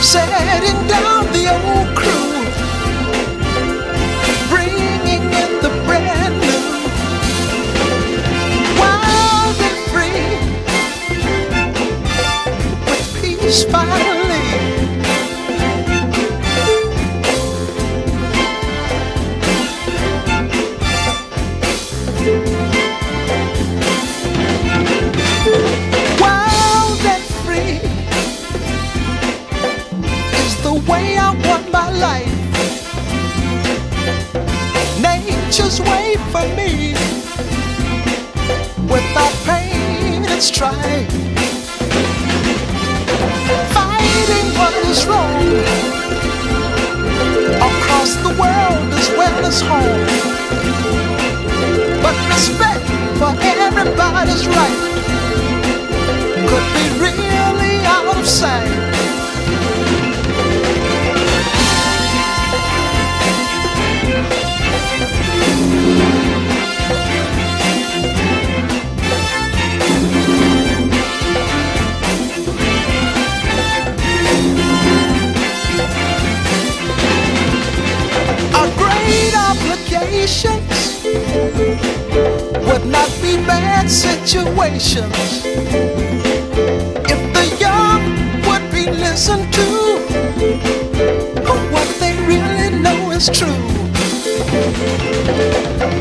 setting down the old crew, bringing in the brand new, wild and free, with peace finally. Wild and free is the way I want my life. Nature's way for me, without pain and strife. Fighting what is wrong across the world as well as home. But respect for everybody's right could be really out of sight. Our great obligations would not be bad situations if the young would be listened to, or what they really know is true.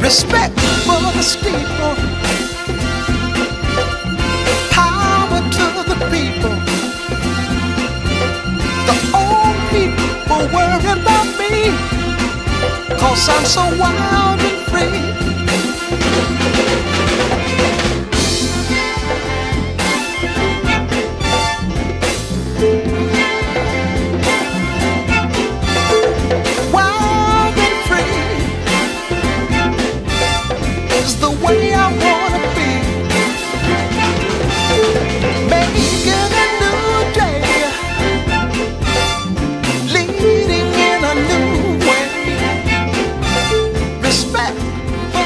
Respect for the steeple, power to the people. The old people worry about me, 'cause I'm so wild and free. Wild and free is the way I wanna be, making a new day, leading in a new way. Respect for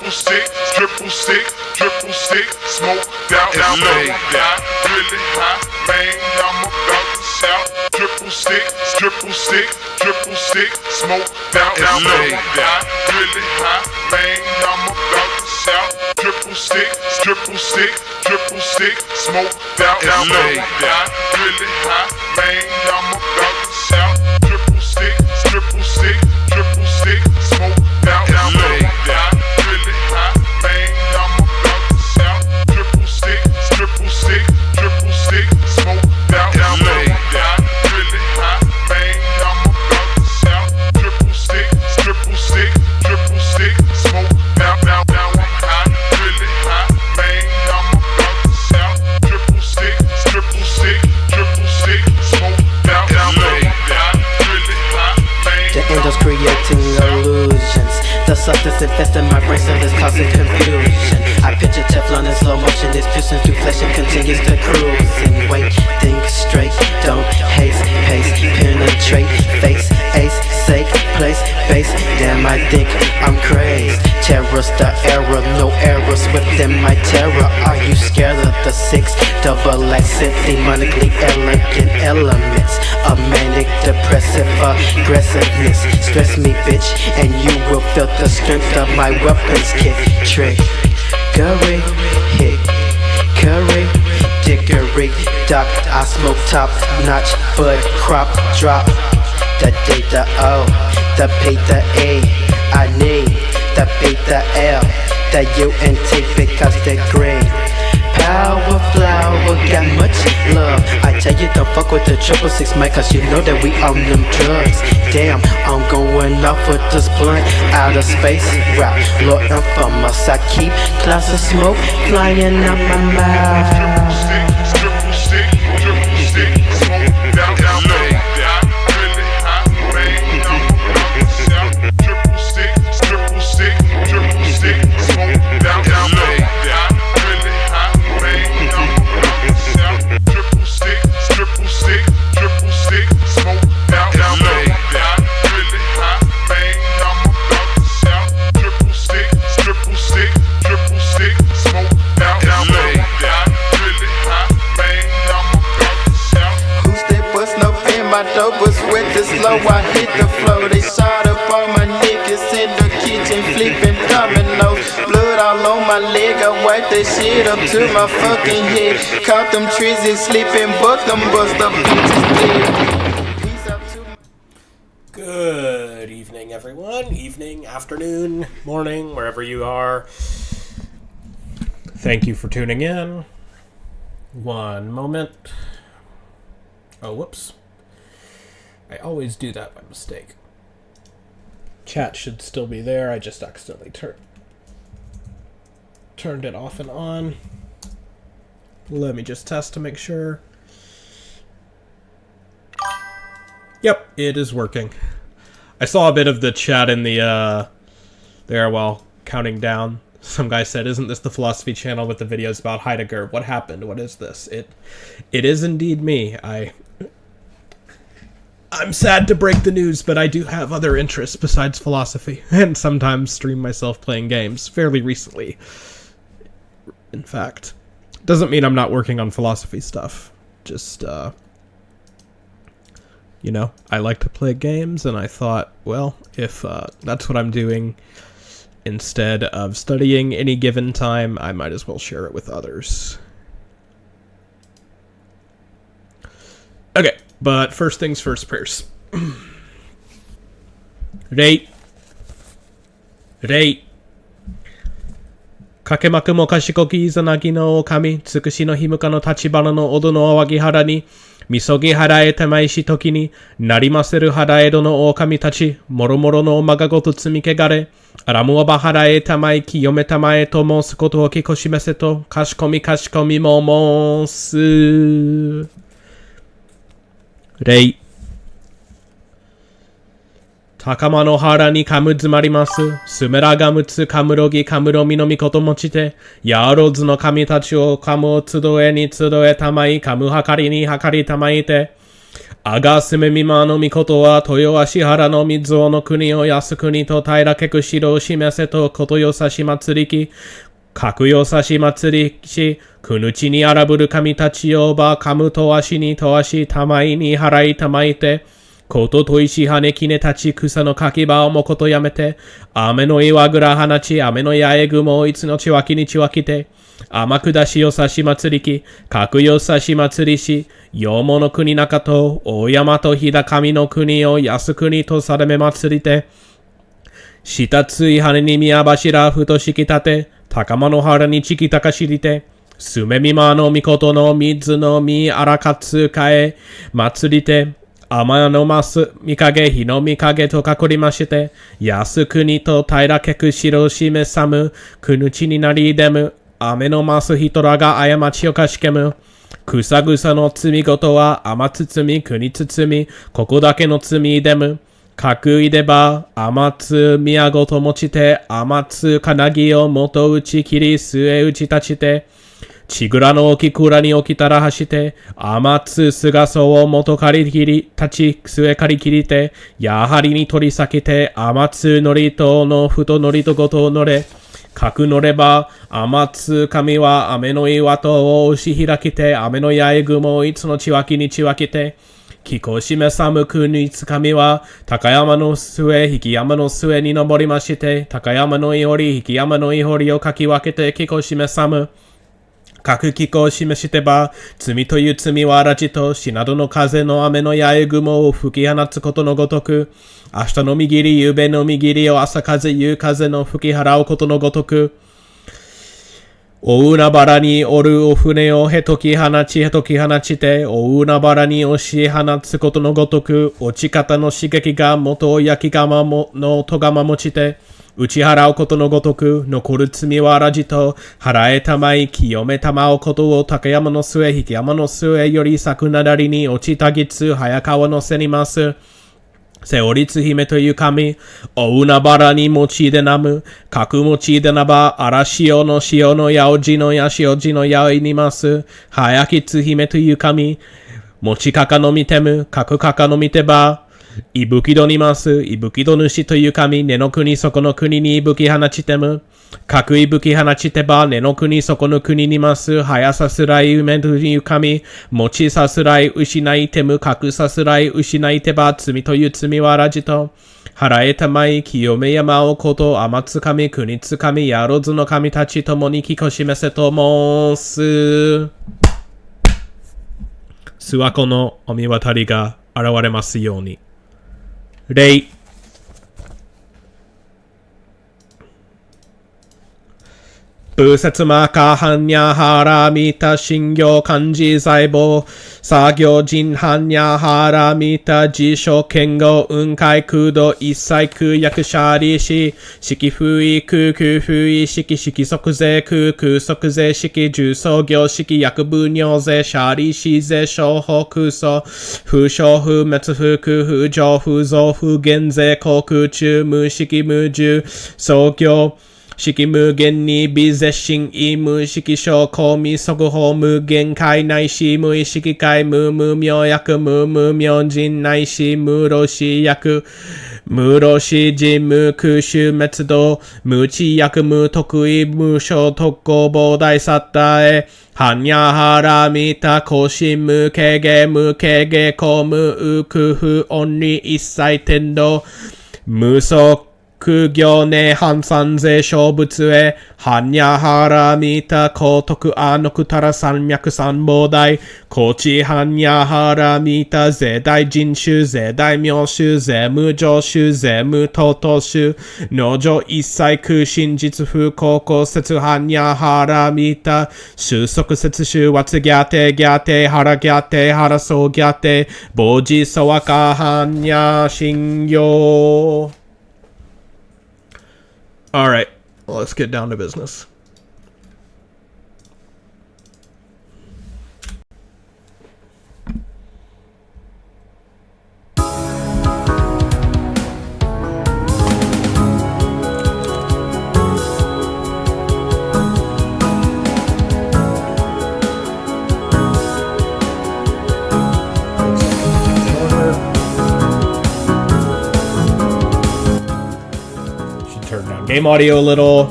triple six, smoke down, down, low. Really high, man, I'm about to shout. Triple six, smoke down, down, low. Really high, man, I'm about to shout. Triple six, smoke down, down, low. Really high, man, I'm about to shout. Triple six, smoke down, down, low. Really high, man, I'm about to shout. Triple six, smoke down, down, low. Really high, man, I'm about to shout. Triple six, smoke down, down, down. Really high, man, I'm about to shout. Triple six, smoke down, down, low. Really high, man. The angels creating illusions. The substance infesting my brain, so it's causing confusion. I picture Teflon in slow motion, it's piercing through flesh and continues to cruise. And wait, think straight, don't haste, pace, penetrate, face, ace, sake, place, base. Damn, I think I'm crazed. Terror's the error, no errors within my terror. Are you scared of the six double accent, demonically elegant elements of manic depressive aggressiveness? Stress me, bitch, and you will feel the strength of my weapons kit. Trick, curry, hit, curry, dickery, doc. I smoke top notch, bud crop drop. The D, the O, the P, the E. I need the B, the L, the U and T because they're green. Power flower, got much love. I tell you don't fuck with the 666 mic, cause you know that we on them drugs. Damn, I'm going off with this blunt. Outer space rap, Lord infamous. I keep clouds of smoke flying out my mouth. Triple six, smoke down, down, low. Really high, man, I'm about to shout. Triple six, smoke down, down, low. Really high, man, I'm about to shout. Triple six, smoke down, down, low. Really high, man, I'm about to shout. Triple six, smoke down, down, low. Really high, man, I'm about to shout. Who's that bust no pin? My dope was wet too slow. I hit the floor. They shot up all my niggas in the kitchen flipping dominoes. Blood all on my leg. I wiped that shit up to my fucking head. Caught them trizzy sleeping, but them bust up bitches dead. Peace out to my Good evening, everyone. Evening, afternoon, morning, wherever you are. Thank you for tuning in. One moment. Oh, whoops. I always do that by mistake. Chat should still be there. I just accidentally turned it off and on. Let me just test to make sure. Yep, it is working. I saw a bit of the chat in the there while counting down. Some guy said, "Isn't this the philosophy channel with the videos about Heidegger? What happened? What is this?" It is indeed me. I'm sad to break the news, but I do have other interests besides philosophy, and sometimes stream myself playing games fairly recently. In fact, doesn't mean I'm not working on philosophy stuff. Just you know, I like to play games, and I thought, well, if that's what I'm doing instead of studying any given time, I might as well share it with others. Okay, but first things first, prayers. Rei. かけまくも賢きいざなぎの狼、つくしのひむかの立花のおどのあわぎ原に、みそぎ払え手前しときに、なりませる払えどの狼たち、もろもろのまがごと積みけがれ、あらむわば払えたまいきよめたまえと申すことをきこしめせと、かしこみも申す。れい。高間の原にかむずまります。すめらがむつかむろぎかむろみのみこともちて、やろずの神たちをかむをつどえにつどえたまいかむはかりにはかりたまいて、あがすめみまのみことは、豊足原の水尾の国を靖国と平けく城を示せとことよさし祭りき、格よさし祭りし、くぬちに荒ぶる神たちよば、かむとわしにとわし、たまいに払いたまいて、ことと石はねきねたち草のかき場をもことやめて、雨の岩倉放ち、雨の八重雲をいつのちわきにちわきて、天下しよさし祭りき、格よさし祭りし、よもの国中と、大山と日高の国を靖国と定め祭りて、下つい羽に宮柱ふとしきたて、高間の原にちきたかしりて、すめみまのみことの水のみあらかつかえ、祭りて、天のます見影日の見影とかこりまして、靖国と平けく城を示さむ、くぬちになりでむ、雨のます人らが過ちをかしけむ。くさぐさの罪ごとは雨包み国包み、ここだけの罪でむ。かくいでば雨つ宮ごと持ちて、雨つかなぎを元打ち切り末打ち立ちて、ちぐらの置き蔵に置きたらはして、雨つすがそを元借り切り、立ち末借り切りて、やはりに取り裂けて、雨つのりとのふとのりとごとのれ、かくのれば、雨つ神は雨の岩とを押し開きて、雨の八重雲をいつのちわきにちわきて、きこしめさむくにつかみは、高山の末、引き山の末に登りまして、高山のいほり、引き山のいほりをかき分けて、きこしめさむ。各気候を示してば、罪という罪は荒地と、しなどの風の雨の八重雲を吹き放つことのごとく、明日の右り、夕べの右りを朝風、夕風の吹き払うことのごとく、大海原におるお船をへとき放ちて、大海原に押し放つことのごとく、落ち方の刺激が元を焼き釜の戸釜持ちて、打ち払うことのごとく、残る罪は荒地と、払えたまい、清めたまうことを高山の末、引山の末より咲くなだりに落ちたぎつ、早川のせにます。せおりつ姫という神、おうなばらに持ちでなむ、かく持ちでなば、あらしおのしおのやおじのやしおじのやおいにます。早きつ姫という神、持ちかかのみてむ、かくかかのみてば、いぶきどにます。いぶきど主という神、根の国そこの国にいぶき放ちてむ。かくいぶき放ちてば、根の国そこの国にます。はやさすらい梅という神、持ちさすらい失いてむ。かくさすらい失いてば、罪という罪はらじと。払えたまい、清め山をこと、天津神、国津神、やろずの神たちともにきこしめせと申す。諏訪湖のお見渡りが現れますように。礼。部節マカハンニャハラミタ信行漢字財宝作業人ハンニャハラミタ辞書剣語雲海空洞一切空役者利子式不意空空不意式式即税空空即税式重創業式役部尿税者利子税商法空想不商不滅不空不上不増不減税航空中無式無重創業式無限に微絶心意無式小公味速報無限界内し無意識界無無明薬無無明人内し無老死薬無老死人無空襲滅動無知薬無得意無償特攻膨大サッタへ般若ハラミタ更新無軽減無軽減公無空不音に一切天道無足苦行ね半三税小仏へ、般若ハラミタ高徳あのくたら山脈三宝大、高知般若ハラミタ税大人種、税大名種、税無常種、税無等々種、農場一切空真実不高校説般若ハラミタ、収束説種、わつぎゃてぎゃて、はらぎゃて、はらそうぎゃて、傍事そわか般若信行。All right, let's get down to business. turn down game audio a little.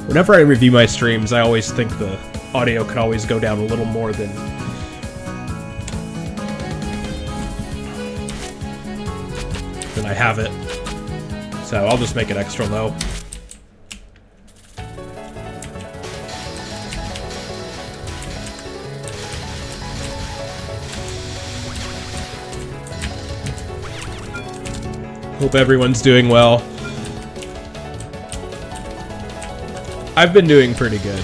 Whenever I review my streams, I always think the audio could always go down a little more than I have it. So I'll just make it extra low. Hope everyone's doing well. I've been doing pretty good.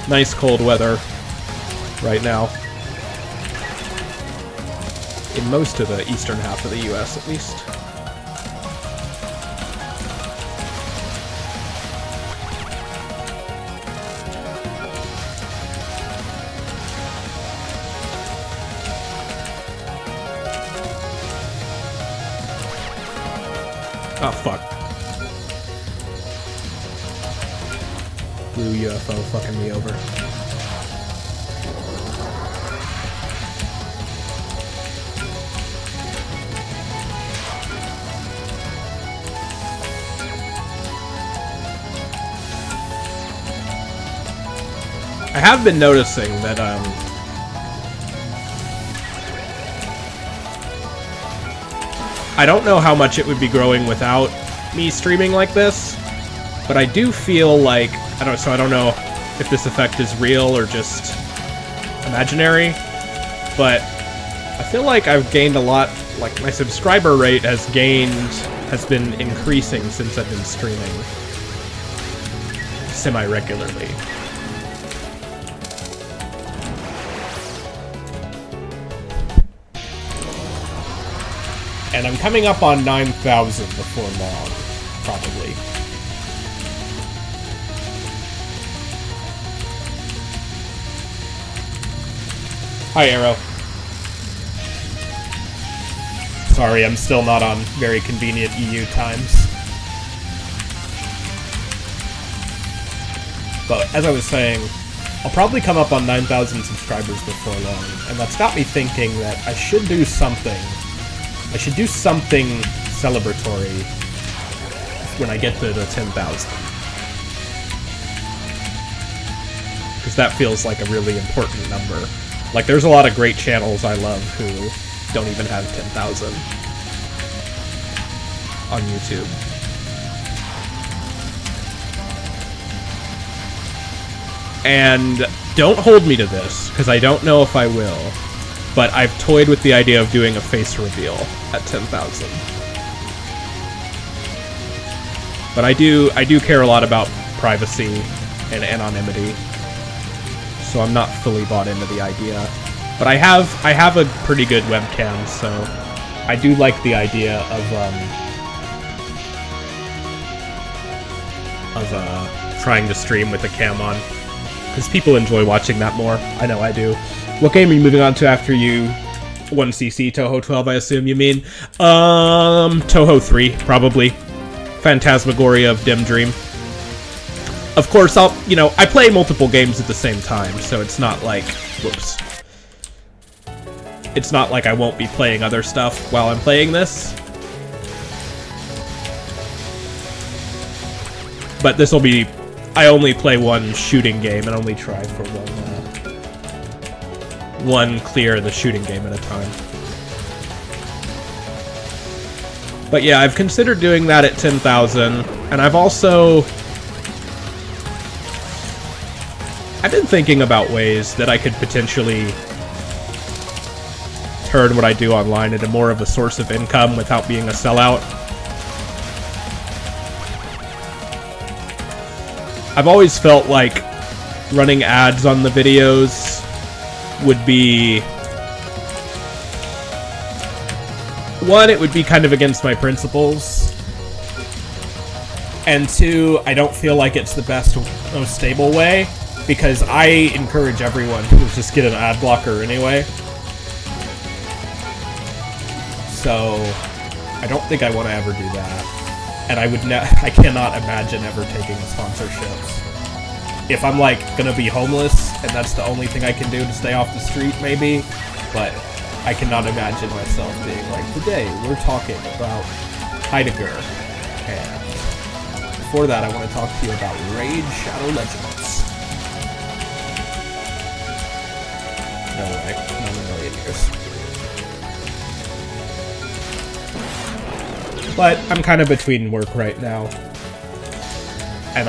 Nice cold weather right now. In most of the eastern half of the US, at least. Oh, fuck. Blue UFO fucking me over. I have been noticing that, I don't know how much it would be growing without me streaming like this, but I do feel like, I don't know if this effect is real or just imaginary, but I feel like I've gained a lot, like my subscriber rate has been increasing since I've been streaming semi-regularly. And I'm coming up on 9,000 before long, probably. Hi, Arrow. Sorry, I'm still not on very convenient EU times. But as I was saying, I'll probably come up on 9,000 subscribers before long, and that's got me thinking that I should do something. I should do something celebratory when I get to the 10,000. Because that feels like a really important number. Like, there's a lot of great channels I love who don't even have 10,000 on YouTube. And don't hold me to this, because I don't know if I will. But I've toyed with the idea of doing a face reveal at 10,000. But I do care a lot about privacy and anonymity, so I'm not fully bought into the idea. But I have a pretty good webcam, so I do like the idea of trying to stream with the cam on, because people enjoy watching that more. I know I do. What game are you moving on to after you 1cc Touhou 12, I assume you mean? Touhou 3, probably. Phantasmagoria of Dim Dream. Of course, I play multiple games at the same time, so it's not like, whoops. It's not like I won't be playing other stuff while I'm playing this. But this will be, I only play one shooting game and only try for one clear of the shooting game at a time. But yeah, I've considered doing that at 10,000, and I've been thinking about ways that I could potentially turn what I do online into more of a source of income without being a sellout. I've always felt like running ads on the videos would be... One, it would be kind of against my principles. And two, I don't feel like it's the best, most stable way, because I encourage everyone to just get an ad blocker anyway. So, I don't think I want to ever do that. And I cannot imagine ever taking sponsorships. If I'm, like, gonna be homeless, and that's the only thing I can do to stay off the street, maybe, but I cannot imagine myself being like, today we're talking about Heidegger, and before that I want to talk to you about Raid Shadow Legends. No way, not in a million years. But I'm kind of between work right now, and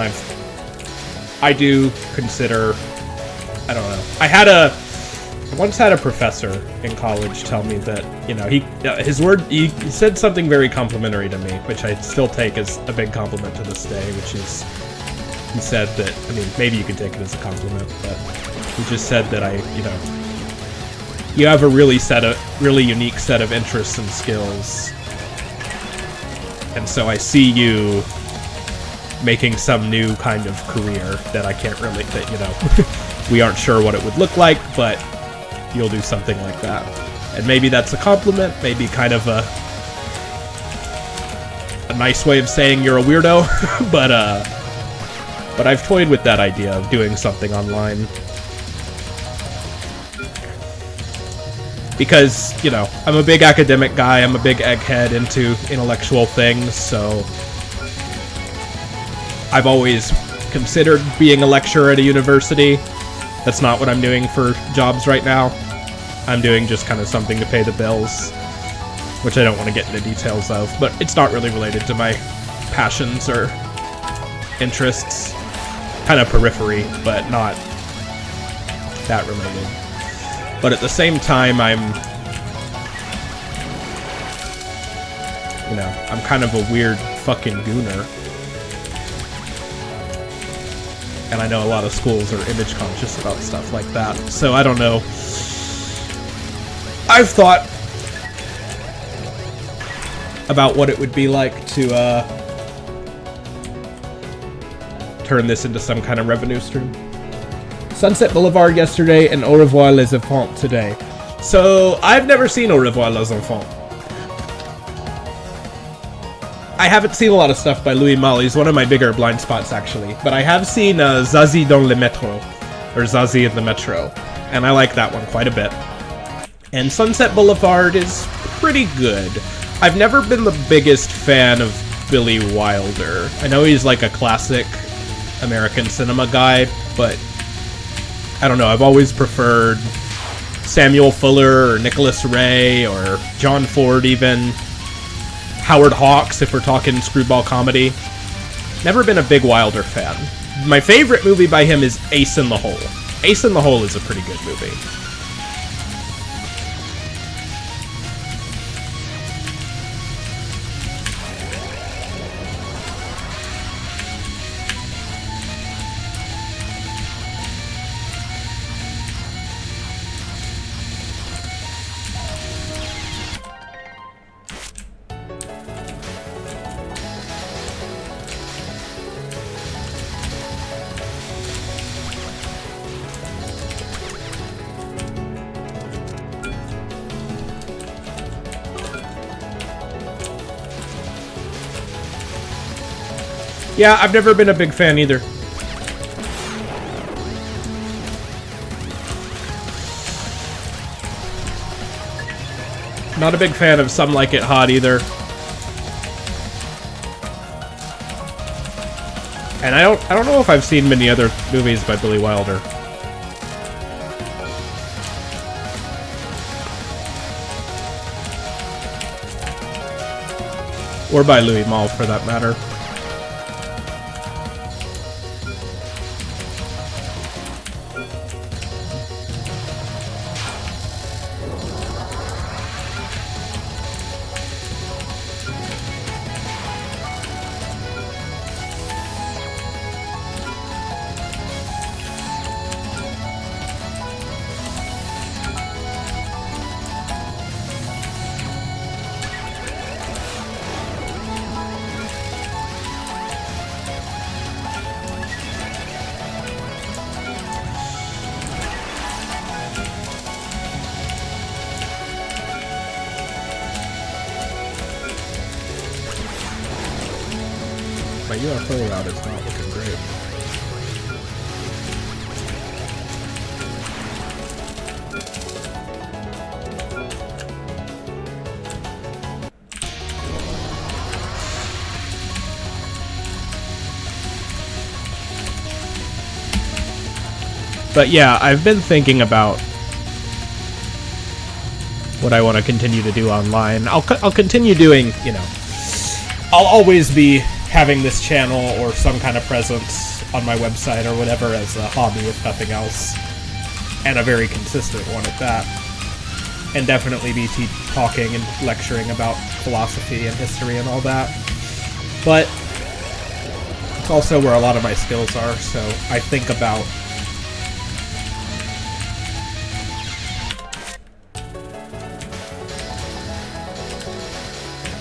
I do consider, I don't know, I once had a professor in college tell me that, you know, he said something very complimentary to me, which I still take as a big compliment to this day, which is, he said that, I mean, maybe you can take it as a compliment, but he just said that you have a really unique set of interests and skills, and so I see you making some new kind of career that I can't really, that, you know, we aren't sure what it would look like, but you'll do something like that. And maybe that's a compliment, maybe kind of a nice way of saying you're a weirdo, but I've toyed with that idea of doing something online. Because, you know, I'm a big academic guy, I'm a big egghead into intellectual things, so I've always considered being a lecturer at a university. That's not what I'm doing for jobs right now. I'm doing just kind of something to pay the bills, which I don't want to get into details of, but it's not really related to my passions or interests. Kind of periphery, but not that related. But at the same time, I'm kind of a weird fucking gooner. And I know a lot of schools are image conscious about stuff like that. So I don't know. I've thought about what it would be like to turn this into some kind of revenue stream. Sunset Boulevard yesterday and Au revoir les enfants today. So I've never seen Au revoir les enfants. I haven't seen a lot of stuff by Louis Malle. He's one of my bigger blind spots, actually. But I have seen Zazie dans le métro, or Zazie in the Metro, and I like that one quite a bit. And Sunset Boulevard is pretty good. I've never been the biggest fan of Billy Wilder. I know he's like a classic American cinema guy, but I don't know, I've always preferred Samuel Fuller or Nicholas Ray or John Ford even. Howard Hawks, if we're talking screwball comedy. Never been a big Wilder fan. My favorite movie by him is Ace in the Hole. Ace in the Hole is a pretty good movie. Yeah, I've never been a big fan either. Not a big fan of Some Like It Hot either. And I don't know if I've seen many other movies by Billy Wilder. Or by Louis Malle, for that matter. My UFO route is not looking great. But yeah, I've been thinking about what I want to continue to do online. I'll continue doing, you know, I'll always be having this channel or some kind of presence on my website or whatever as a hobby, if nothing else. And a very consistent one at that. And definitely be talking and lecturing about philosophy and history and all that. But it's also where a lot of my skills are, so I think about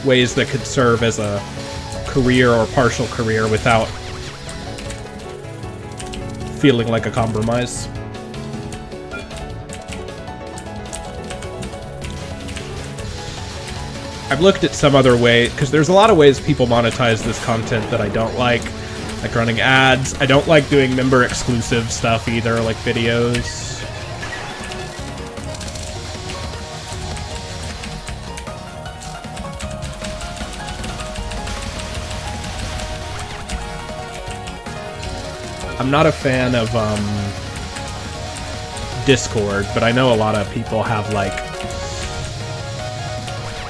ways that could serve as a career or partial career without feeling like a compromise. I've looked at some other way, because there's a lot of ways people monetize this content that I don't like running ads. I don't like doing member exclusive stuff either, like videos. I'm not a fan of Discord, but I know a lot of people have like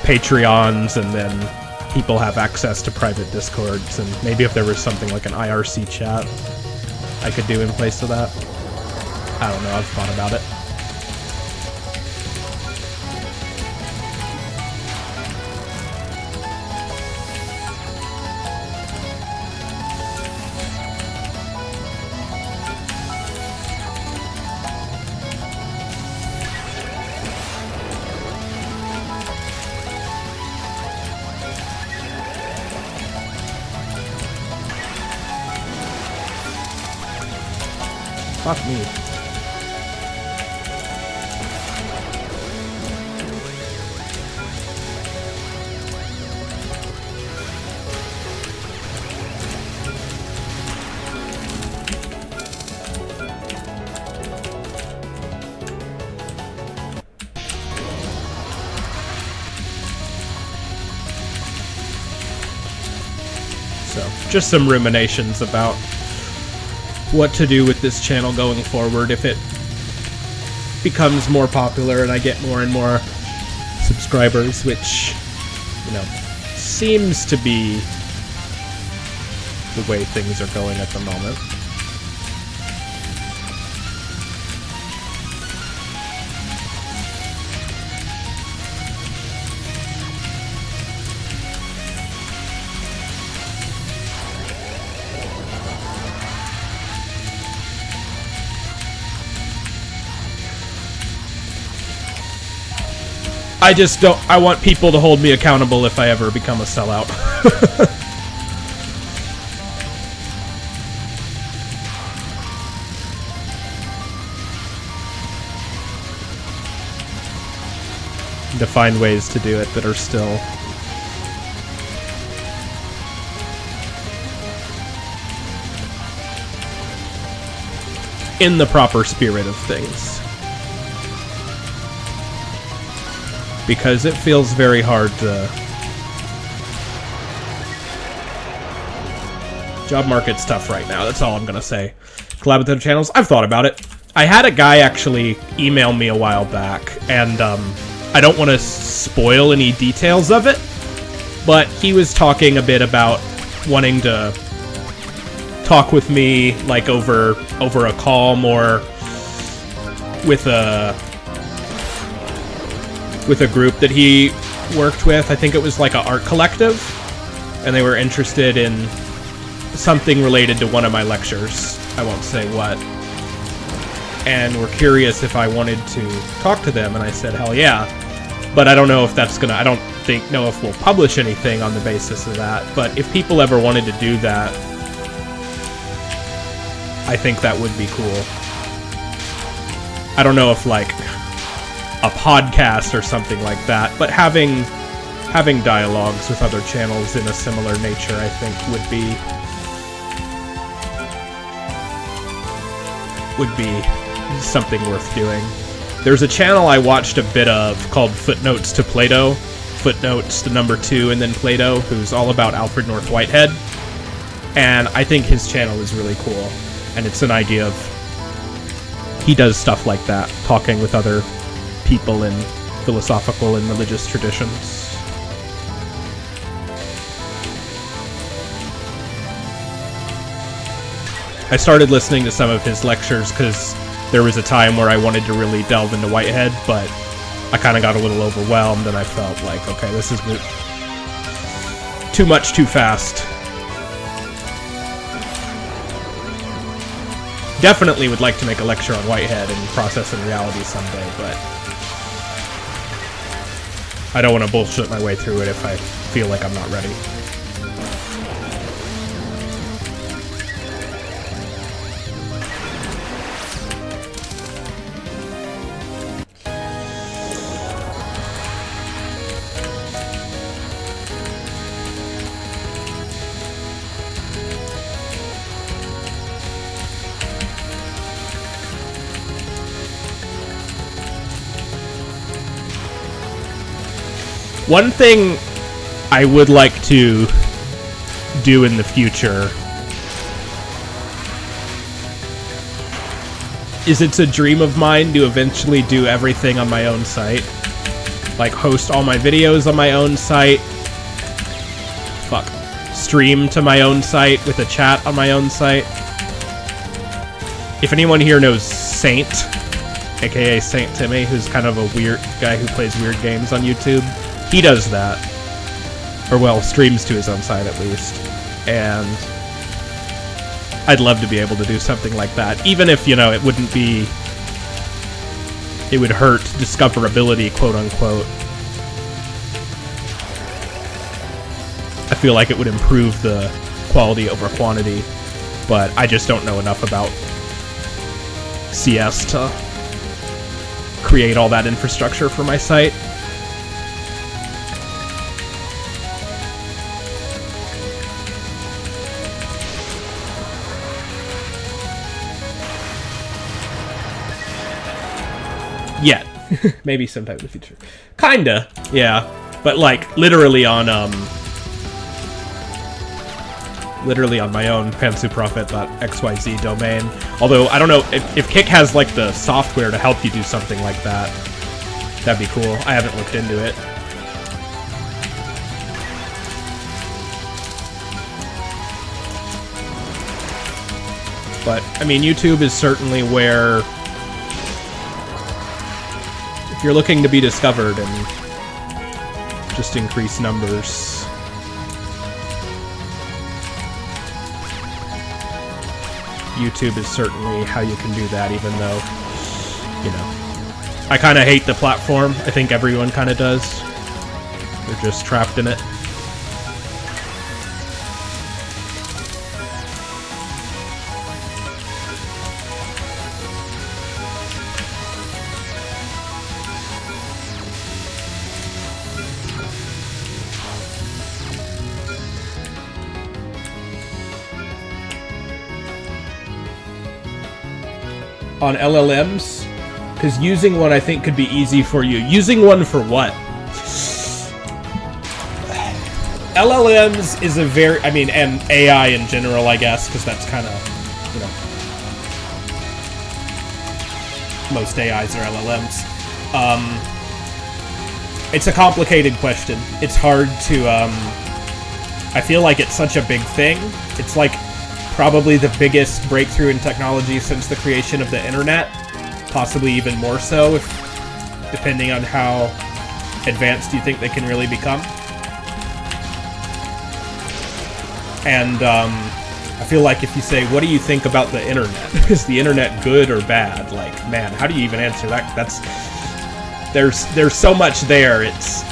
Patreons, and then people have access to private Discords, and maybe if there was something like an IRC chat I could do in place of that. I don't know, I've thought about it. Fuck me. So, just some ruminations about what to do with this channel going forward if it becomes more popular and I get more and more subscribers, which, you know, seems to be the way things are going at the moment. I just don't. I want people to hold me accountable if I ever become a sellout. To find ways to do it that are still in the proper spirit of things. Because it feels very hard to... Job market's tough right now, that's all I'm gonna say. Collab with other channels? I've thought about it. I had a guy actually email me a while back, and I don't want to spoil any details of it, but he was talking a bit about wanting to talk with me, like, over a call, more with a group that he worked with. I think it was like an art collective, and they were interested in something related to one of my lectures. I won't say what. And were curious if I wanted to talk to them, and I said, hell yeah. But I don't know if that's gonna, I don't know if we'll publish anything on the basis of that, but if people ever wanted to do that, I think that would be cool. I don't know if, like, a podcast or something like that, but having dialogues with other channels in a similar nature, I think, would be something worth doing. There's a channel I watched a bit of called Footnotes to Plato, Footnotes to number 2 and then Plato, who's all about Alfred North Whitehead, and I think his channel is really cool, and it's an idea of he does stuff like that, talking with other people in philosophical and religious traditions. I started listening to some of his lectures because there was a time where I wanted to really delve into Whitehead, but I kind of got a little overwhelmed and I felt like, okay, this is too much too fast. Definitely would like to make a lecture on Whitehead and process and reality someday, but I don't want to bullshit my way through it if I feel like I'm not ready. One thing I would like to do in the future is it's a dream of mine to eventually do everything on my own site. Like host all my videos on my own site. Stream to my own site with a chat on my own site. If anyone here knows Saint, aka Saint Timmy, who's kind of a weird guy who plays weird games on YouTube, he does that. Or, well, streams to his own site at least. And I'd love to be able to do something like that. Even if, you know, it wouldn't be... it would hurt discoverability, quote-unquote. I feel like it would improve the quality over quantity. But I just don't know enough about CS to create all that infrastructure for my site. Yet. Maybe sometime in the future. Kinda, yeah. But like, literally on my own pantsuprofit.xyz domain. Although, I don't know, if Kick has like the software to help you do something like that, that'd be cool. I haven't looked into it. But, I mean, YouTube is certainly where... if you're looking to be discovered and just increase numbers, YouTube is certainly how you can do that, even though, you know, I kind of hate the platform. I think everyone kind of does. They're just trapped in it. On LLMs, because using one I think could be easy for you. Using one for what? LLMs is a very, I mean, and AI in general, I guess, because that's kind of, you know, most AIs are LLMs. It's a complicated question. It's hard to, I feel like it's such a big thing. It's like probably the biggest breakthrough in technology since the creation of the internet, possibly even more so, depending on how advanced you think they can really become. And I feel like if you say, what do you think about the internet? Is the internet good or bad? Like, man, how do you even answer that? There's so much there. It's,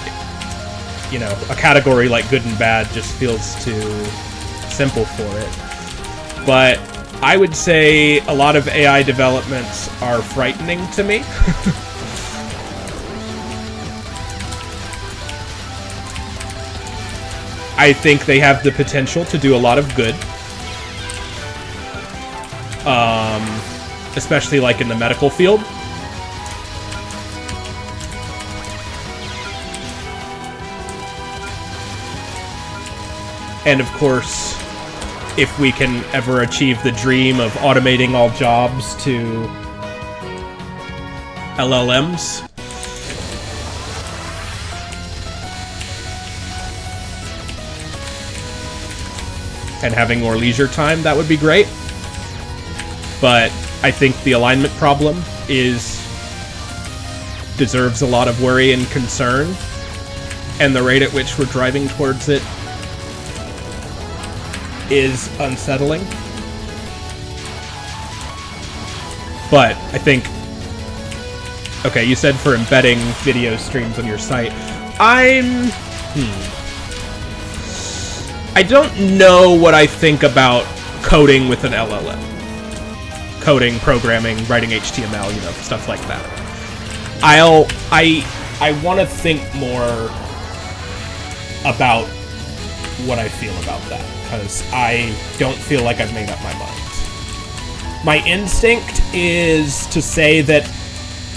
you know, a category like good and bad just feels too simple for it. But I would say a lot of AI developments are frightening to me. I think they have the potential to do a lot of good. Especially like in the medical field. And of course, if we can ever achieve the dream of automating all jobs to LLMs. And having more leisure time, that would be great. But I think the alignment problem deserves a lot of worry and concern, and the rate at which we're driving towards it is unsettling. But I think, okay, you said for embedding video streams on your site. I don't know what I think about coding with an LLM. Coding, programming, writing HTML, you know, stuff like that. I want to think more about what I feel about that, because I don't feel like I've made up my mind. My instinct is to say that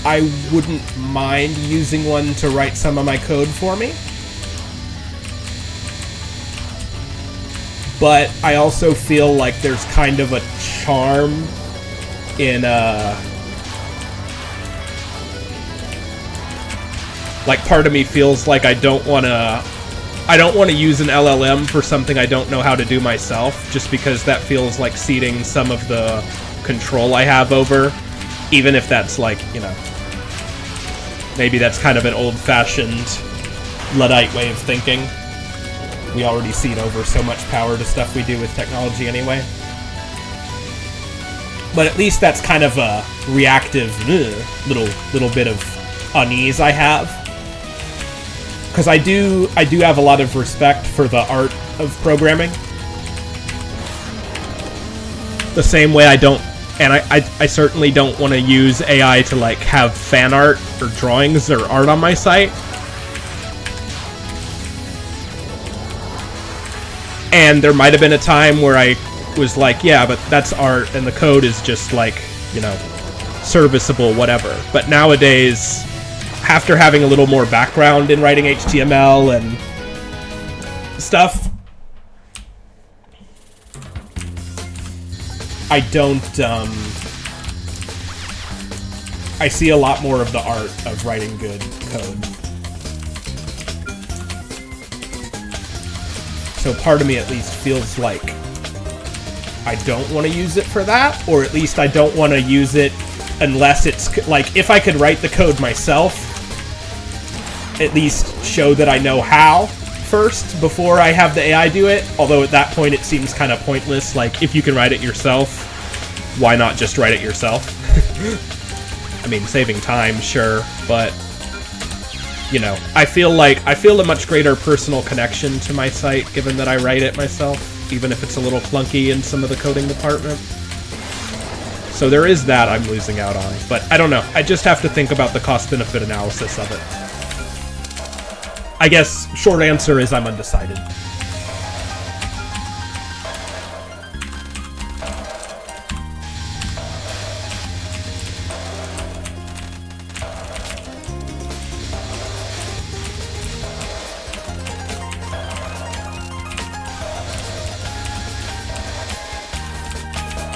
I wouldn't mind using one to write some of my code for me. But I also feel like there's kind of a charm in like, part of me feels like I don't want to use an LLM for something I don't know how to do myself, just because that feels like ceding some of the control I have over, even if that's like, you know, maybe that's kind of an old-fashioned Luddite way of thinking. We already cede over so much power to stuff we do with technology anyway. But at least that's kind of a reactive little bit of unease I have. Because I do have a lot of respect for the art of programming. The same way I don't, and I certainly don't want to use AI to like have fan art or drawings or art on my site. And there might have been a time where I was like, yeah, but that's art, and the code is just like, you know, serviceable, whatever. But nowadays, after having a little more background in writing HTML and stuff, I see a lot more of the art of writing good code. So part of me at least feels like I don't want to use it for that, or at least I don't want to use it unless it's, like, if I could write the code myself, at least show that I know how first before I have the AI do it, although at that point it seems kind of pointless. Like, if you can write it yourself, why not just write it yourself? I mean, saving time, sure, but you know, I feel a much greater personal connection to my site given that I write it myself, even if it's a little clunky in some of the coding department. So there is that I'm losing out on, but I don't know. I just have to think about the cost-benefit analysis of it. I guess short answer is I'm undecided.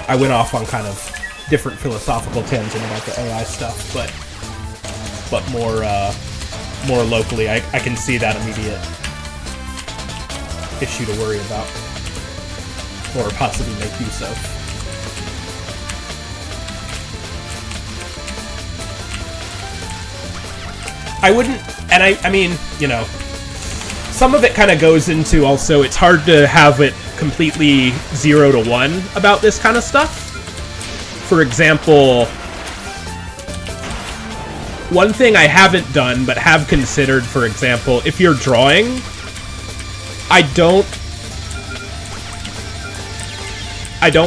I went off on kind of different philosophical tangent about the AI stuff, but more locally, I can see that immediate issue to worry about, or possibly make use of. I wouldn't, and I mean, you know, some of it kind of goes into also, it's hard to have it completely 0 to 1 about this kind of stuff. For example, one thing I haven't done but have considered, for example, if you're drawing, I don't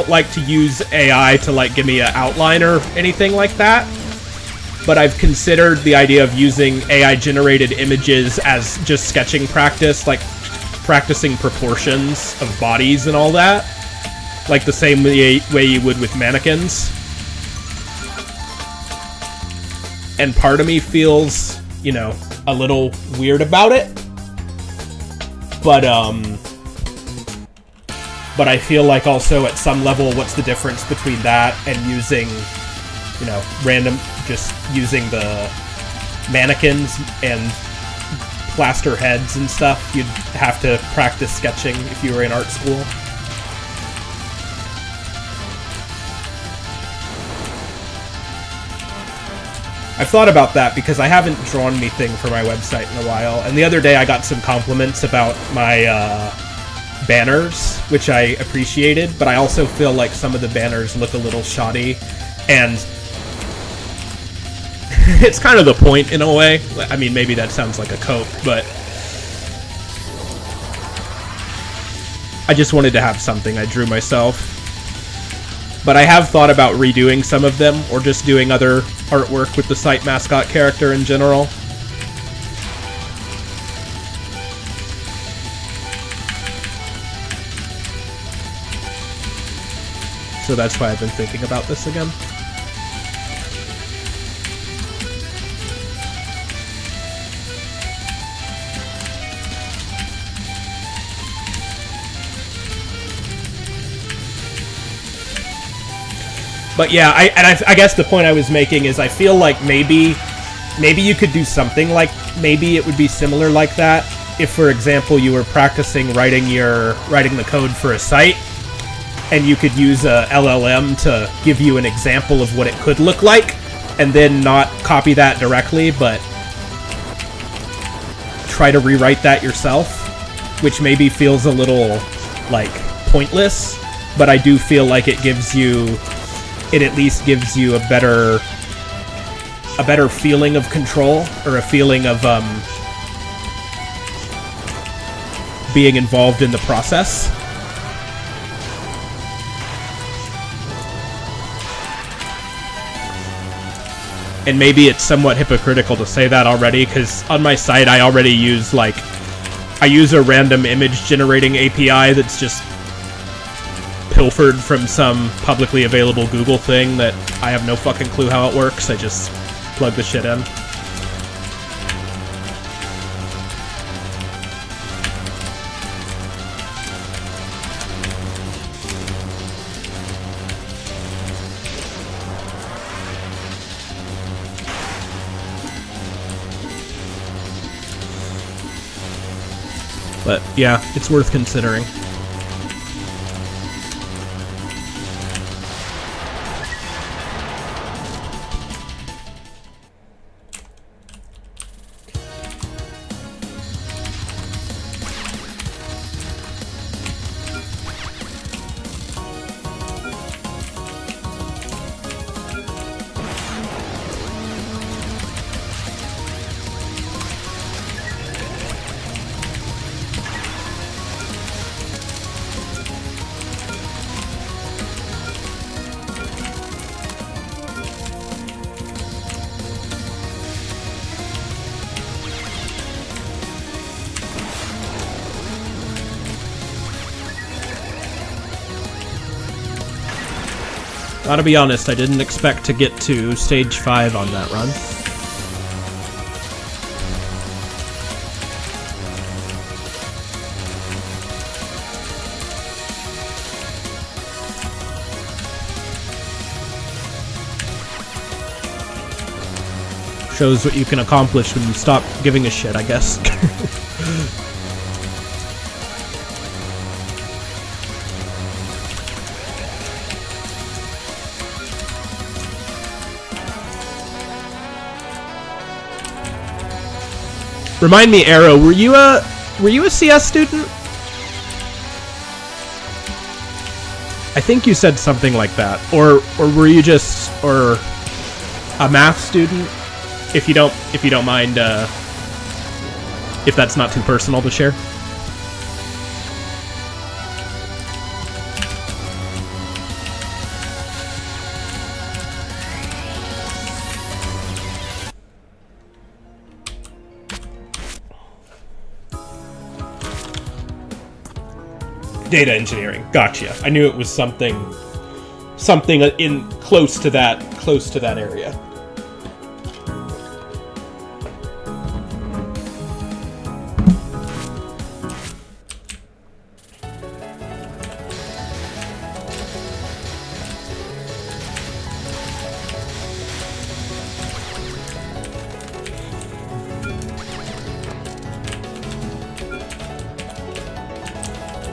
like to use AI to like give me an outline or anything like that. But I've considered the idea of using AI generated images as just sketching practice, like practicing proportions of bodies and all that, like the same way you would with mannequins. And part of me feels, you know, a little weird about it, but I feel like also at some level, what's the difference between that and using, you know, just using the mannequins and plaster heads and stuff. You'd have to practice sketching if you were in art school. I've thought about that because I haven't drawn anything for my website in a while, and the other day I got some compliments about my banners, which I appreciated, but I also feel like some of the banners look a little shoddy, and it's kind of the point in a way. I mean, maybe that sounds like a cope, but I just wanted to have something I drew myself. But I have thought about redoing some of them, or just doing other artwork with the site mascot character in general. So that's why I've been thinking about this again. But yeah, I guess the point I was making is I feel like maybe you could do something like, maybe it would be similar like that if, for example, you were practicing writing the code for a site, and you could use a LLM to give you an example of what it could look like, and then not copy that directly, but try to rewrite that yourself, which maybe feels a little like pointless, but I do feel like it at least gives you a better feeling of control, or a feeling of being involved in the process. And maybe it's somewhat hypocritical to say that already, because on my site I already use I use a random image generating API that's just pilfered from some publicly available Google thing that I have no fucking clue how it works. I just plug the shit in. But yeah, it's worth considering. Gotta be honest, I didn't expect to get to stage 5 on that run. Shows what you can accomplish when you stop giving a shit, I guess. Remind me, Arrow, were you a CS student? I think you said something like that, or were you just a math student? If you don't mind, if that's not too personal to share. Data engineering. Gotcha. I knew it was something in close to that area.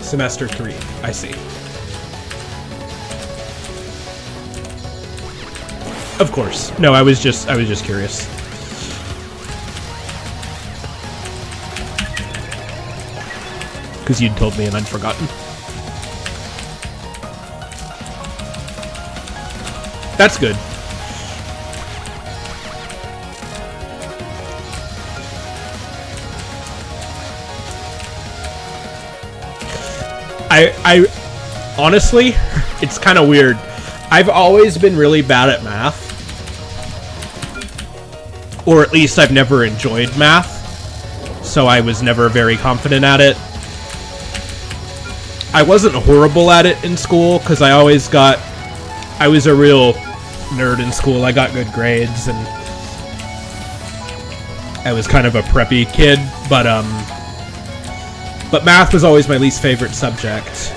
Semester 3. I see. Of course. No, I was just curious. Because you'd told me and I'd forgotten. That's good. I honestly, it's kind of weird. I've always been really bad at math. Or at least I've never enjoyed math. So I was never very confident at it. I wasn't horrible at it in school, because I was a real nerd in school. I got good grades, and I was kind of a preppy kid, but math was always my least favorite subject.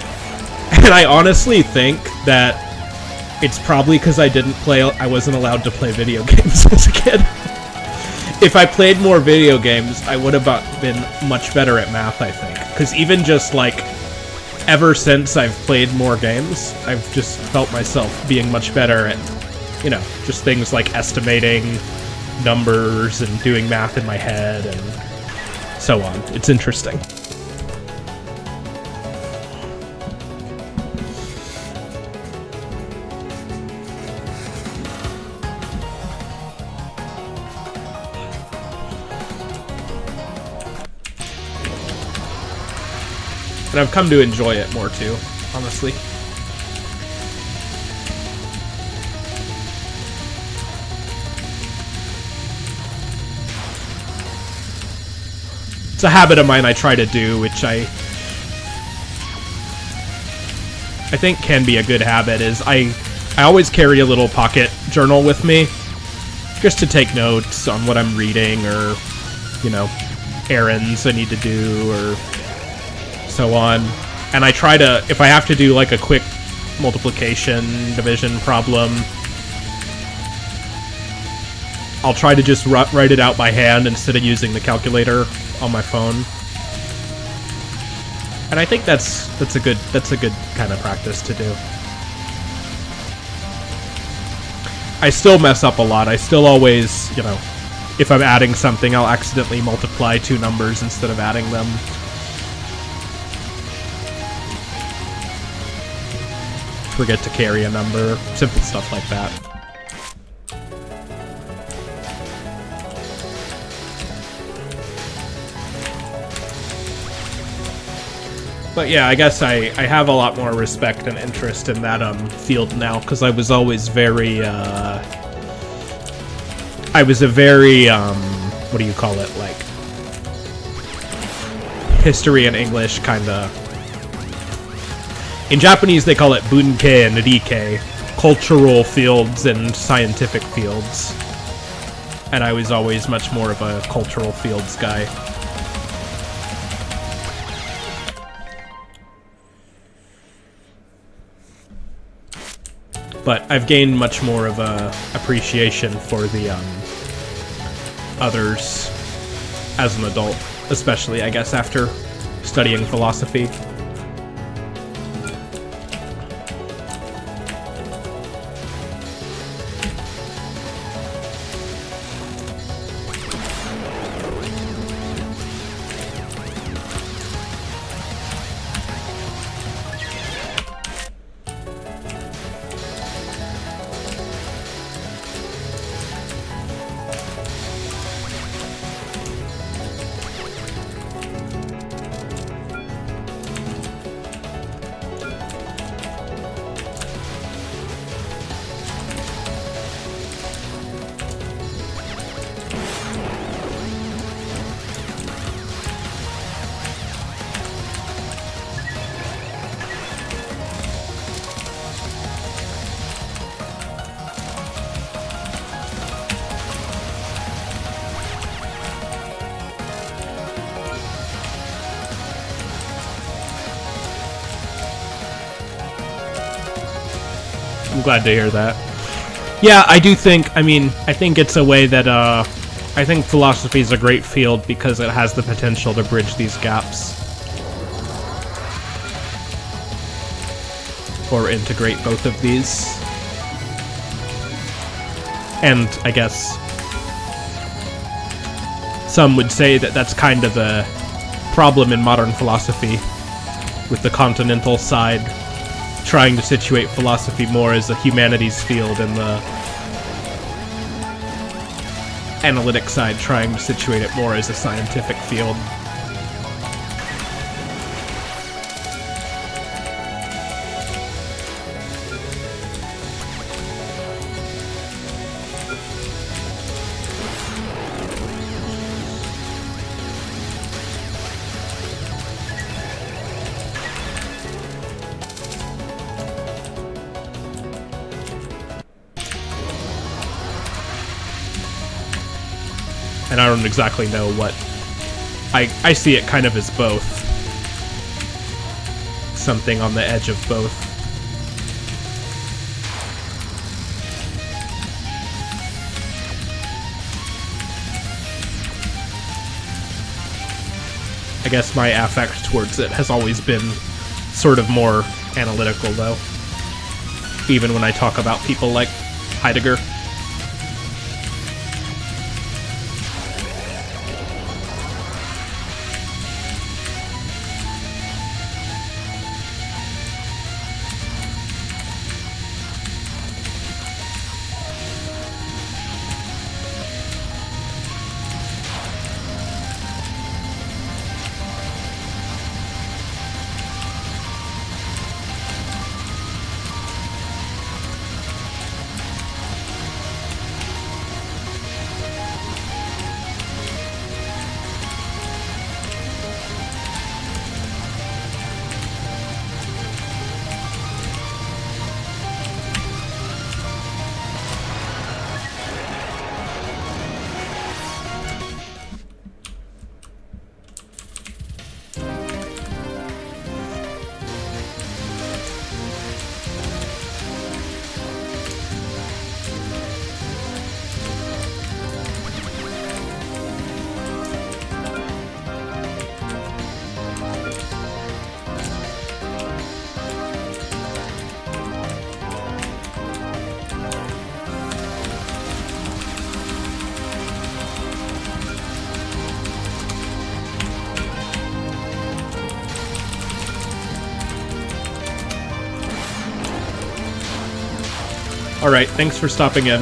And I honestly think that it's probably because I wasn't allowed to play video games as a kid. If I played more video games, I would have been much better at math, I think. Because even just, like, ever since I've played more games, I've just felt myself being much better at, you know, just things like estimating numbers and doing math in my head and so on. It's interesting. And I've come to enjoy it more too, honestly. It's a habit of mine I try to do, which I think can be a good habit, is I always carry a little pocket journal with me, just to take notes on what I'm reading, or, you know, errands I need to do, or so on. And I try to, if I have to do like a quick multiplication, division problem, I'll try to just write it out by hand instead of using the calculator on my phone. And I think that's a good kind of practice to do. I still mess up a lot. I still always, you know, if I'm adding something, I'll accidentally multiply two numbers instead of adding them. Forget to carry a number, simple stuff like that. But yeah, I guess I have a lot more respect and interest in that field now, because I was always very what do you call it, like history and English kinda. In Japanese, they call it bunkei and rikei, cultural fields and scientific fields. And I was always much more of a cultural fields guy. But I've gained much more of a appreciation for the others as an adult, especially, I guess, after studying philosophy. I'm glad to hear that. Yeah, I do think, I think it's a way that, I think philosophy is a great field because it has the potential to bridge these gaps. or integrate both of these. And I guess some would say that that's kind of a problem in modern philosophy, with the continental side trying to situate philosophy more as a humanities field and the analytic side trying to situate it more as a scientific field. And I don't exactly know what... I see it kind of as both. Something on the edge of both. I guess my affect towards it has always been sort of more analytical, though. Even when I talk about people like Heidegger. Alright, thanks for stopping in.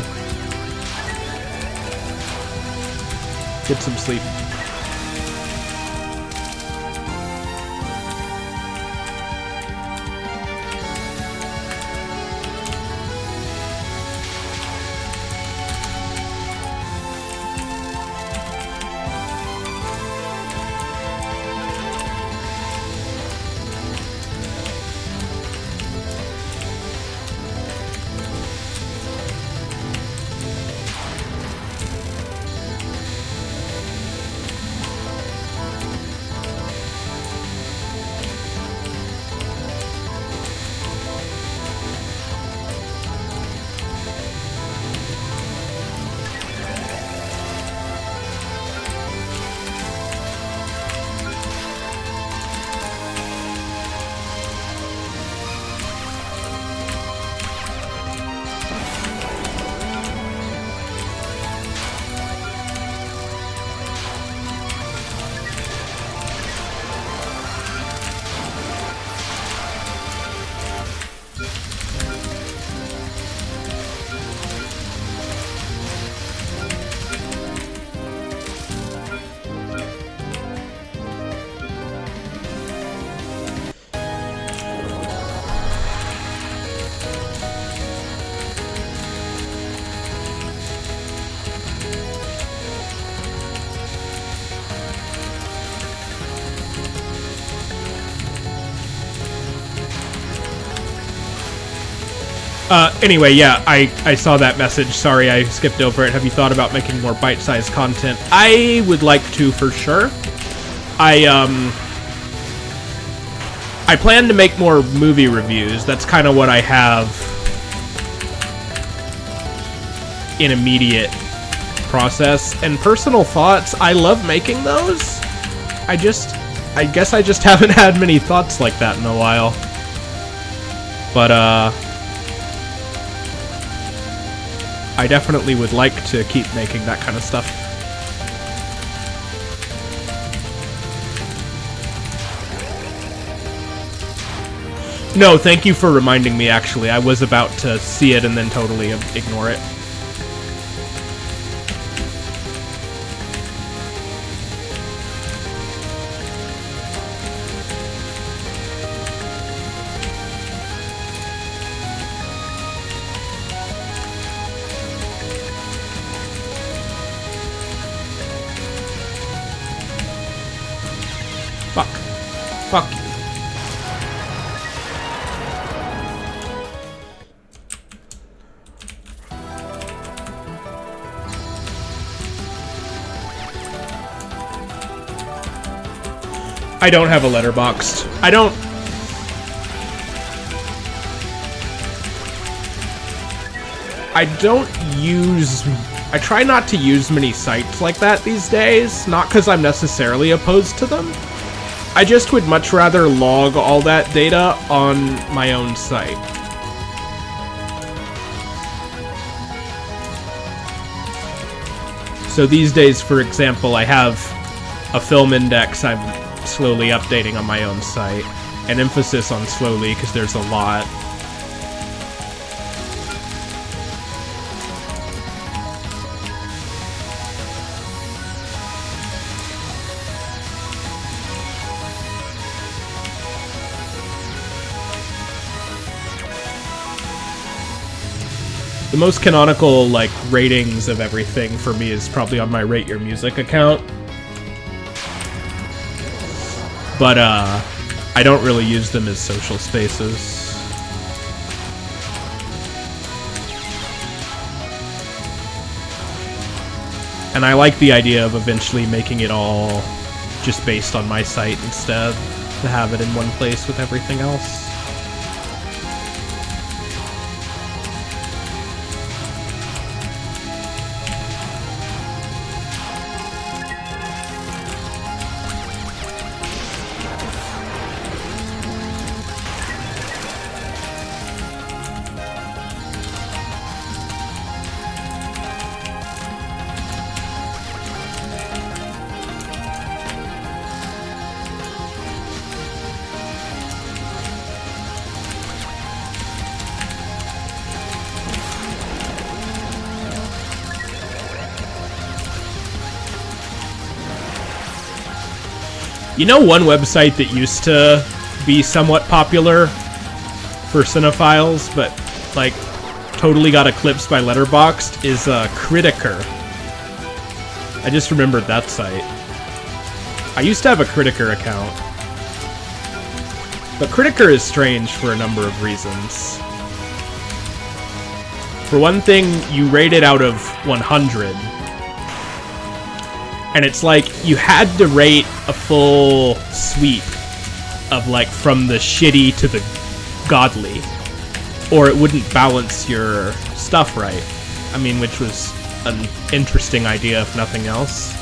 Get some sleep. Anyway, yeah, I saw that message. Sorry, I skipped over it. Have you thought about making more bite-sized content? I would like to, for sure. I plan to make more movie reviews. That's kind of what I have in immediate process. And personal thoughts, I love making those. I guess I just haven't had many thoughts like that in a while. But I definitely would like to keep making that kind of stuff. No, thank you for reminding me, actually. I was about to see it and then totally ignore it. Fuck. Fuck you. I don't have a letterboxd. I try not to use many sites like that these days, not because I'm necessarily opposed to them. I just would much rather log all that data on my own site. So these days, for example, I have a film index I'm slowly updating on my own site. An emphasis on slowly because there's a lot. The most canonical, like, ratings of everything for me is probably on my Rate Your Music account. But, I don't really use them as social spaces. And I like the idea of eventually making it all just based on my site instead, to have it in one place with everything else. You know, one website that used to be somewhat popular for cinephiles, but, like, totally got eclipsed by Letterboxd is Critiker. I just remembered that site. I used to have a Critiker account. But Critiker is strange for a number of reasons. For one thing, you rate it out of 100. And it's like, you had to rate a full sweep of, like, from the shitty to the godly, or it wouldn't balance your stuff right. I mean, which was an interesting idea, if nothing else.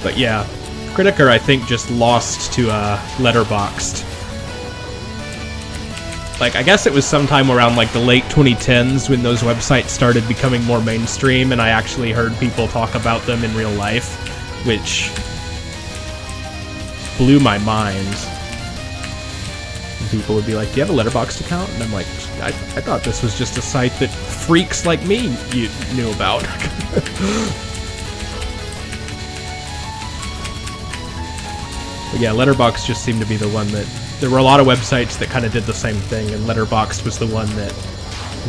But yeah, Critiker, I think, just lost to Letterboxd. Like, I guess it was sometime around, like, the late 2010s when those websites started becoming more mainstream, and I actually heard people talk about them in real life, which blew my mind. And people would be like, do you have a Letterboxd account? And I'm like, I thought this was just a site that freaks like me knew about. But yeah, Letterboxd just seemed to be the one that... There were a lot of websites that kind of did the same thing, and Letterboxd was the one that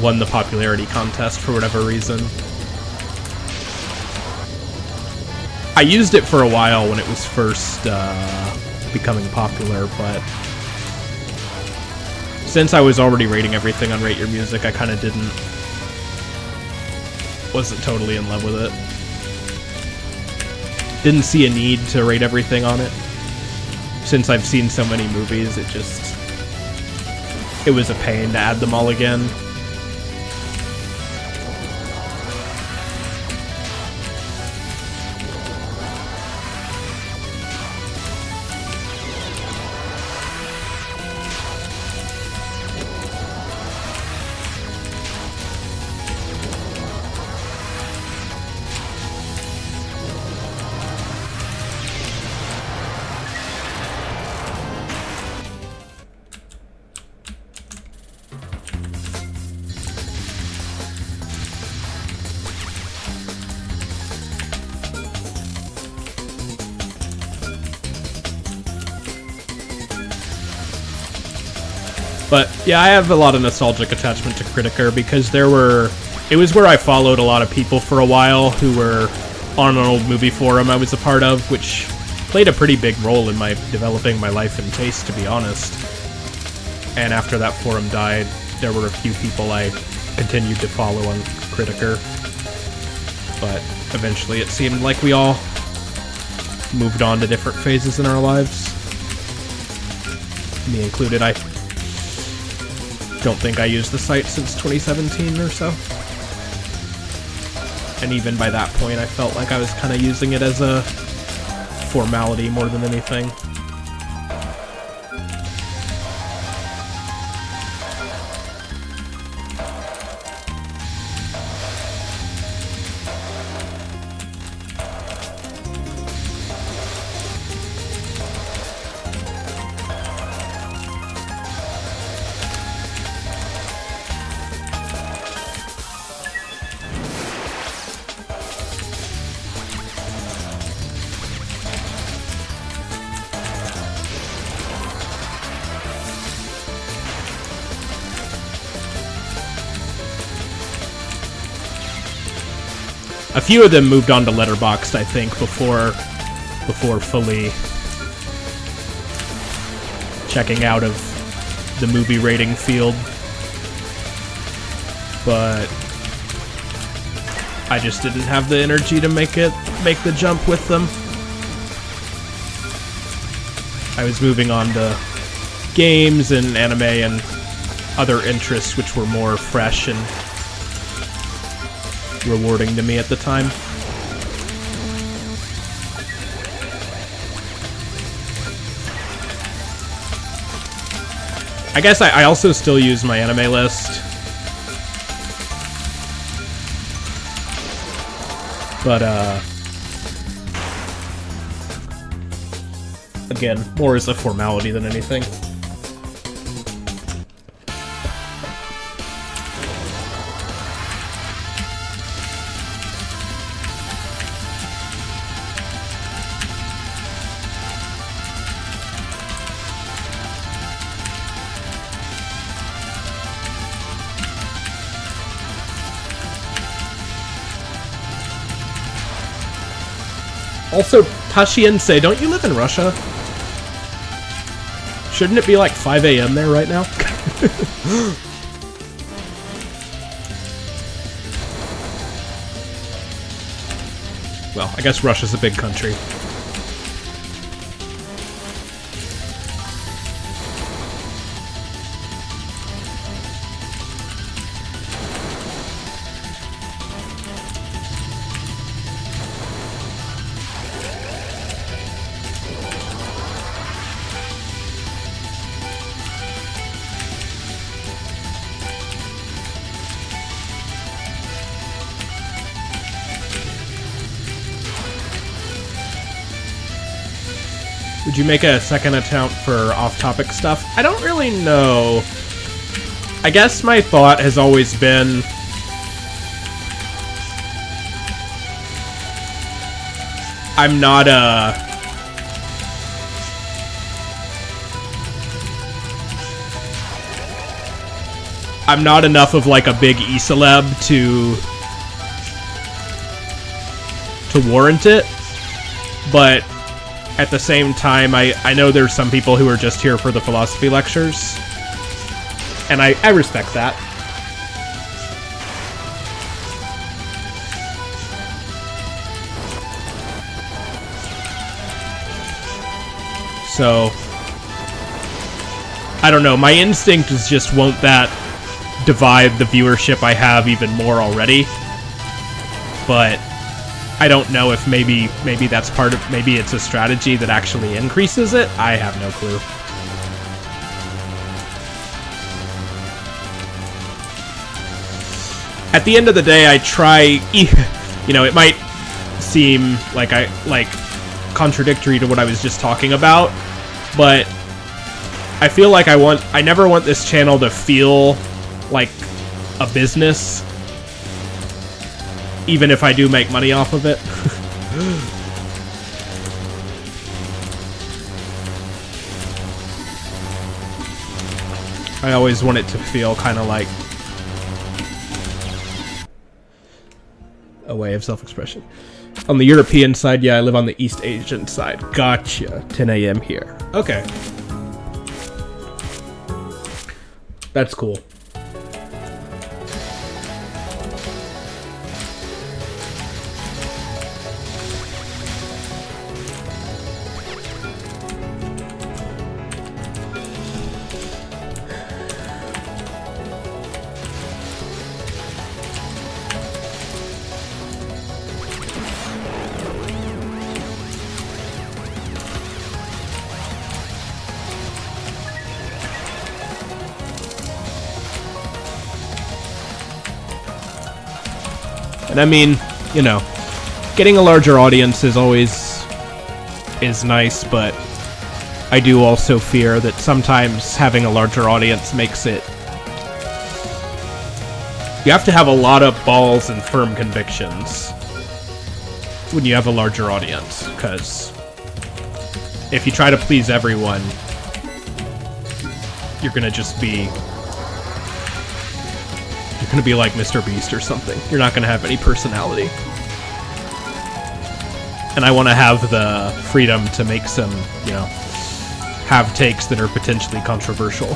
won the popularity contest for whatever reason. I used it for a while when it was first becoming popular, but since I was already rating everything on Rate Your Music, I kind of wasn't totally in love with it. Didn't see a need to rate everything on it. Since I've seen so many movies, it was a pain to add them all again. But yeah, I have a lot of nostalgic attachment to Critiker because it was where I followed a lot of people for a while who were on an old movie forum I was a part of, which played a pretty big role in my developing my life and taste, to be honest. And after that forum died, there were a few people I continued to follow on Critiker. But eventually it seemed like we all moved on to different phases in our lives. Me included. I don't think I used the site since 2017 or so. And even by that point, I felt like I was kind of using it as a formality more than anything. A few of them moved on to Letterboxd, I think, before fully checking out of the movie rating field. But I just didn't have the energy to make the jump with them. I was moving on to games and anime and other interests which were more fresh and rewarding to me at the time. I guess I also still use my anime list. But, again, more as a formality than anything. Also, Tashiense, don't you live in Russia? Shouldn't it be like 5 a.m. there right now? Well, I guess Russia's a big country. Would you make a second account for off-topic stuff? I don't really know. I guess my thought has always been I'm not enough of like a big e-celeb to warrant it, but at the same time, I know there's some people who are just here for the philosophy lectures, and I respect that. So, I don't know, my instinct is just won't that divide the viewership I have even more already, but I don't know if maybe that's part of, maybe it's a strategy that actually increases it. I have no clue. At the end of the day, I try, you know, it might seem like contradictory to what I was just talking about, but I feel like I never want this channel to feel like a business, even if I do make money off of it. I always want it to feel kind of like a way of self-expression. On the European side, yeah, I live on the East Asian side. Gotcha. 10 a.m. here. Okay. That's cool. And I mean, you know, getting a larger audience is nice, but I do also fear that sometimes having a larger audience makes it... You have to have a lot of balls and firm convictions when you have a larger audience, because if you try to please everyone, you're gonna just be... You're gonna be like Mr. Beast or something. You're not gonna have any personality. And I want to have the freedom to make some, you know, have takes that are potentially controversial.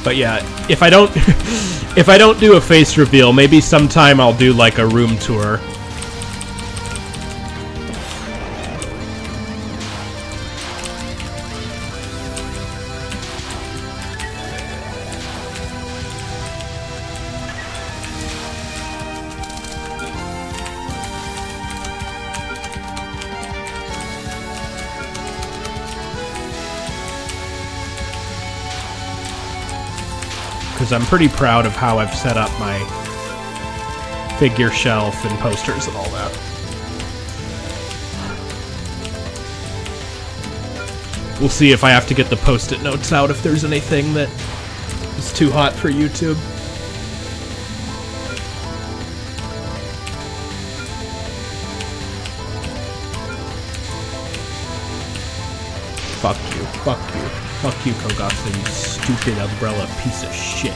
But yeah, if I don't if I don't do a face reveal, maybe sometime I'll do like a room tour. Because I'm pretty proud of how I've set up my figure shelf and posters and all that. We'll see if I have to get the post-it notes out if there's anything that is too hot for YouTube. Fuck you, fuck you. Fuck you, Kogasa, you stupid umbrella piece of shit.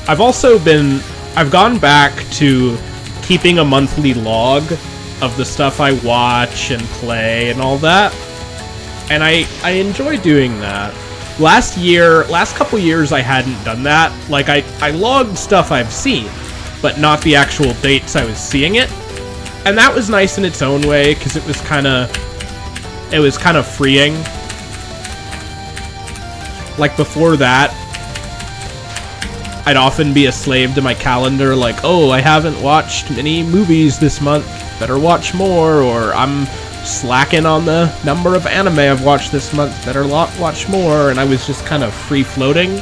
I've gone back to keeping a monthly log of the stuff I watch and play and all that. And I enjoy doing that. Last couple years I hadn't done that. Like, I logged stuff I've seen, but not the actual dates I was seeing it. And that was nice in its own way, because it was kind of freeing. Like, before that, I'd often be a slave to my calendar, like, oh, I haven't watched any movies this month, better watch more, or I'm slacking on the number of anime I've watched this month, better watch more, and I was just kind of free-floating,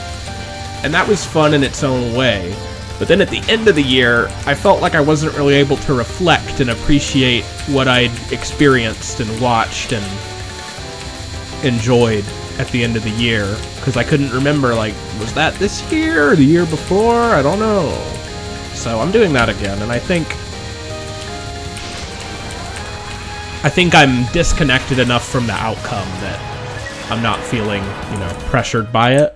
and that was fun in its own way. But then at the end of the year, I felt like I wasn't really able to reflect and appreciate what I'd experienced and watched and enjoyed at the end of the year, because I couldn't remember, like, was that this year or the year before? I don't know. So I'm doing that again, and I think I'm disconnected enough from the outcome that I'm not feeling, pressured by it,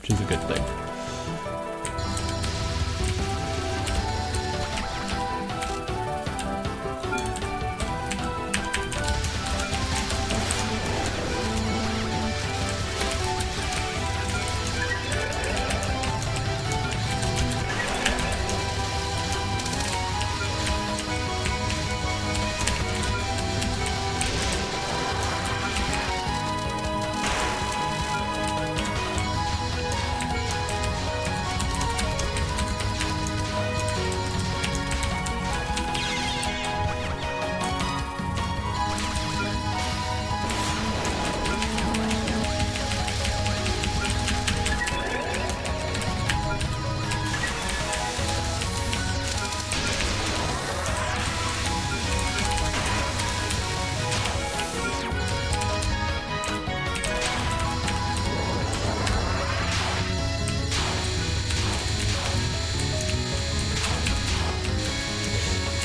which is a good thing.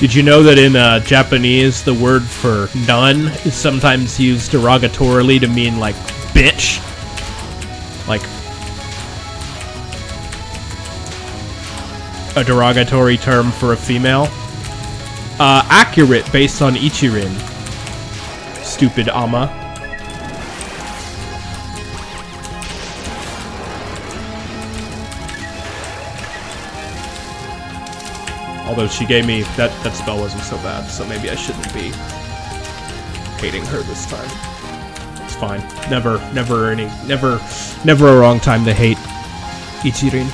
Did you know that in Japanese, the word for none is sometimes used derogatorily to mean, like, bitch? Like, a derogatory term for a female? Accurate based on Ichirin. Stupid Ama. Although she gave me, that spell wasn't so bad, so maybe I shouldn't be hating her this time. It's fine. Never a wrong time to hate Ichirin.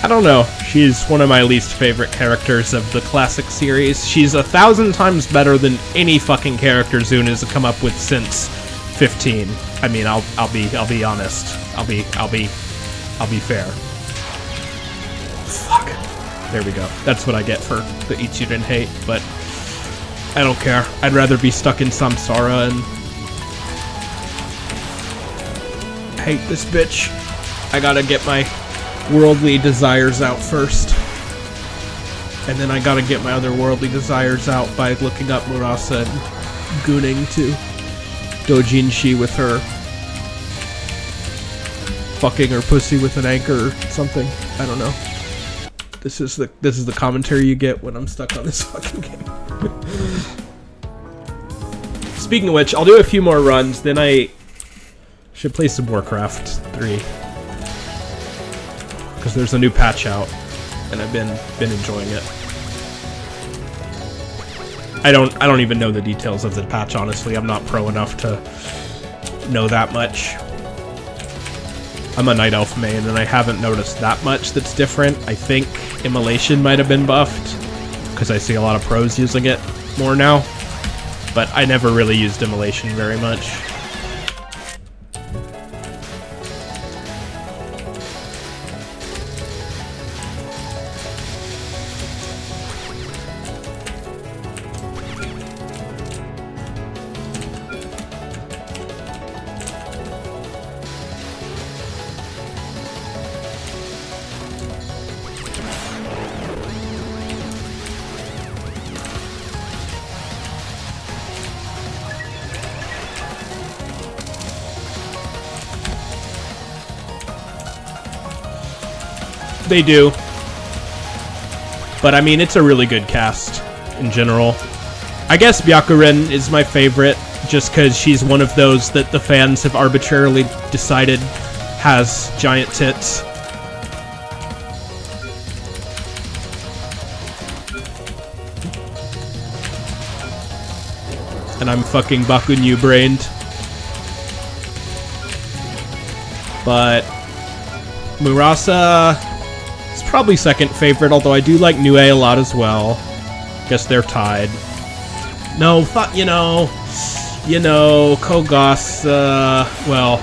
I don't know. She's one of my least favorite characters of the classic series. She's 1,000 times better than any fucking character Zune has come up with since 15. I mean, I'll be honest. I'll be fair. Fuck. There we go. That's what I get for the Ichirin hate, but I don't care. I'd rather be stuck in Samsara and hate this bitch. I gotta get my worldly desires out first. And then I gotta get my other worldly desires out by looking up Murasa and gooning to Dojinshi with her fucking her pussy with an anchor or something. I don't know. This is the commentary you get when I'm stuck on this fucking game. Speaking of which, I'll do a few more runs, then I should play some Warcraft 3. Because there's a new patch out, and I've been enjoying it. I don't even know the details of the patch, honestly. I'm not pro enough to know that much. I'm a Night Elf main, and I haven't noticed that much that's different. I think Immolation might have been buffed, because I see a lot of pros using it more now. But I never really used Immolation very much. They do. But I mean, it's a really good cast in general. I guess Byakuren is my favorite just because she's one of those that the fans have arbitrarily decided has giant tits. And I'm fucking Bakunyu brained. But Murasa is probably second favorite, although I do like Nue a lot as well. Guess they're tied. No, fuck, you know, Kogasa, well,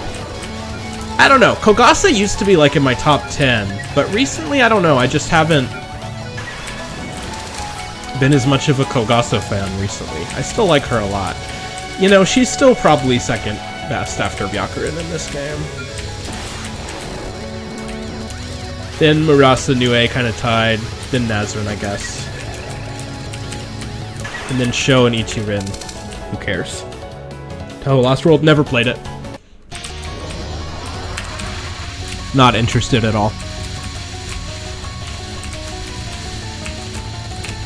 I don't know. Kogasa used to be like in my top 10, but recently, I don't know, I just haven't been as much of a Kogasa fan recently. I still like her a lot. You know, she's still probably second best after Byakuren in this game. Then Murasa Nue kind of tied, then Nazrin, I guess. And then Sho and Ichirin. Who cares? Touhou Lost World, never played it. Not interested at all.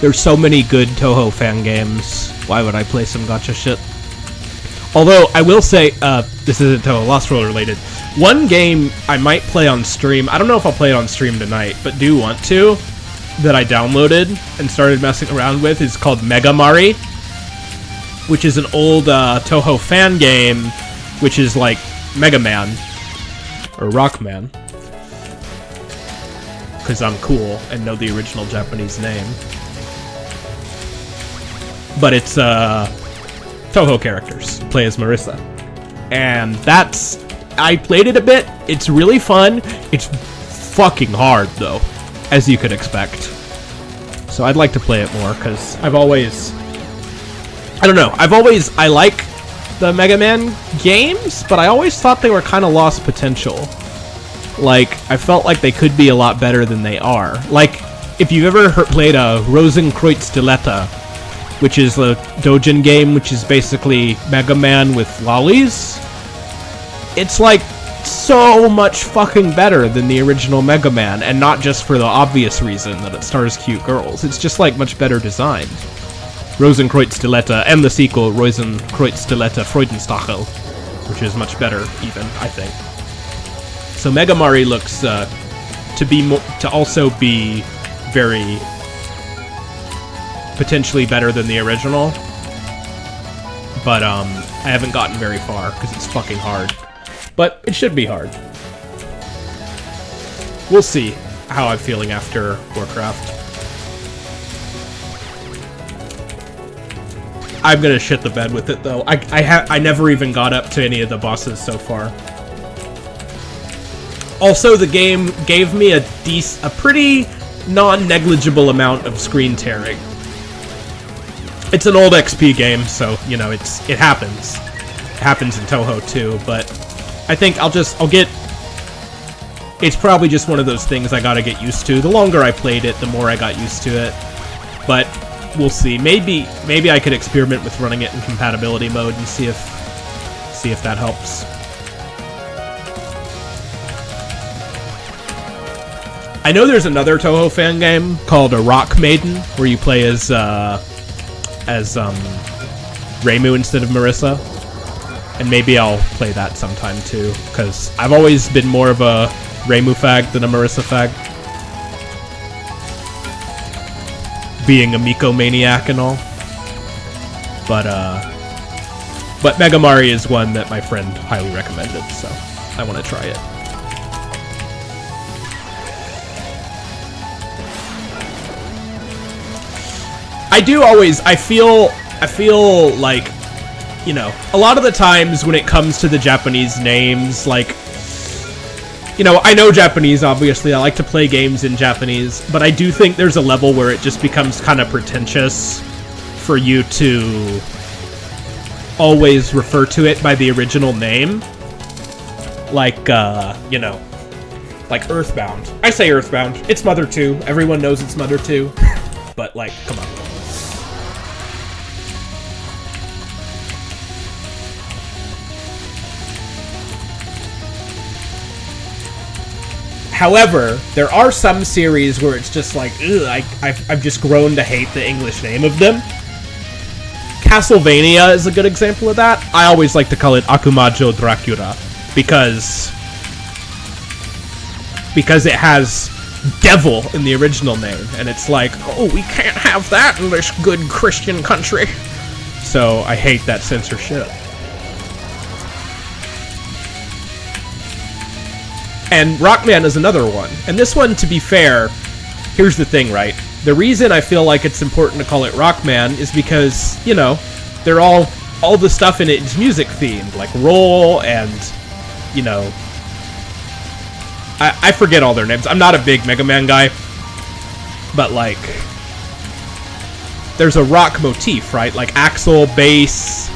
There's so many good Touhou fan games. Why would I play some gacha shit? Although, I will say, this isn't Touhou Lost World related. One game I might play on stream, I don't know if I'll play it on stream tonight, but do want to, that I downloaded and started messing around with, is called Mega Mari, which is an old Touhou fan game, which is like Mega Man, or Rockman, because I'm cool and know the original Japanese name. But it's Touhou characters, play as Marissa. And that's, I played it a bit, it's really fun, it's fucking hard though, as you could expect. So I'd like to play it more, because I've always, I don't know, I like the Mega Man games, but I always thought they were kind of lost potential. Like, I felt like they could be a lot better than they are. Like, if you've ever played a Rosenkreuz Diletta, which is a doujin game, which is basically Mega Man with lollies, it's like so much fucking better than the original Mega Man, and not just for the obvious reason that it stars cute girls. It's just like much better designed. Rosenkreuz Diletta, and the sequel, Rosenkreuz Diletta Freudenstachel, which is much better even, I think. So Mega Mari looks to also be very potentially better than the original, but I haven't gotten very far because it's fucking hard. But it should be hard. We'll see how I'm feeling after Warcraft. I'm gonna shit the bed with it though. I never even got up to any of the bosses so far. Also, the game gave me a pretty non-negligible amount of screen tearing. It's an old XP game, so, you know, it happens. It happens in Touhou too, but I think I'll get... It's probably just one of those things I gotta get used to. The longer I played it, the more I got used to it. But we'll see. Maybe I could experiment with running it in compatibility mode and see if that helps. I know there's another Touhou fan game called A Rock Maiden, where you play as Reimu instead of Marissa, and maybe I'll play that sometime too, because I've always been more of a Reimu fag than a Marissa fag, being a Miko maniac and all. But Mega Mari is one that my friend highly recommended, so I want to try it. I feel like, you know, a lot of the times when it comes to the Japanese names, like, you know, I know Japanese, obviously. I like to play games in Japanese, but I do think there's a level where it just becomes kind of pretentious for you to always refer to it by the original name. Like, you know, like Earthbound. I say Earthbound. It's Mother 2. Everyone knows it's Mother 2. But, like, come on. However, there are some series where it's just like, ugh, I've just grown to hate the English name of them. Castlevania is a good example of that. I always like to call it Akumajo Dracula because it has devil in the original name, and it's like, oh, we can't have that in this good Christian country. So I hate that censorship. And Rockman is another one. And this one, to be fair, here's the thing, right? The reason I feel like it's important to call it Rockman is because, you know, they're all the stuff in it is music themed, like Roll and, you know, I forget all their names. I'm not a big Mega Man guy, but like, there's a rock motif, right? Like Axel, bass,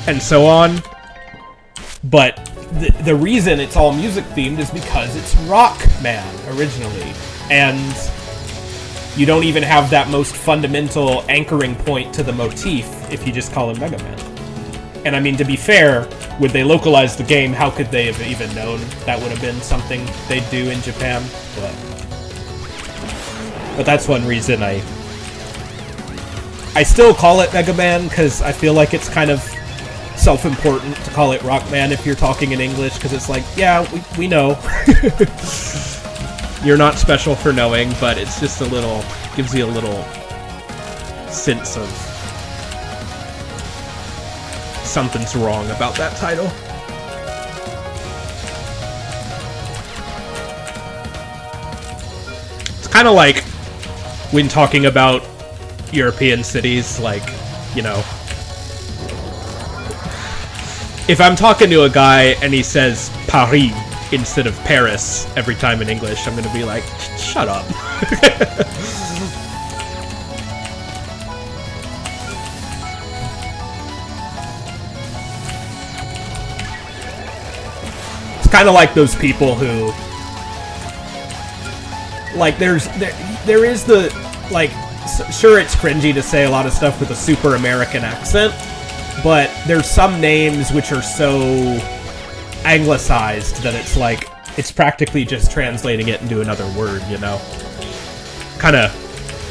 and so on. But the reason it's all music themed is because it's Rockman originally, and you don't even have that most fundamental anchoring point to the motif if you just call it Mega Man. And I mean, to be fair, would they localize the game, how could they have even known that would have been something they'd do in Japan? But that's one reason I still call it Mega Man, because I feel like it's kind of self-important to call it Rockman if you're talking in English, because it's like, yeah, we know. You're not special for knowing, but it's just a little, gives you a little sense of something's wrong about that title. It's kind of like when talking about European cities, like, you know, if I'm talking to a guy and he says Paris instead of Paris every time in English, I'm gonna be like, shut up. It's kind of like those people who, like, there is the, like, sure, it's cringy to say a lot of stuff with a super American accent, but there's some names which are so anglicized that it's like, it's practically just translating it into another word, you know? Kinda,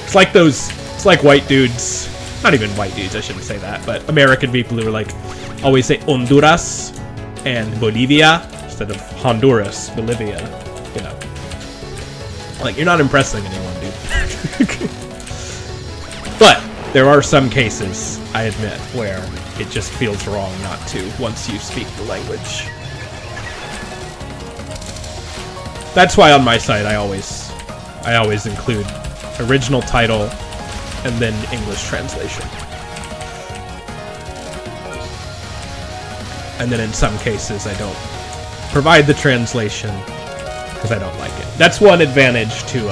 it's like those, it's like white dudes, not even white dudes, I shouldn't say that, but American people who are like, always say Honduras and Bolivia instead of Honduras, Bolivia, you know? Like, you're not impressing anyone, dude. But there are some cases, I admit, where it just feels wrong not to once you speak the language. That's why on my site I always include original title and then English translation. And then in some cases I don't provide the translation because I don't like it. That's one advantage to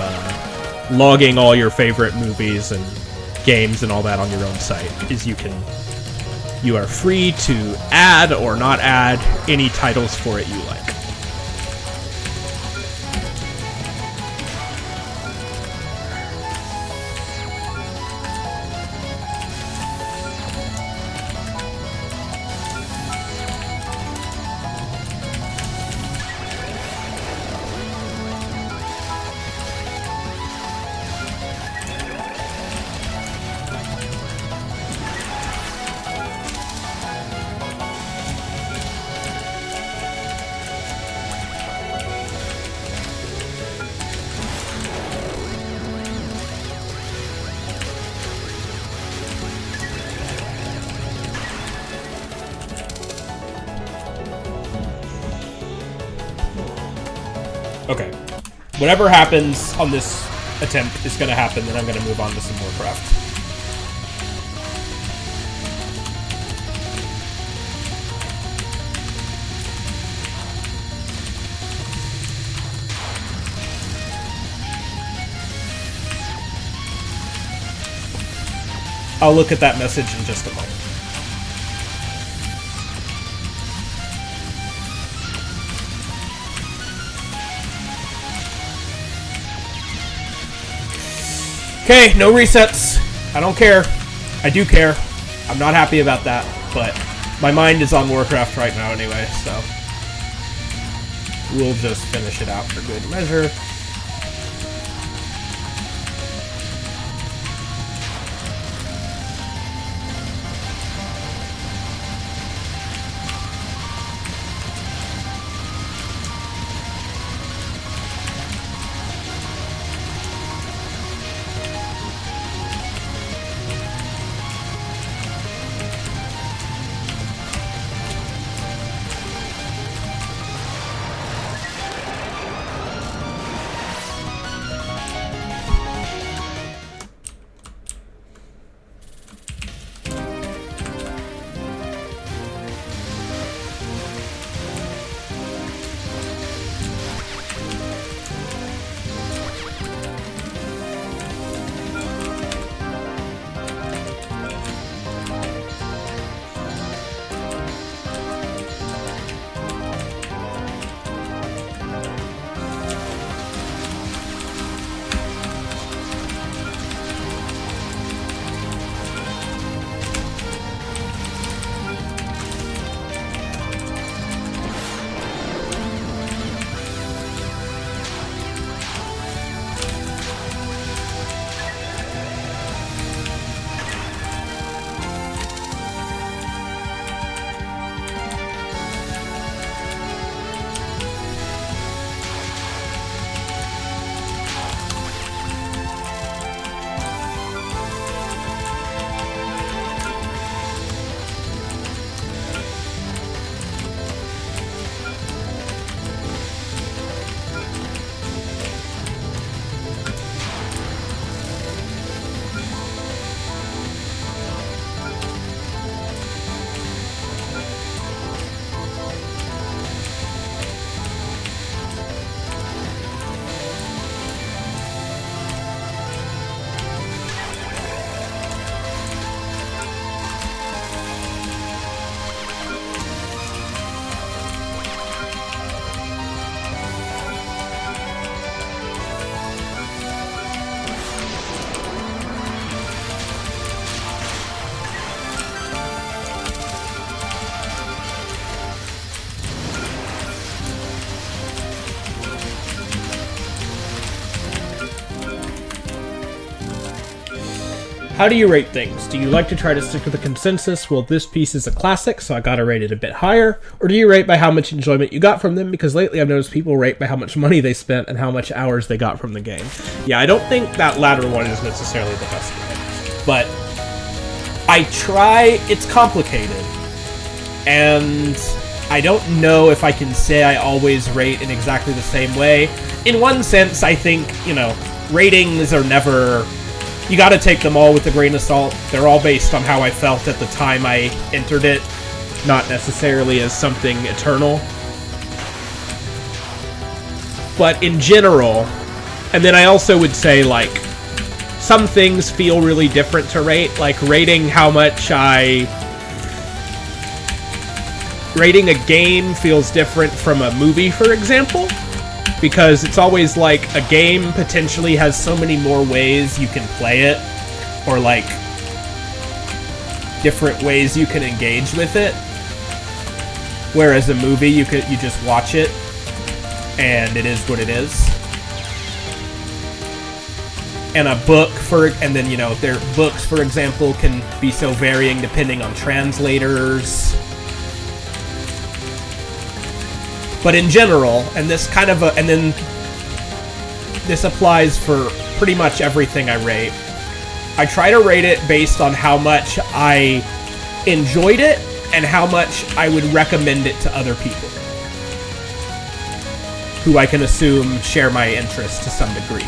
logging all your favorite movies and games and all that on your own site, is you are free to add or not add any titles for it you like. Okay. whatever happens on this attempt is going to happen, then I'm going to move on to some Warcraft. I'll look at that message in just a moment. Okay, no resets. I don't care. I do care. I'm not happy about that, but my mind is on Warcraft right now anyway, so we'll just finish it out for good measure. How do you rate things? Do you like to try to stick to the consensus? Well, this piece is a classic, so I gotta rate it a bit higher. Or do you rate by how much enjoyment you got from them? Because lately I've noticed people rate by how much money they spent and how much hours they got from the game. Yeah, I don't think that latter one is necessarily the best way. But I try, it's complicated. And I don't know if I can say I always rate in exactly the same way. In one sense, I think, ratings are never... You gotta take them all with a grain of salt. They're all based on how I felt at the time I entered it, not necessarily as something eternal. But in general, and then I also would say, some things feel really different to rate, like rating rating a game feels different from a movie, for example. Because it's always like a game potentially has so many more ways you can play it, or different ways you can engage with it. Whereas a movie, you just watch it, and it is what it is. And a book their books, for example, can be so varying depending on translators. But in general, and this applies for pretty much everything I rate. I try to rate it based on how much I enjoyed it and how much I would recommend it to other people. who I can assume share my interests to some degree.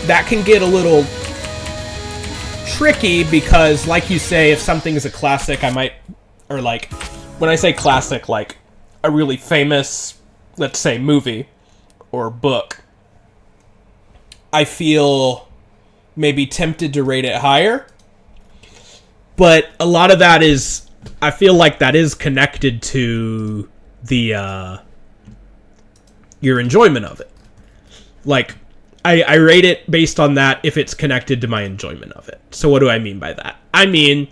That can get a little tricky because, like you say, if something is a classic, I might, or like, when I say classic, like a really famous, let's say, movie or book, I feel maybe tempted to rate it higher. But a lot of that is, I feel like that is connected to the, your enjoyment of it. Like, I rate it based on that if it's connected to my enjoyment of it. So what do I mean by that? I mean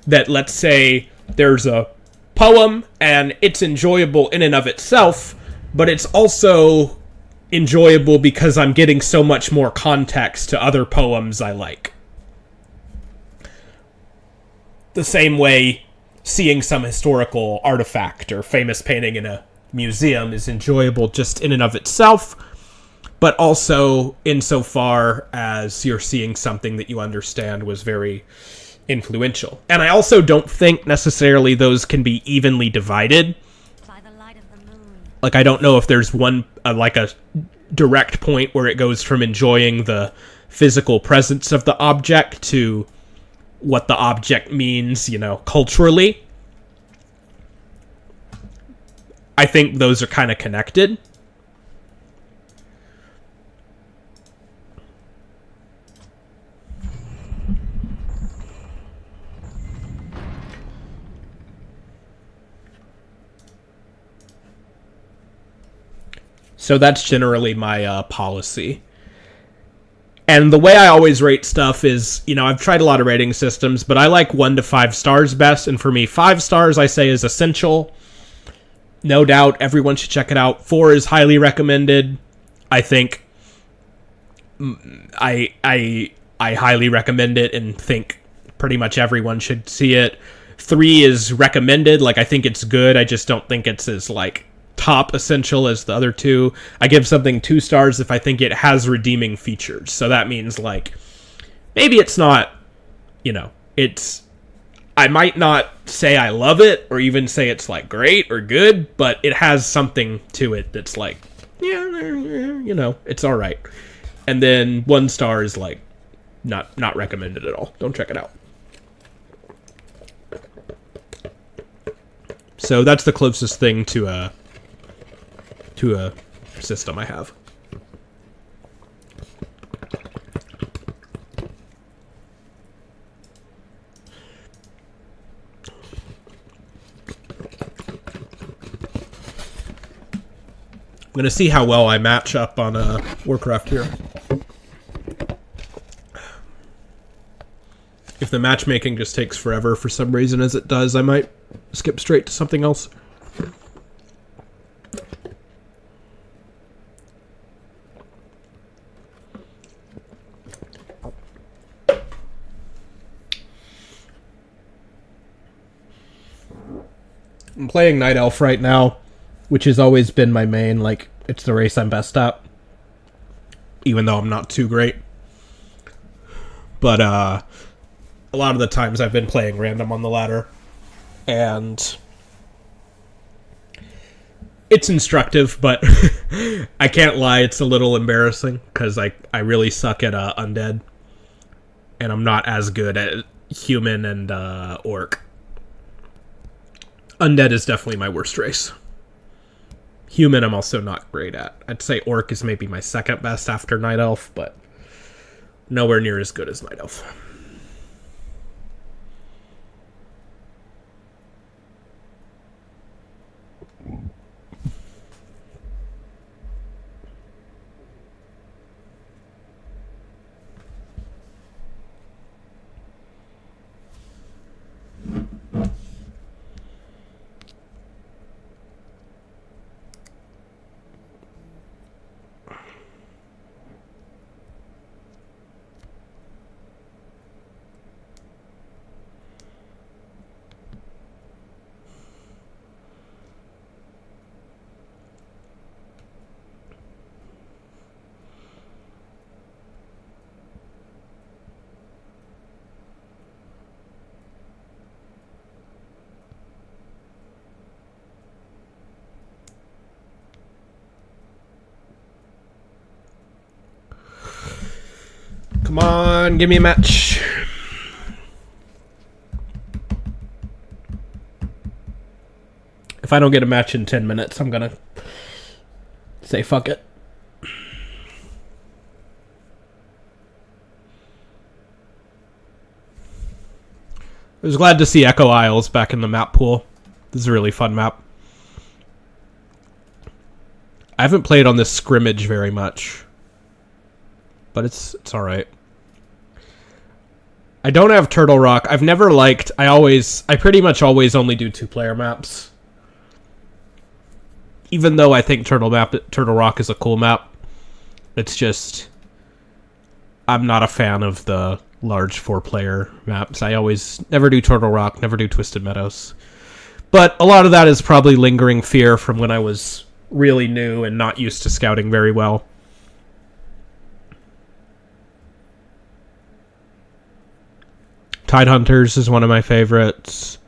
that, let's say there's a poem and it's enjoyable in and of itself, but it's also enjoyable because I'm getting so much more context to other poems I like. The same way seeing some historical artifact or famous painting in a museum is enjoyable just in and of itself, but also insofar as you're seeing something that you understand was very influential. And I also don't think necessarily those can be evenly divided. By the light of the moon. Like, I don't know if there's one, like a direct point where it goes from enjoying the physical presence of the object to what the object means, you know, culturally. I think those are kind of connected. So that's generally my policy. And the way I always rate stuff is, you know, I've tried a lot of rating systems, but I like 1 to 5 stars best. And for me, 5 stars I say is essential. No doubt, everyone should check it out. 4 is highly recommended. I think I highly recommend it and think pretty much everyone should see it. 3 is recommended. Like, I think it's good. I just don't think it's as, like, top essential as the other 2. I give something 2 stars if I think it has redeeming features. So that means, like, maybe it's not, you know, it's, I might not say I love it or even say it's, like, great or good, but it has something to it that's like, yeah, you know, it's all right. And then 1 star is, like, not recommended at all. Don't check it out. So that's the closest thing to a system I have. I'm going to see how well I match up on Warcraft here. If the matchmaking just takes forever for some reason, as it does, I might skip straight to something else. I'm playing Night Elf right now, which has always been my main, like, it's the race I'm best at. Even though I'm not too great. But, a lot of the times I've been playing random on the ladder. And it's instructive, but I can't lie, it's a little embarrassing, because I really suck at undead. And I'm not as good at human and orc. Undead is definitely my worst race. Human I'm also not great at. I'd say Orc is maybe my second best after Night Elf, but nowhere near as good as Night Elf. Come on, give me a match. If I don't get a match in 10 minutes, I'm gonna say fuck it. I was glad to see Echo Isles back in the map pool. This is a really fun map. I haven't played on this scrimmage very much, but it's alright. I don't have Turtle Rock. I've never liked... I pretty much always only do 2-player maps. Even though I think Turtle Rock is a cool map. It's just... I'm not a fan of the large 4-player maps. I always never do Turtle Rock, never do Twisted Meadows. But a lot of that is probably lingering fear from when I was really new and not used to scouting very well. Tidehunters is one of my favorites.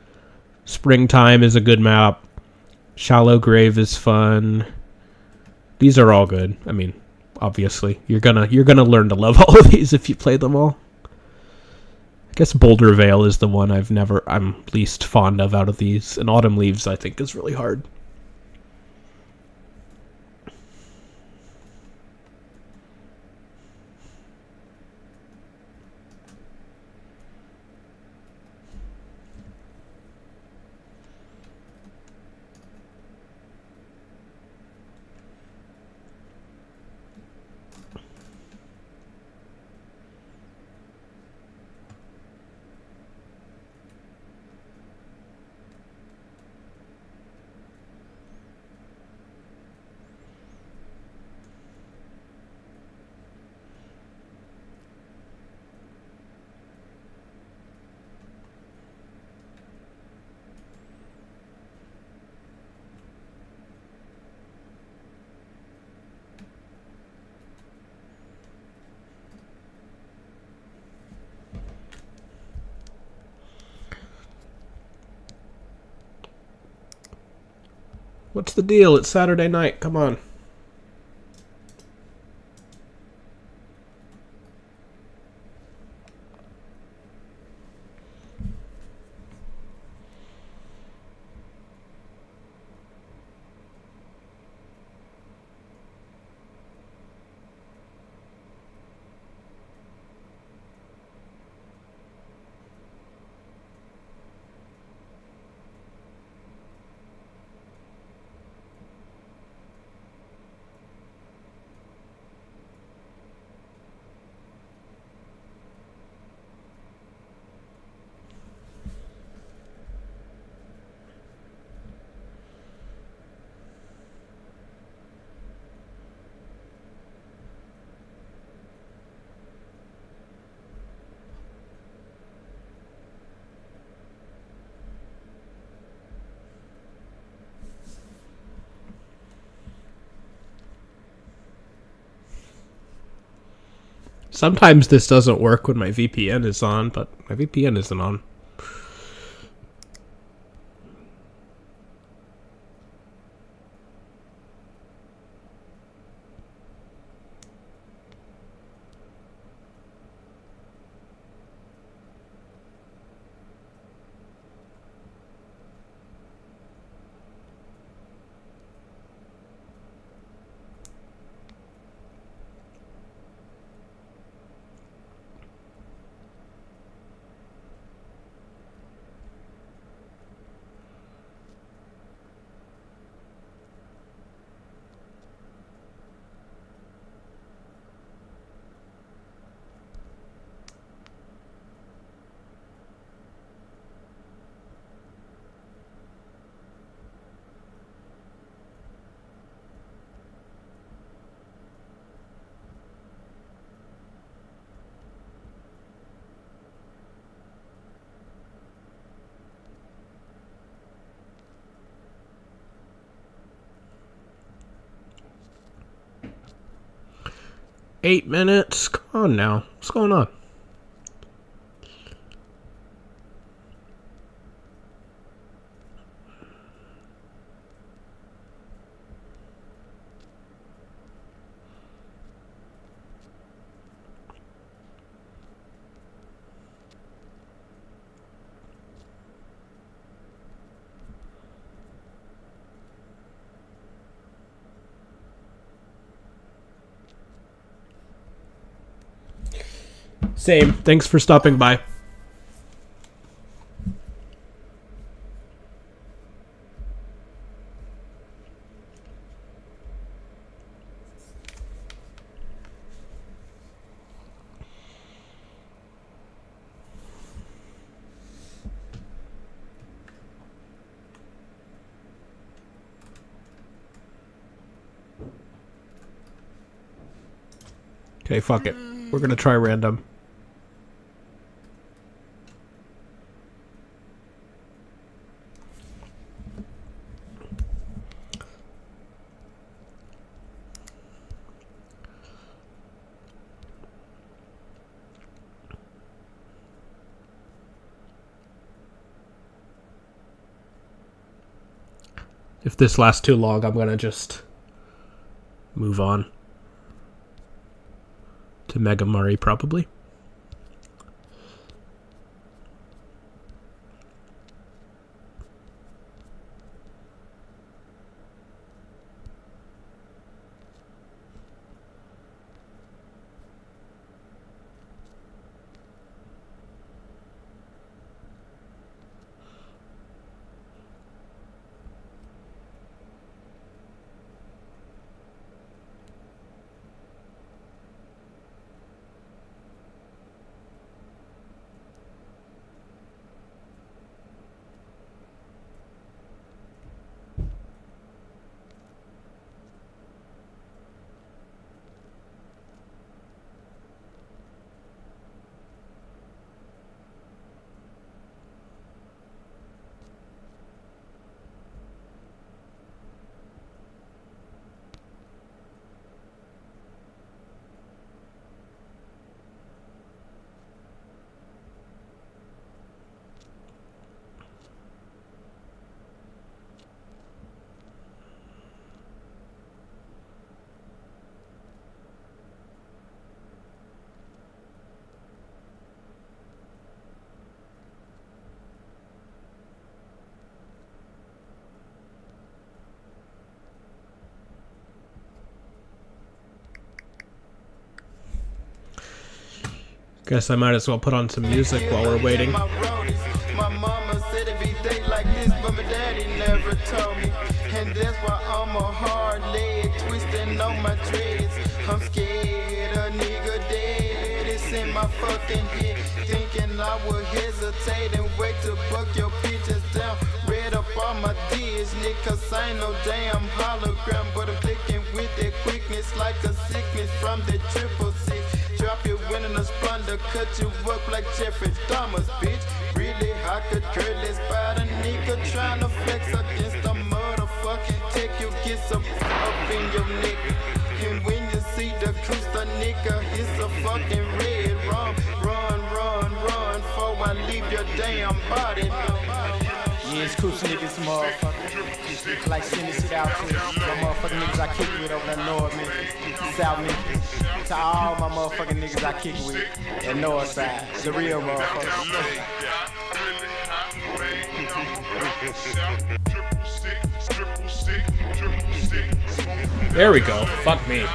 Springtime is a good map. Shallow Grave is fun. These are all good. I mean, obviously, you're gonna learn to love all of these if you play them all. I guess Boulder Vale is the one I'm least fond of out of these, and Autumn Leaves I think is really hard. What's the deal? It's Saturday night. Come on. Sometimes this doesn't work when my VPN is on, but my VPN isn't on. Eight minutes? Come on now. What's going on? Same. Thanks for stopping by. Okay, fuck it. We're gonna try random. If this lasts too long, I'm gonna just move on to Mega Murray, probably. Guess I might as well put on some music while we're waiting. My mama said it be day like this, but my daddy never told me. And that's why I'm a hard leg twisting on my dreads. I'm scared a nigga dead. It's in my fucking head. Thinking I would hesitate and wait to book your pictures down. Read up on my D's, cause I ain't no damn hologram. But I'm clicking with that quickness like a sickness from the 666. Drop your win in a splendor, cut you up like Jeffrey Dahmer's, bitch. Really, I could care less about a nigga tryna flex against a motherfucker. Take you, get some up in your neck. And when you see the cruise, the nigga, it's a fucking red rum. Run, run, run, before I leave your damn body. Yeah, it's cool niggas, motherfucker. Like send this shit out to the motherfucking niggas I kick with over there north, man. South Memphis. To all my motherfucking niggas I kick with. That north side. The real motherfuckers. There we go. Fuck me.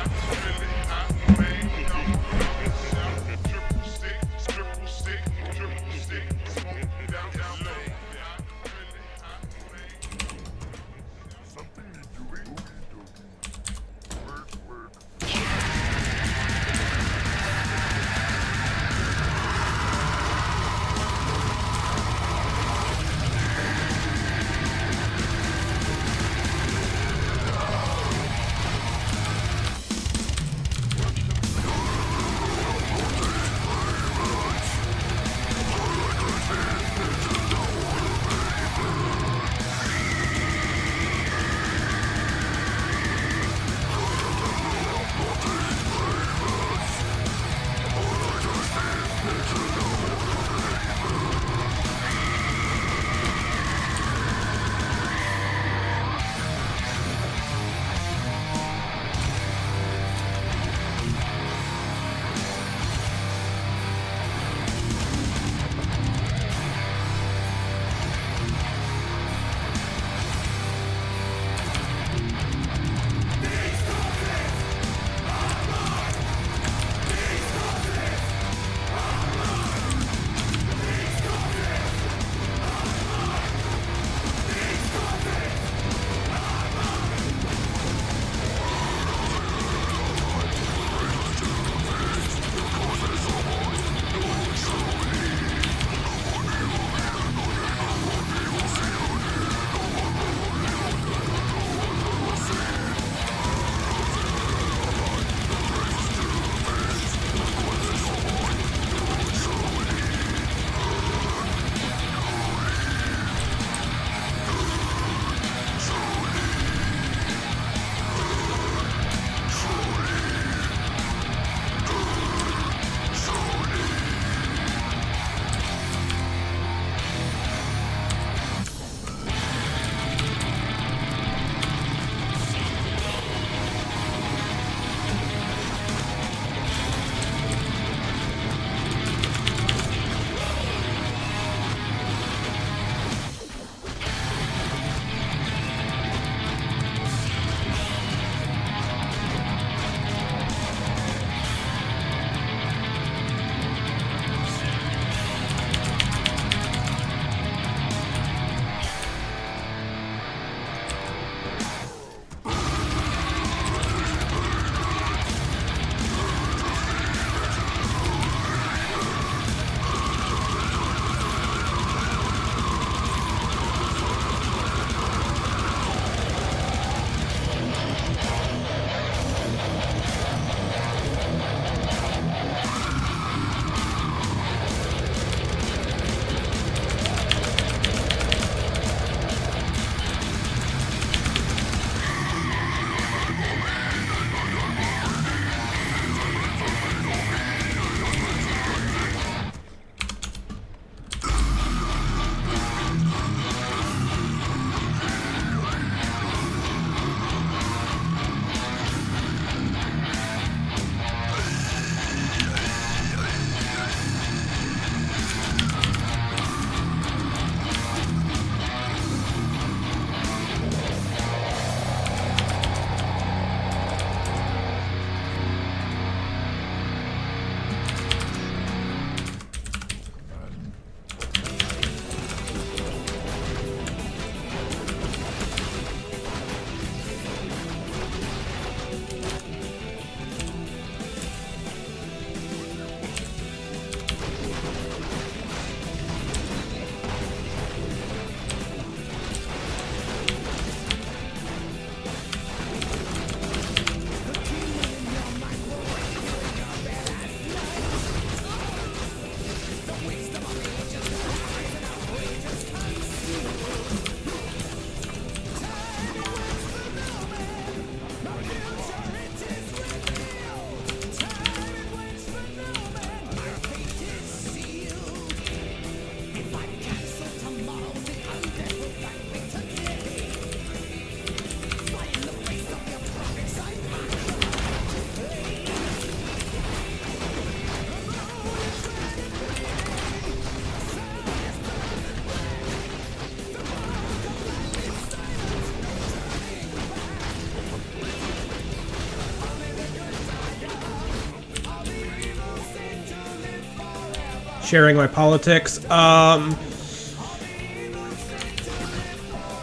sharing my politics.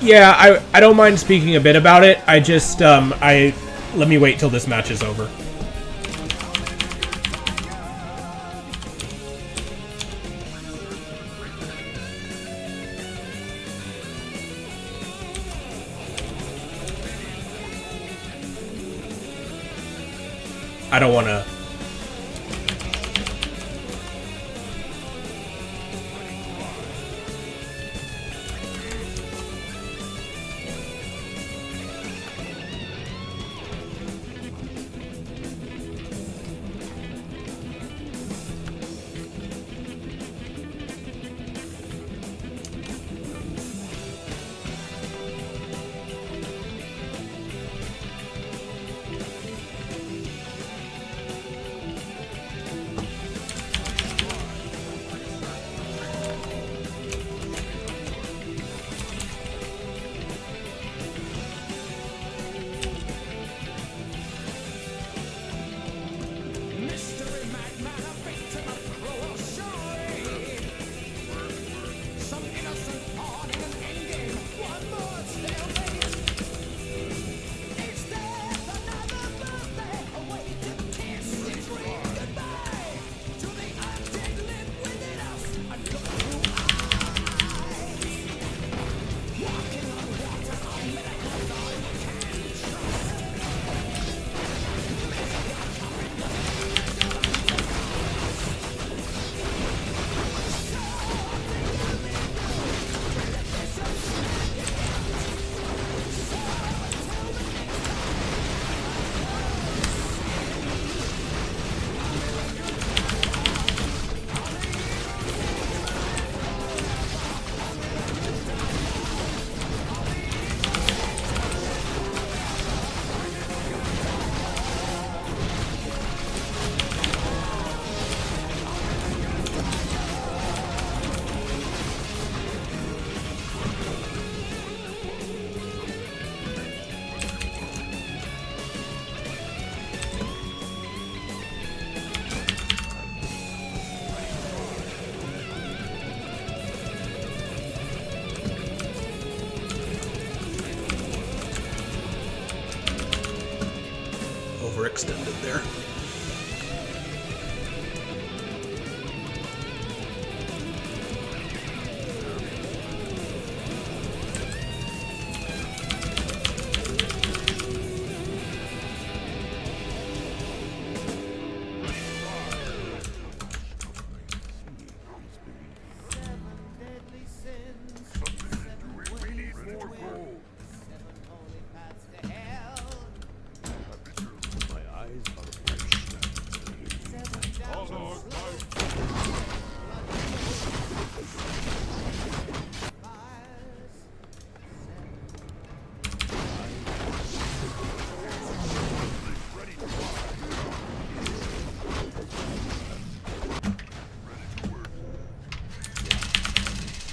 Yeah, I don't mind speaking a bit about it. I just, let me wait till this match is over. I don't want to... Overextended there.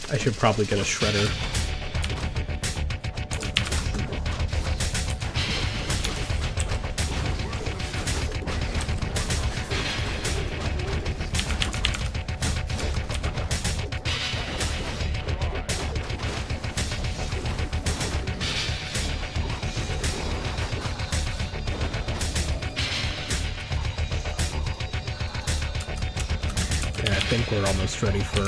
I should probably get a shredder. Yeah, I think we're almost ready for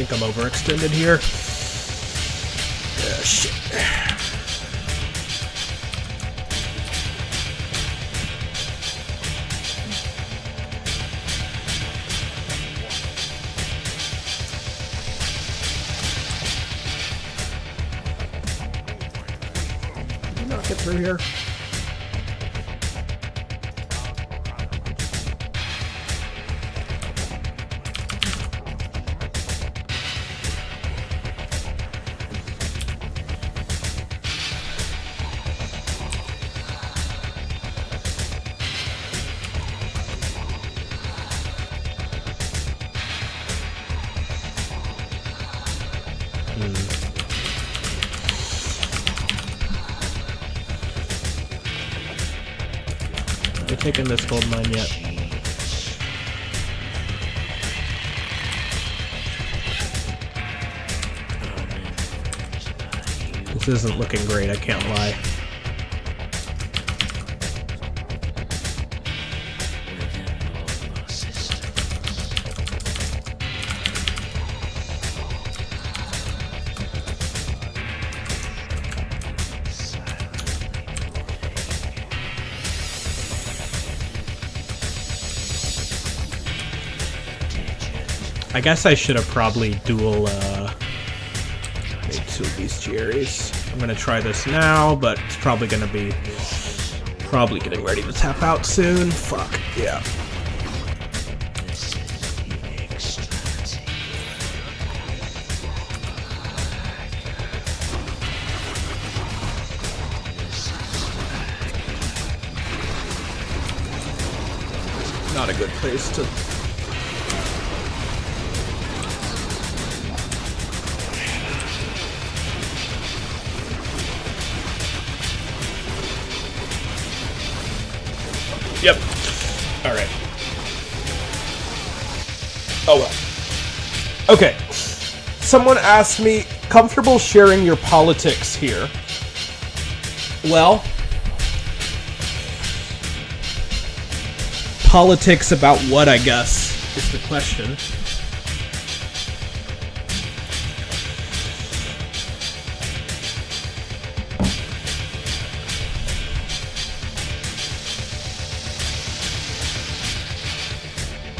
think I'm overextended here. Shit. Not get through here. They're taking this gold mine yet. This isn't looking great, I can't lie. I guess I should have probably dual made 2 of these cherries. I'm gonna try this now, but it's probably gonna be getting ready to tap out soon. Fuck, yeah. Not a good place to... Yep. Alright. Oh well. Okay. Someone asked me, comfortable sharing your politics here? Well, politics about what, I guess, is the question.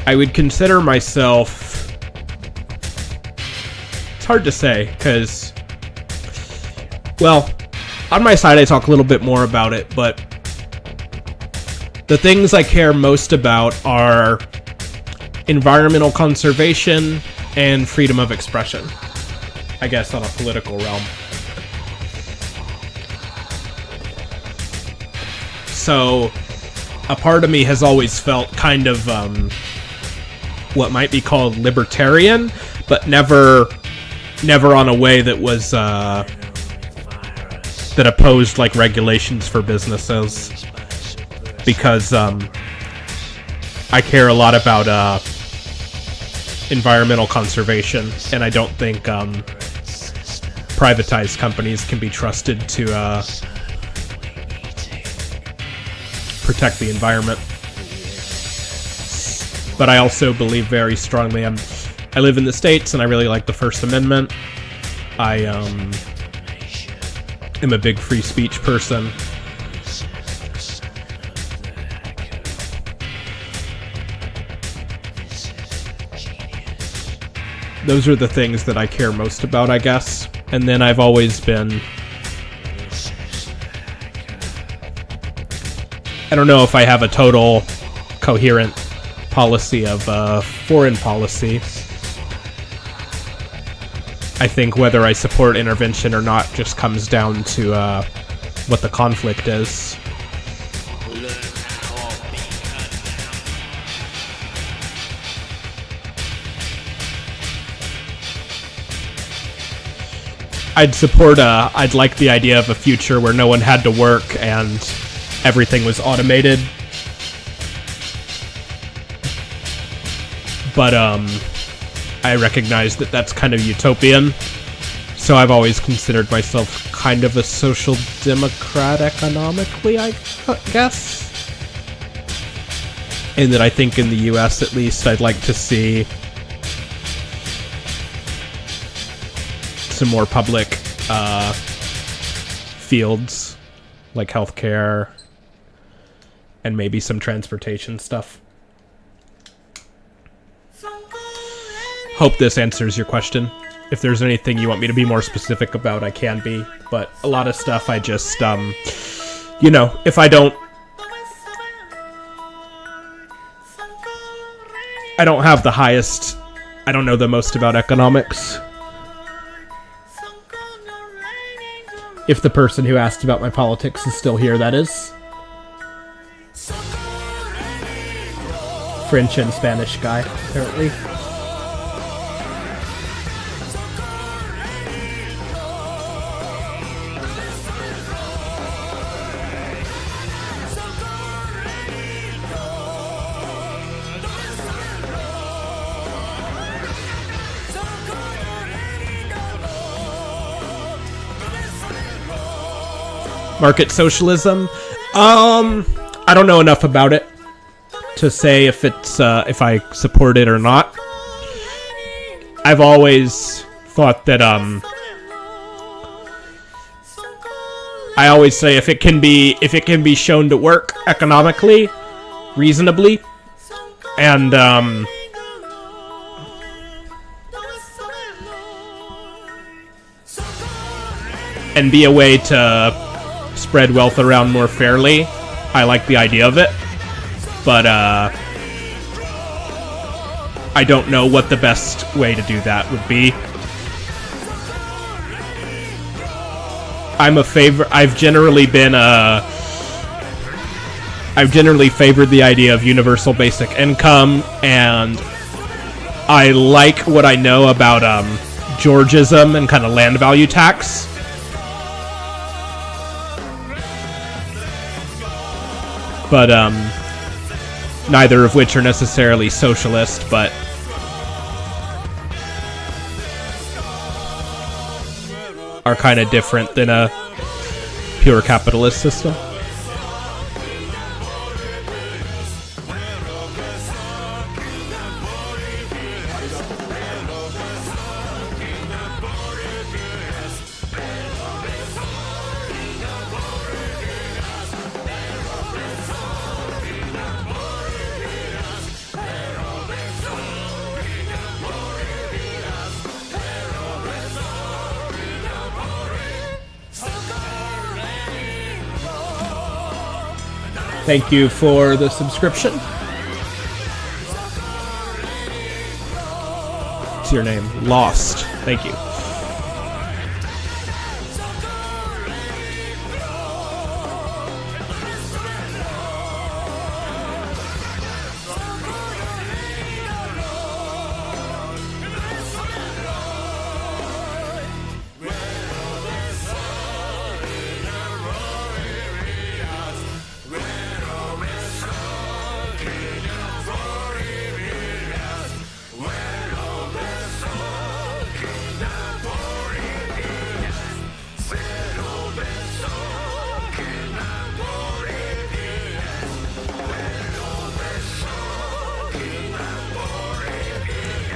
I would consider myself... It's hard to say, because... Well, on my side I talk a little bit more about it, but... The things I care most about are environmental conservation and freedom of expression. I guess on a political realm. So, a part of me has always felt kind of... what might be called libertarian, but never on a way that was that opposed like regulations for businesses, because I care a lot about environmental conservation, and I don't think privatized companies can be trusted to protect the environment. But I also believe very strongly, I live in the States and I really like the First Amendment. I am a big free speech person. Those are the things that I care most about, I guess. And then I've always been... I don't know if I have a total coherent policy of foreign policy. I think whether I support intervention or not just comes down to what the conflict is. I'd like the idea of a future where no one had to work and everything was automated. But I recognize that that's kind of utopian. So I've always considered myself kind of a social democrat economically, I guess. And that I think in the US at least I'd like to see some more public fields like healthcare and maybe some transportation stuff. Hope this answers your question. If there's anything you want me to be more specific about, I can be. But a lot of stuff I just, if I don't have the highest, I don't know the most about economics. If the person who asked about my politics is still here, that is. French and Spanish guy, apparently. Market socialism? I don't know enough about it to say if it's if I support it or not. I've always thought that I always say if it can be shown to work economically, reasonably, and be a way to spread wealth around more fairly, I like the idea of it. But I don't know what the best way to do that would be. I've generally favored the idea of universal basic income, and I like what I know about Georgism and kind of land value tax. But neither of which are necessarily socialist, but are kind of different than a pure capitalist system. Thank you for the subscription. What's your name? Lost. Thank you.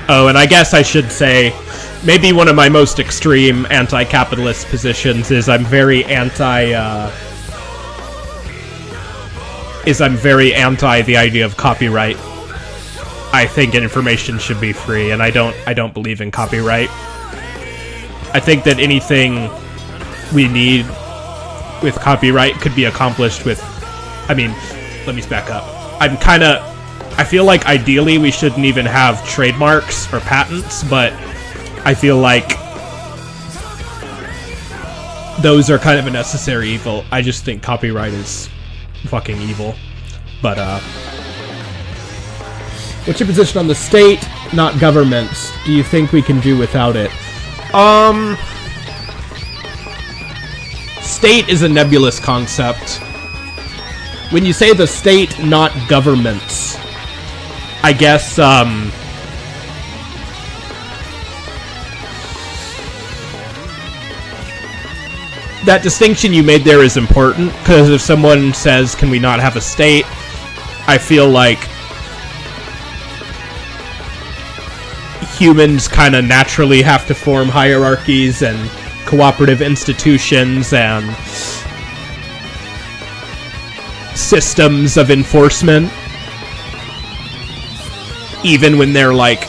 Oh, and I guess I should say, maybe one of my most extreme anti-capitalist positions is I'm very anti the idea of copyright. I think information should be free, and I don't believe in copyright. I think that anything we need with copyright could be accomplished with, let me back up. I feel like ideally we shouldn't even have trademarks or patents, but I feel like those are kind of a necessary evil. I just think copyright is fucking evil. But, what's your position on the state, not governments? Do you think we can do without it? State is a nebulous concept. When you say the state, not governments, I guess, that distinction you made there is important, because if someone says, can we not have a state, I feel like humans kind of naturally have to form hierarchies and cooperative institutions and systems of enforcement, even when they're like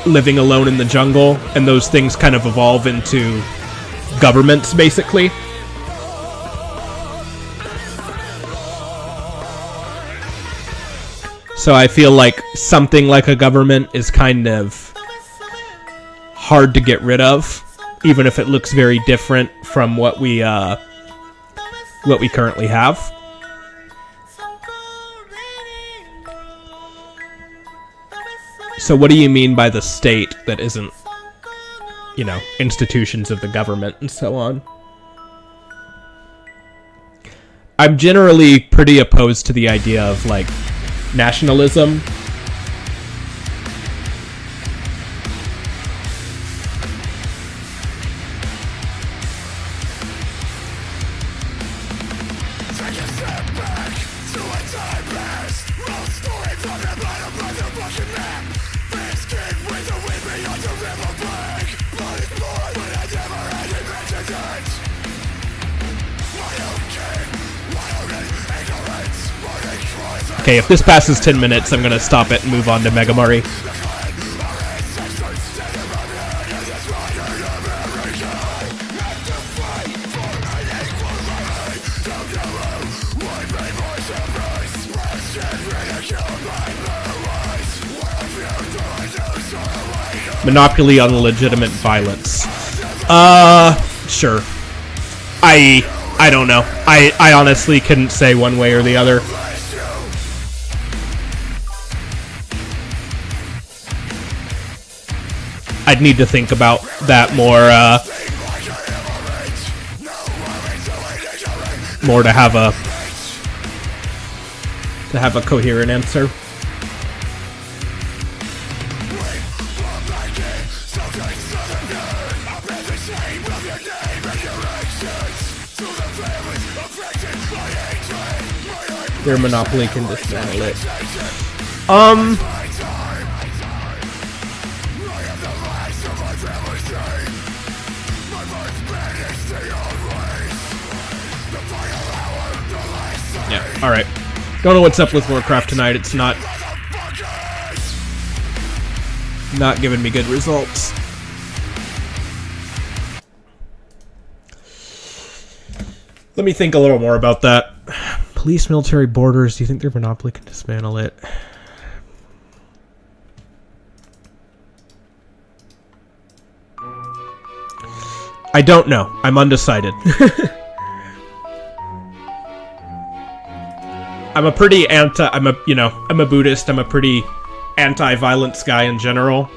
living alone in the jungle, and those things kind of evolve into governments, basically. So I feel like something like a government is kind of hard to get rid of, even if it looks very different from what we currently have. So what do you mean by the state that isn't, you know, institutions of the government and so on? I'm generally pretty opposed to the idea of, like, nationalism. Okay, if this passes 10 minutes, I'm gonna stop it and move on to Megamari. Monopoly on legitimate violence. Sure. I don't know. I honestly couldn't say one way or the other. I'd need to think about that more to have a coherent answer. Their monopoly can dismantle it. Yeah, alright. Don't know what's up with Warcraft tonight. It's not giving me good results. Let me think a little more about that. Police, military, borders. Do you think their monopoly can dismantle it? I don't know. I'm undecided. I'm a Buddhist. I'm a pretty anti-violence guy in general.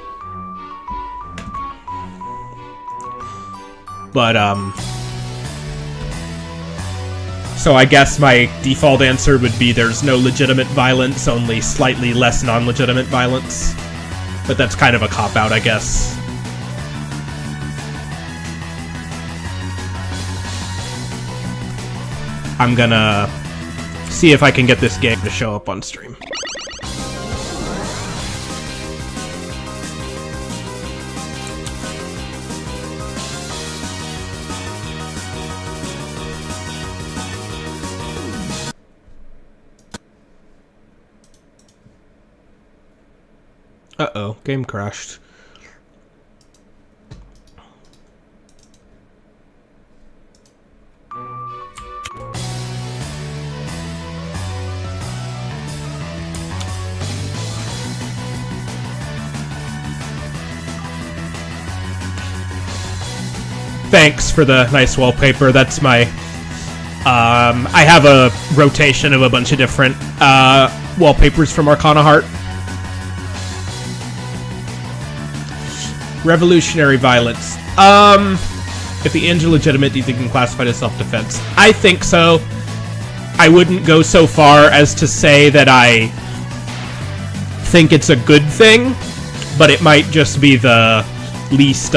But, so I guess my default answer would be there's no legitimate violence, only slightly less non-legitimate violence. But that's kind of a cop-out, I guess. I'm gonna see if I can get this game to show up on stream. Uh-oh, game crashed. Thanks for the nice wallpaper. That's my... I have a rotation of a bunch of different wallpapers from Arcana Heart. Revolutionary violence. If the ends are legitimate, do you think you can classify it as self-defense? I think so. I wouldn't go so far as to say that I think it's a good thing, but it might just be the least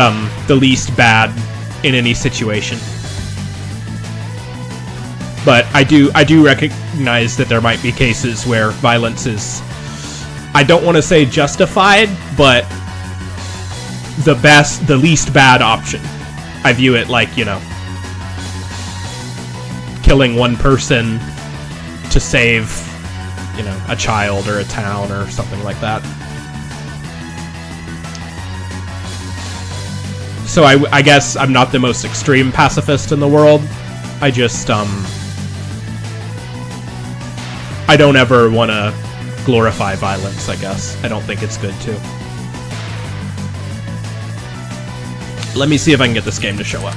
bad in any situation. But I do recognize that there might be cases where violence is, I don't want to say justified, but the least bad option. I view it like, you know, killing one person to save, you know, a child or a town or something like that. So I guess I'm not the most extreme pacifist in the world. I just, I don't ever want to glorify violence, I guess. I don't think it's good to. Let me see if I can get this game to show up.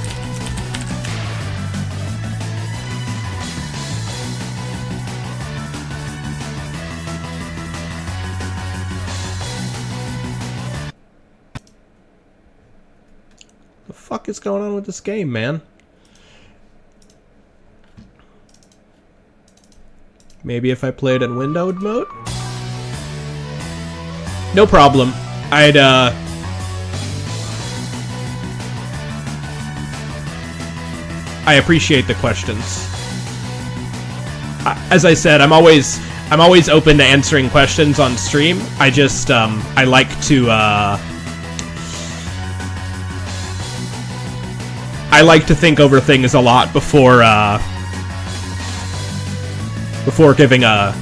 The fuck is going on with this game, man? Maybe if I played in windowed mode? No problem. I appreciate the questions. As I said, I'm always open to answering questions on stream. I just I like to think over things a lot before giving a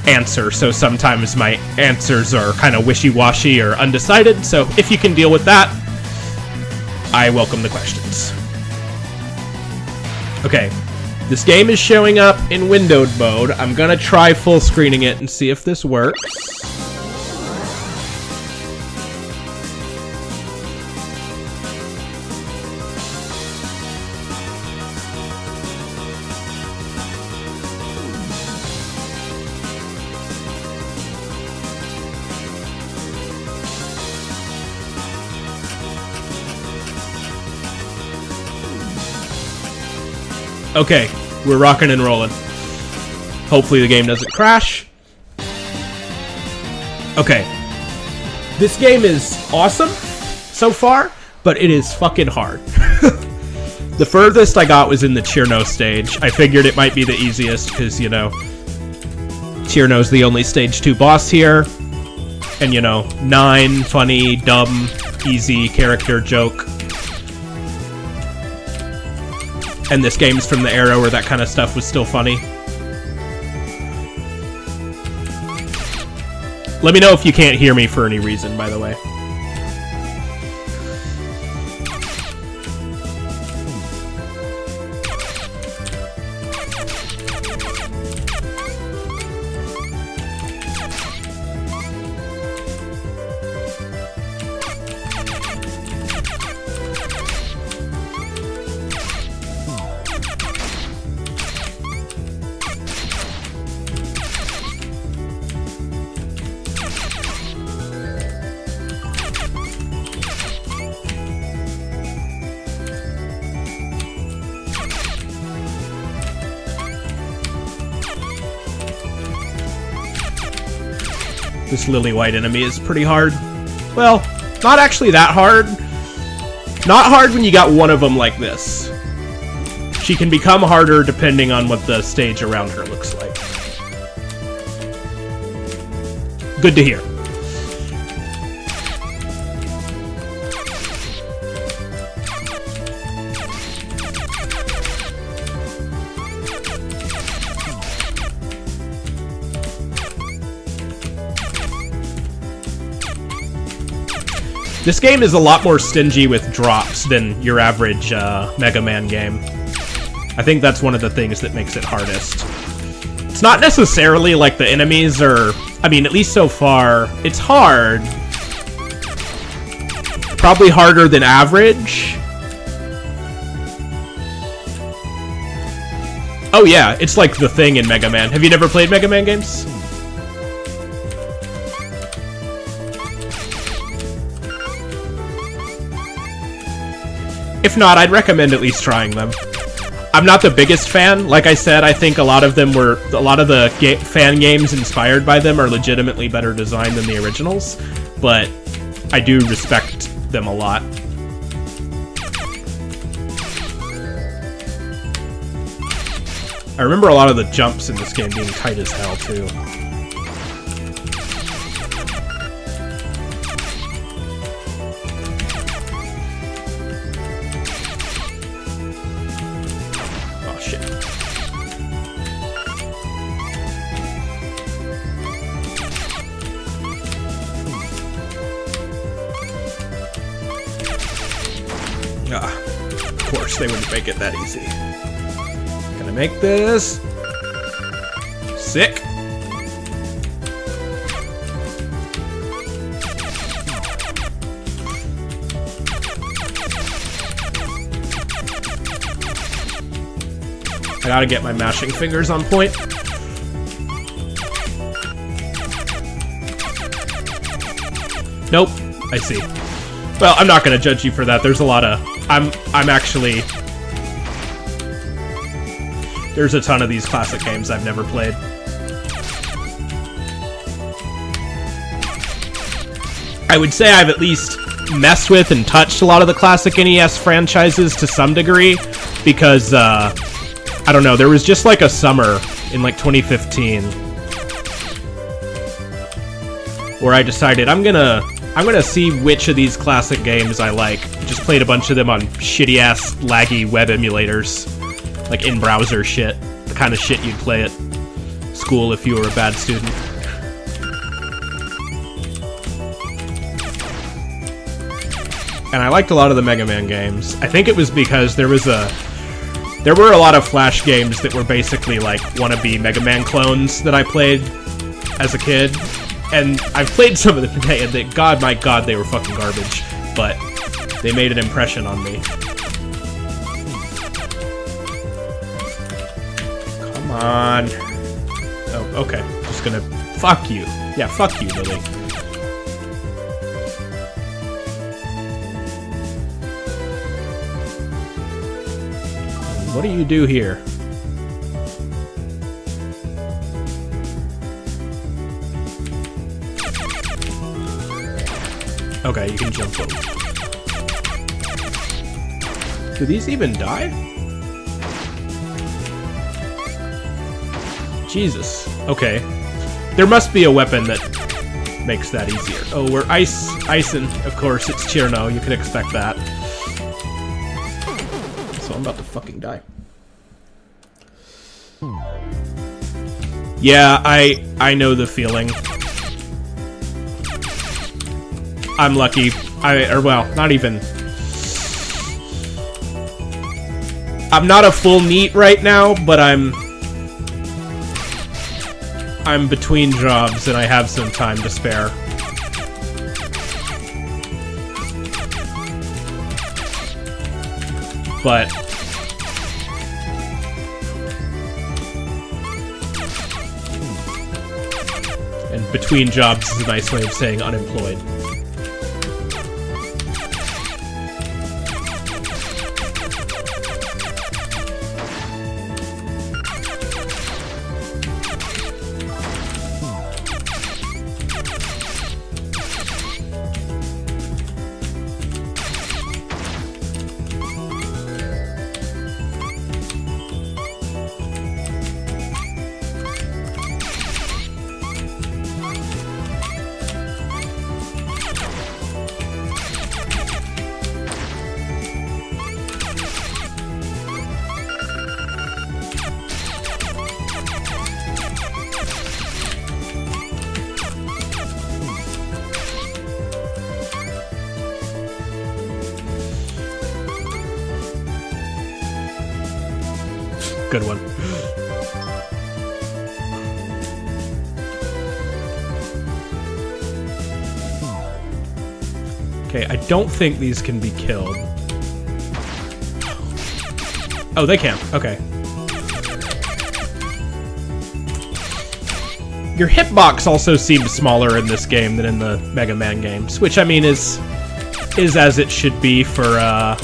answer. So sometimes my answers are kind of wishy-washy or undecided. So if you can deal with that, I welcome the questions. Okay, this game is showing up in windowed mode. I'm gonna try full screening it and see if this works. Okay, we're rocking and rolling. Hopefully the game doesn't crash. Okay. This game is awesome so far, but it is fucking hard. The furthest I got was in the Chirno stage. I figured it might be the easiest because, you know, Chirno's the only stage 2 boss here. And, you know, 9, funny, dumb, easy character joke. And this game's from the era where that kind of stuff was still funny. Let me know if you can't hear me for any reason, by the way. This lily white enemy is pretty hard. Well, not actually that hard. Not hard when you got one of them like this. She can become harder depending on what the stage around her looks like. Good to hear. This game is a lot more stingy with drops than your average Mega Man game. I think that's one of the things that makes it hardest. It's not necessarily like the enemies are... I mean, at least so far, it's hard. Probably harder than average. Oh yeah, it's like the thing in Mega Man. Have you never played Mega Man games? If not, I'd recommend at least trying them. I'm not the biggest fan. Like I said, I think a lot of the fan games inspired by them are legitimately better designed than the originals, but I do respect them a lot. I remember a lot of the jumps in this game being tight as hell, too. Of course, they wouldn't make it that easy. Gonna make this. Sick. I gotta get my mashing fingers on point. Nope, I see. Well, I'm not gonna judge you for that. There's a lot of... I'm actually... There's a ton of these classic games I've never played. I would say I've at least messed with and touched a lot of the classic NES franchises to some degree, because, I don't know, there was just like a summer in like 2015 where I decided I'm gonna see which of these classic games I like. Just played a bunch of them on shitty-ass, laggy web emulators. Like in-browser shit. The kind of shit you'd play at school if you were a bad student. And I liked a lot of the Mega Man games. I think it was because there were a lot of Flash games that were basically like wannabe Mega Man clones that I played as a kid. And I've played some of them today, and my god, they were fucking garbage. But they made an impression on me. Come on. Oh, okay. Just gonna... Fuck you. Yeah, fuck you, Lily. What do you do here? Okay, you can jump over. Do these even die? Jesus. Okay. There must be a weapon that makes that easier. Oh, we're icing. Of course, it's Cherno. You can expect that. So I'm about to fucking die. Yeah, I know the feeling. I'm lucky. Well, not even. I'm not a full NEET right now, but I'm between jobs and I have some time to spare. But and between jobs is a nice way of saying unemployed. Good one. Okay, I don't think these can be killed. Oh, they can. Okay. Your hitbox also seems smaller in this game than in the Mega Man games, which I mean is as it should be for a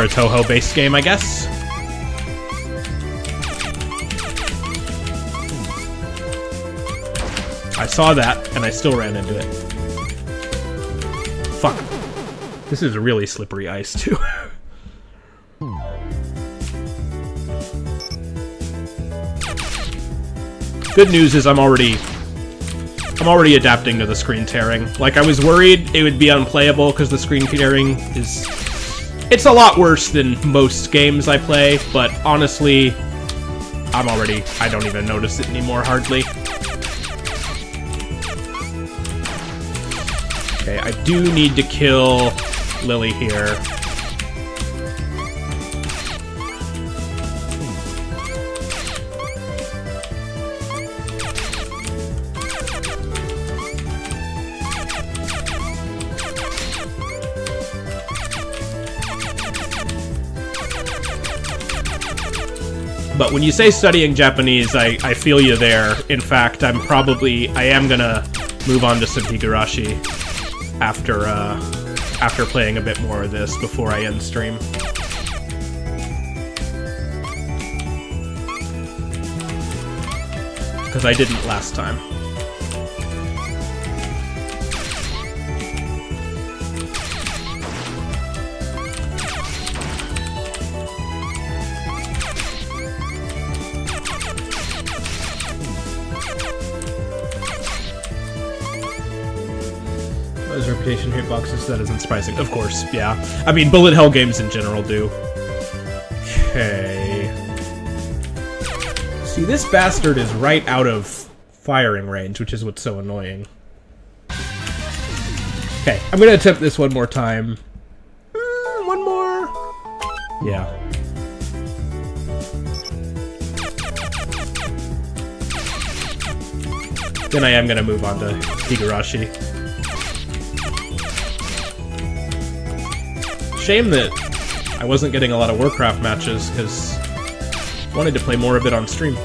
Touhou-based game, I guess. I saw that, and I still ran into it. Fuck. This is really slippery ice, too. Good news is I'm already adapting to the screen tearing. Like, I was worried it would be unplayable because the screen tearing is... It's a lot worse than most games I play, but honestly, I don't even notice it anymore, hardly. I do need to kill Lily here. But when you say studying Japanese, I feel you there. In fact, I am gonna move on to some Higurashi after playing a bit more of this before I end stream. Because I didn't last time. Those reputation hitboxes, that isn't surprising. Of course, yeah. I mean, bullet hell games in general do. Okay. See, this bastard is right out of firing range, which is what's so annoying. Okay, I'm gonna attempt this one more time. One more. Yeah. Then I am gonna move on to Higurashi. Shame that I wasn't getting a lot of Warcraft matches, because I wanted to play more of it on stream.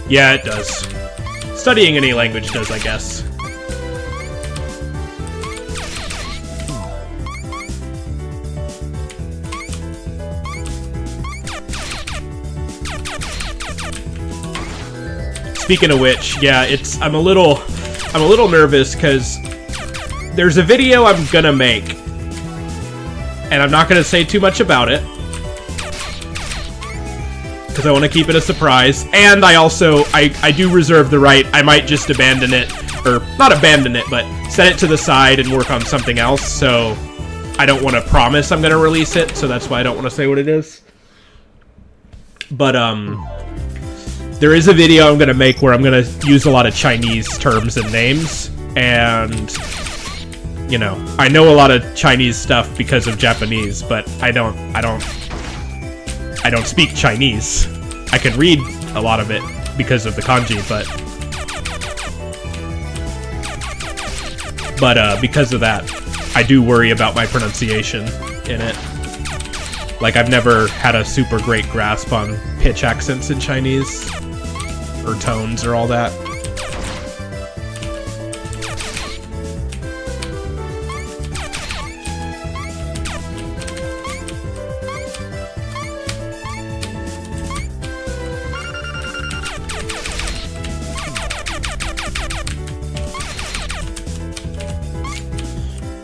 Yeah, it does. Studying any language does, I guess. Speaking of which, yeah, I'm a little nervous because there's a video I'm gonna make, and I'm not gonna say too much about it because I want to keep it a surprise. And I also I do reserve the right. I might just abandon it, or not abandon it, but set it to the side and work on something else. So I don't want to promise I'm gonna release it. So that's why I don't want to say what it is. But there is a video I'm gonna make where I'm gonna use a lot of Chinese terms and names, and you know, I know a lot of Chinese stuff because of Japanese, but I don't speak Chinese. I can read a lot of it because of the kanji, but because of that, I do worry about my pronunciation in it. Like, I've never had a super great grasp on pitch accents in Chinese, or tones, or all that.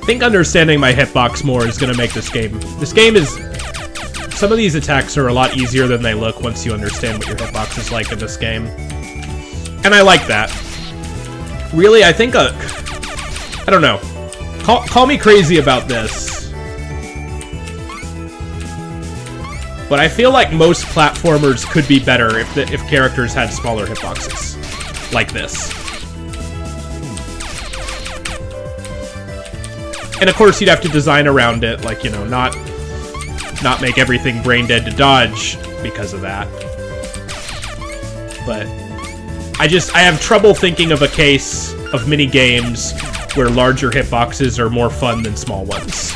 think understanding my hitbox more is gonna make this game. This game is... Some of these attacks are a lot easier than they look once you understand what your hitbox is like in this game. And I like that. Really, I think I don't know. Call me crazy about this. But I feel like most platformers could be better if characters had smaller hitboxes. Like this. And of course you'd have to design around it, like, you know, not make everything brain dead to dodge because of that. But I have trouble thinking of a case of many games where larger hitboxes are more fun than small ones.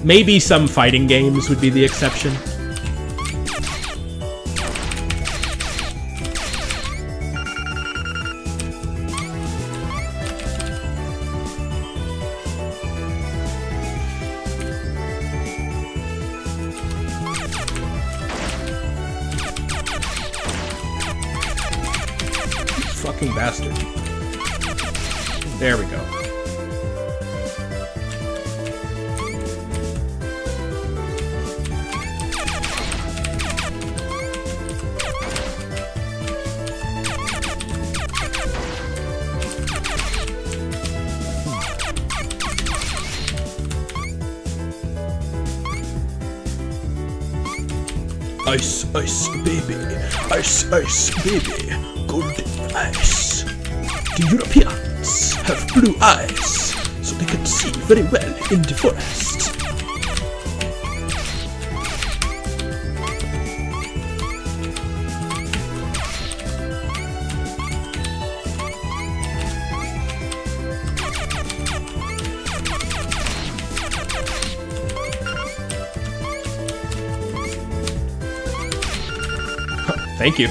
Maybe some fighting games would be the exception. Fucking bastard. There we go. Ice, ice, baby. Ice, ice, baby. Golden ice. The Europeans have blue eyes, so they can see very well in the forest. Thank you.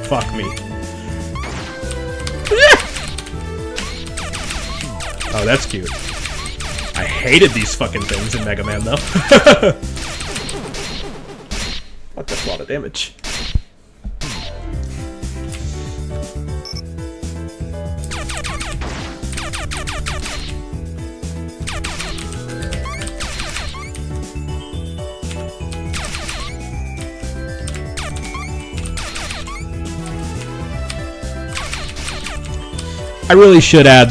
Fuck me. Oh, that's cute. I hated these fucking things in Mega Man, though. Fuck, that's a lot of damage. I really should add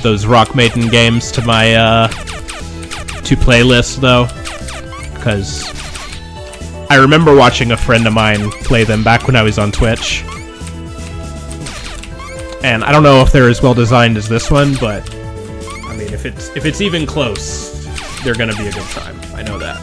those Rock Maiden games to my playlist though, because I remember watching a friend of mine play them back when I was on Twitch, and I don't know if they're as well designed as this one, but I mean, if it's even close, they're gonna be a good time. I know that.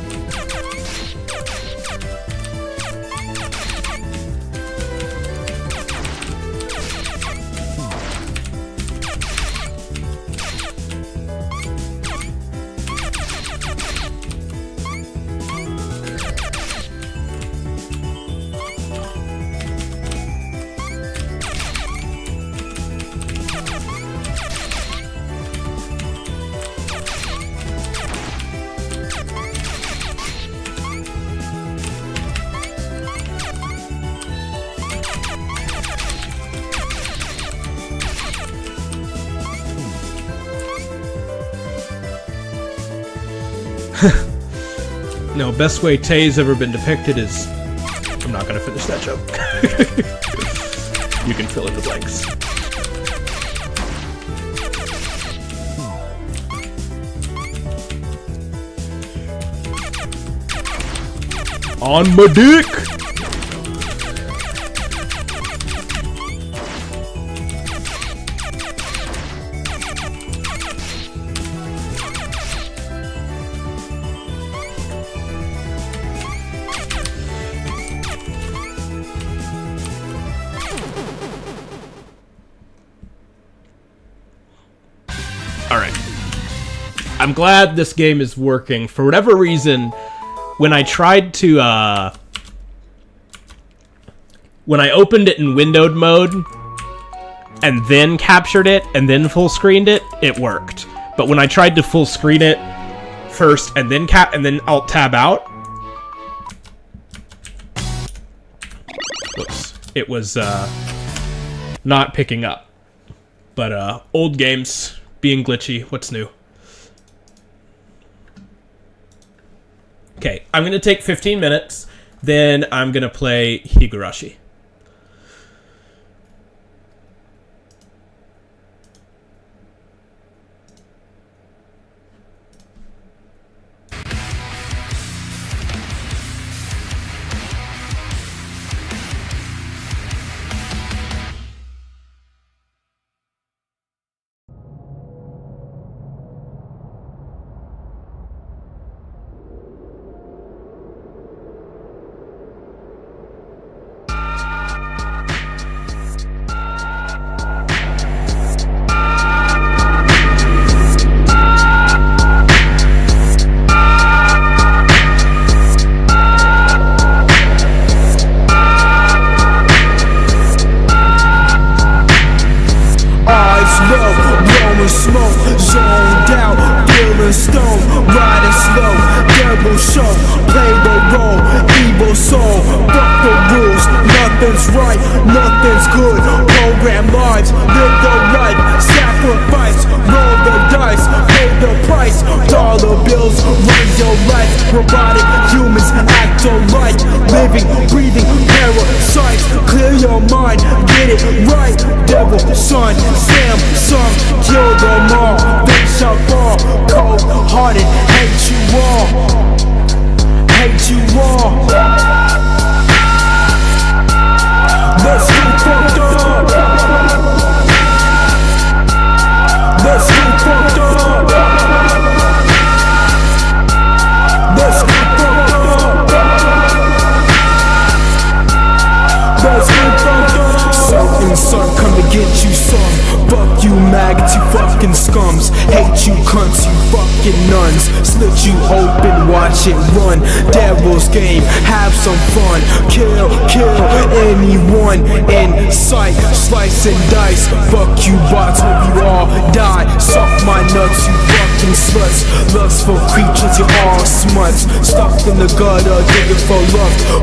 No, best way Tay's ever been depicted is... I'm not gonna finish that joke. You can fill in the blanks. On my dick! I'm glad this game is working. For whatever reason, when I tried to, when I opened it in windowed mode, and then captured it, and then full screened it, it worked. But when I tried to full screen it first, and then alt tab out, whoops, it was not picking up. But old games being glitchy, what's new? Okay, I'm going to take 15 minutes, then I'm going to play Higurashi.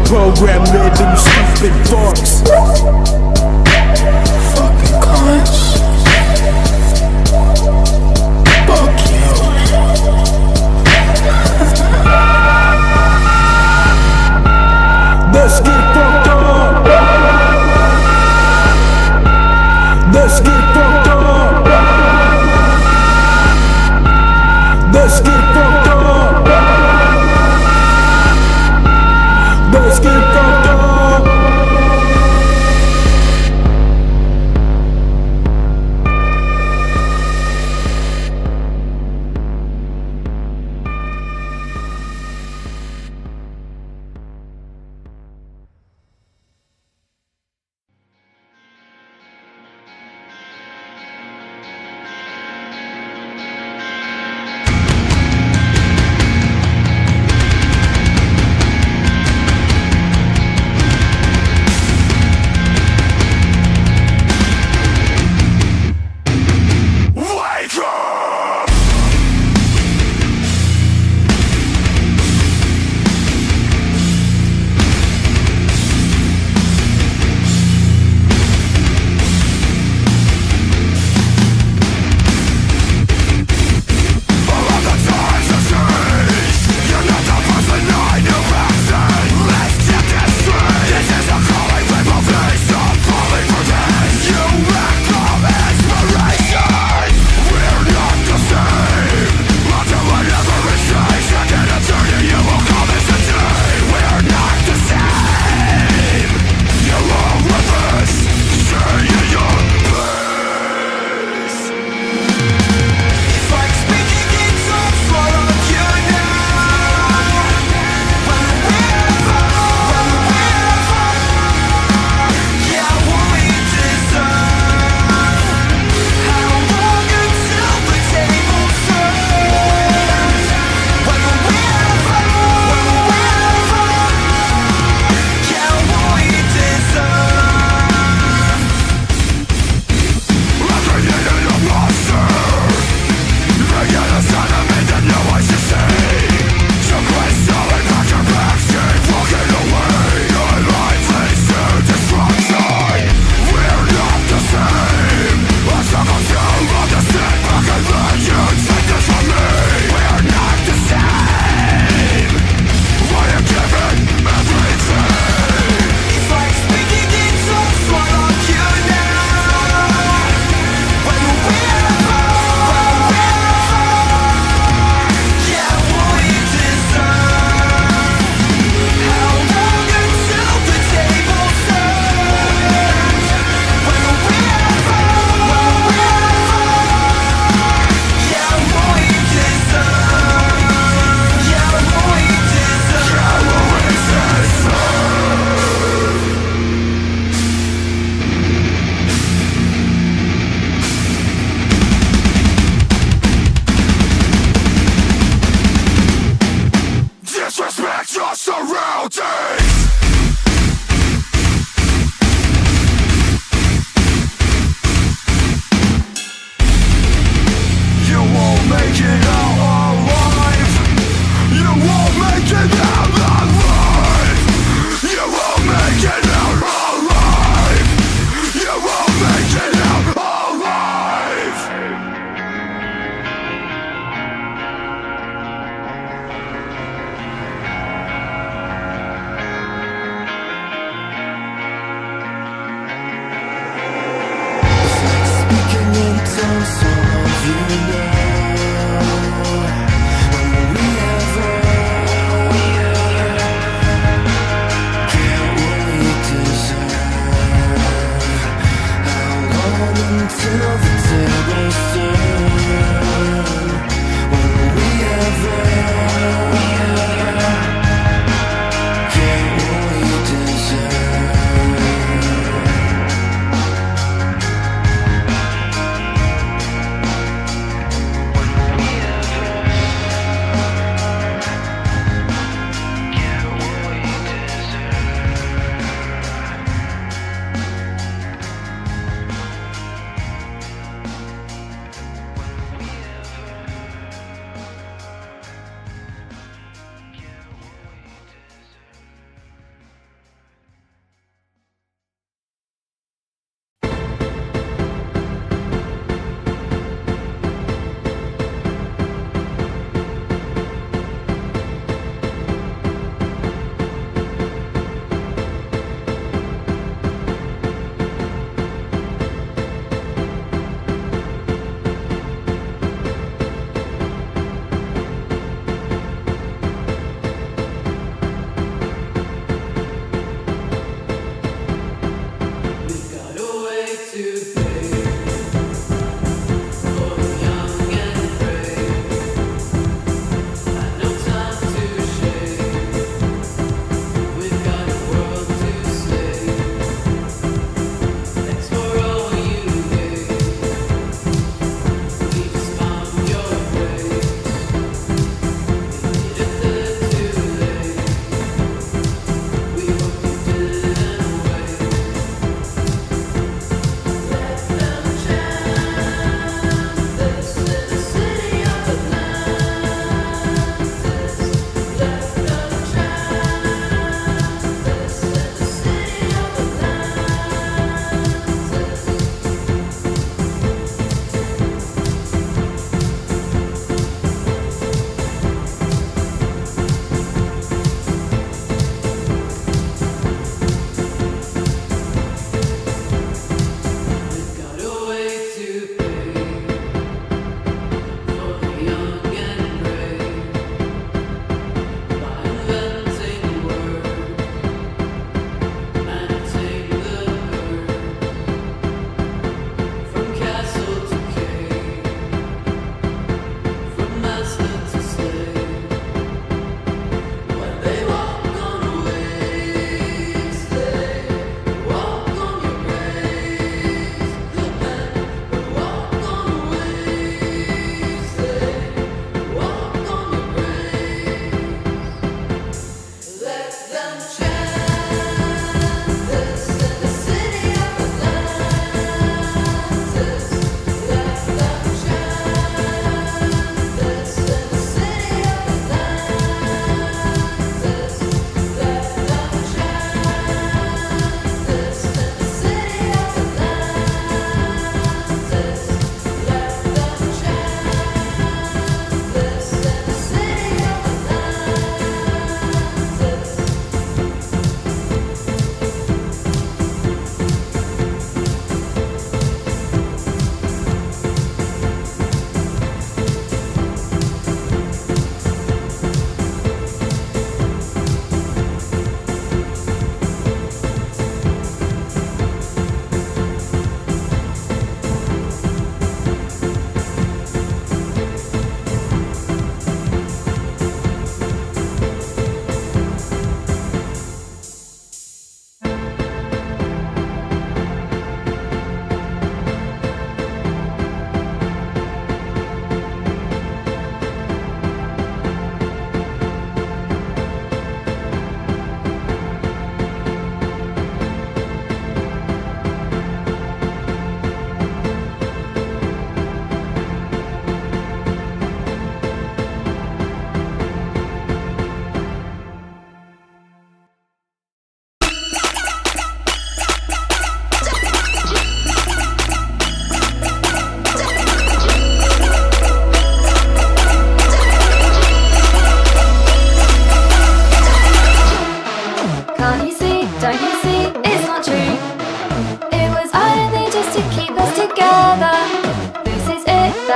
Program living stupid fucks. Fucking cunts. Fuck you. Let's get fucked up. Let's get fucked up. Let's get fucked up. Let's get fucked up. You won't make it out alive. You won't make it out alive. You won't make it out alive. You won't make it out alive. Speaking in tongues, all of you know. When we ever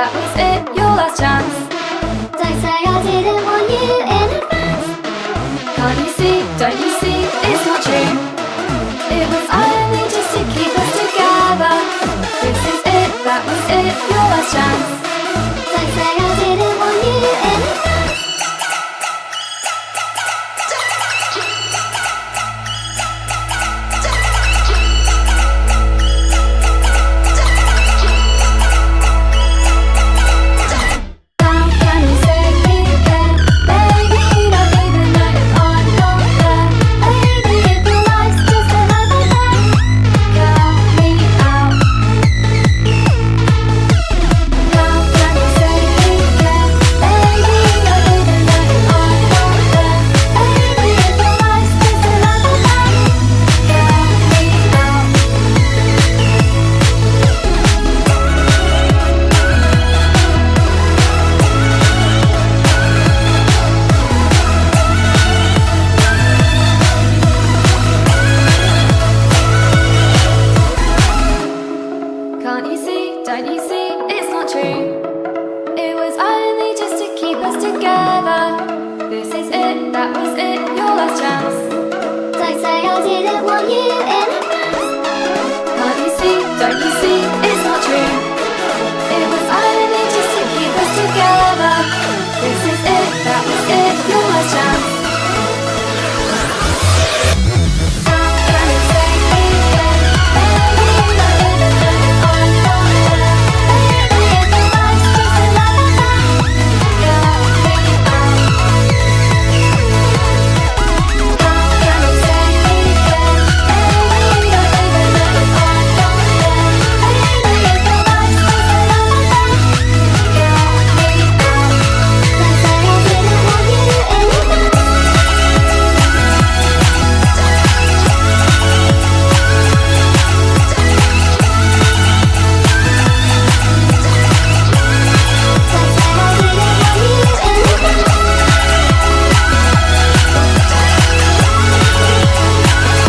that was it, your last chance. Don't say I didn't want you in advance. Can't you see, don't you see, it's not true. It was only just to keep us together. This is it, that was it, your last chance. Don't say I didn't want you in advance. How can you say you care? Baby, you don't even know if I'm not there. Baby, if your life's just another day, count me out. How can you say you care? Baby, you don't even know if I'm not there. Baby, if your life's just another day, count me out. Can't you see, don't you see, it's not true. It was only just to keep us together. This is it, that was it, your last chance. Don't say I didn't want you in advance. Can't you see, don't you see, it's not true. It was only just to keep us together. This is it, that was it, your last chance. How can you say you care? Baby, you don't even know if I'm not there. Baby, if your life's just another day, count me out. How can you say you care? Baby, you don't even know if I'm not there. Baby, if your life's just another day, count me out. Don't say I didn't want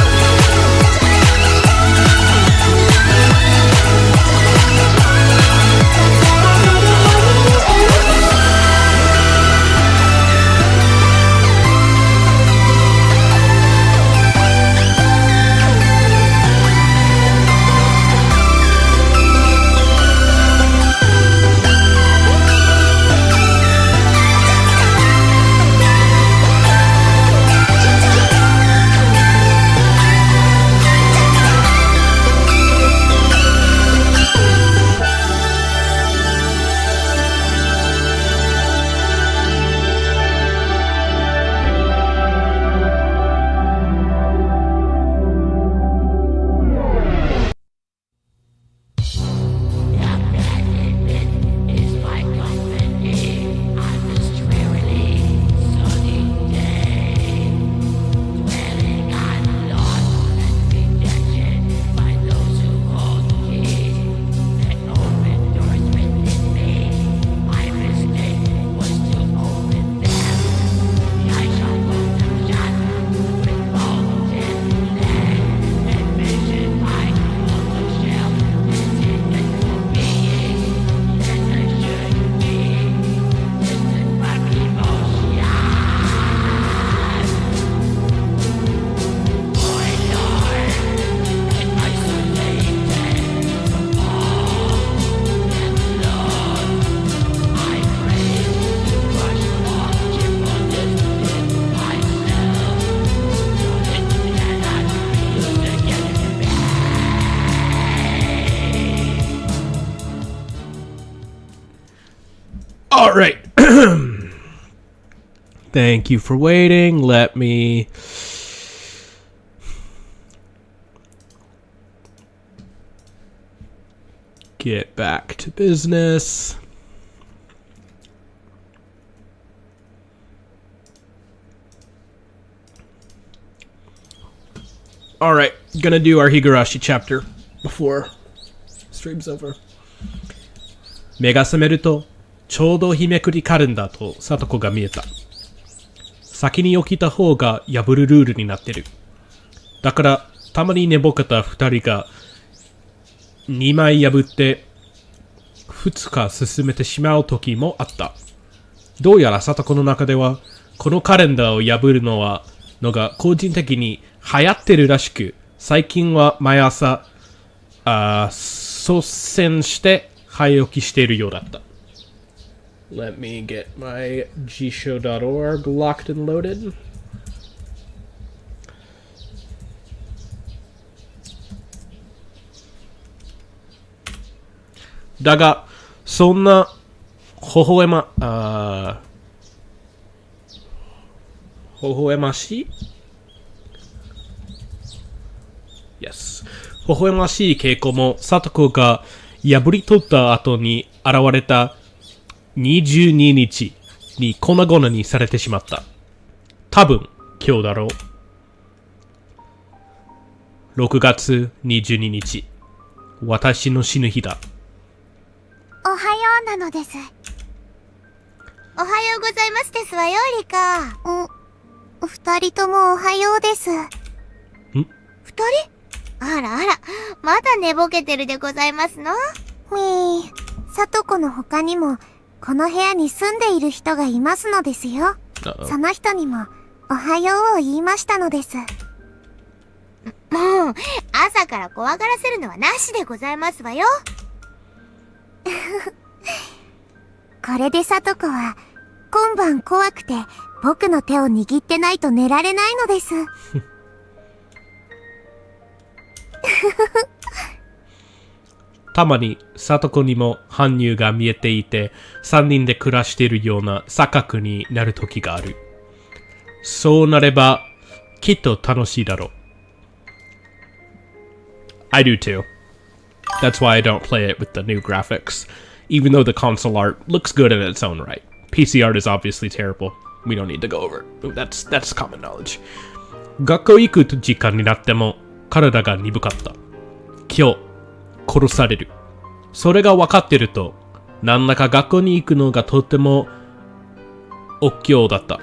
you in advance. Don't say I didn't want you in advance. Don't say I didn't want you in advance. All right. Thank you for waiting. Let me get back to business. All right, gonna do our Higurashi chapter before stream's over. 目が覚めるとちょうど日めくりカレンダーとさとこが見えた。先に起きた方が破るルールになってる。だからたまに寝ぼけた二人が2枚破って2日進めてしまう時もあった。どうやら里子の中では、このカレンダーを破るのが個人的に流行ってるらしく、最近は毎朝、率先して早起きしているようだった。Let me get my gshow.org locked and loaded. だが、そんな微笑ましい Yes. 微笑ましい傾向も、里子が破り取った後に現れた22日に粉々にされてしまった。多分、今日だろう。6月22日。私の死ぬ日だ。おはようなのです。おはようございますですわよ、リカ。二人ともおはようです。二人？あらあら、まだ寝ぼけてるでございますの？さとこの他にも、この部屋に住んでいる人がいますのですよ。その人にも、おはようを言いましたのです。もう、朝から怖がらせるのはなしでございますわよ。これでさとこは、今晩怖くて、僕の手を握ってないと寝られないのです。たまに、さとこにも搬入が見えていて、3人で暮らしているような錯覚になる時がある。そうなれば、きっと楽しいだろう。I do too. That's why I don't play it with the new graphics, even though the console art looks good in its own right. PC art is obviously terrible. We don't need to go over it. That's common knowledge. 学校行く時間になっても体が鈍かった。今日、殺される。それが分かってると、なんだか学校に行くのがとても億劫だった。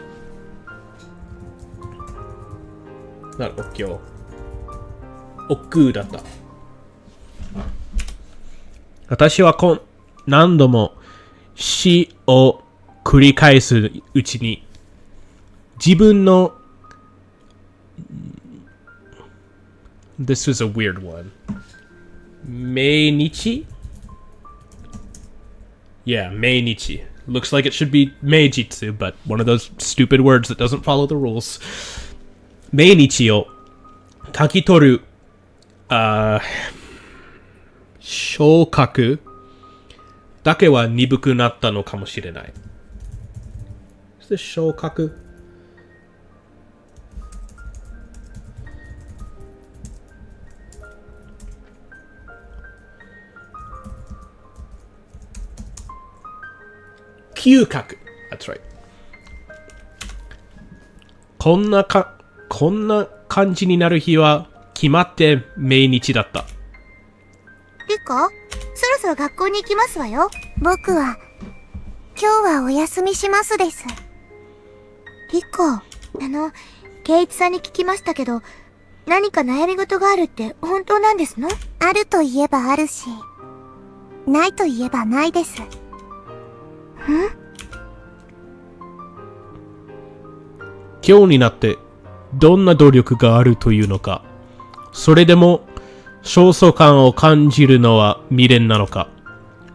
億劫。億劫だった。私は何度も死を繰り返すうちに自分の This was a weird one. 毎日 Yeah, 毎日 Looks like it should be 毎日 but one of those stupid words that doesn't follow the rules. 毎日を書き取る聴覚だけは鈍くなったのかもしれない。聴覚嗅覚 That's right. こんな感じになる日は決まって毎日だった。リカ、そろそろ学校に行きますわよ。僕は、今日はお休みしますです。リカ、ケイイチさんに聞きましたけど、何か悩み事があるって本当なんですの？あると言えばあるし、ないと言えばないです。今日になってどんな努力があるというのか、それでも焦燥感を感じるのは未練なのか。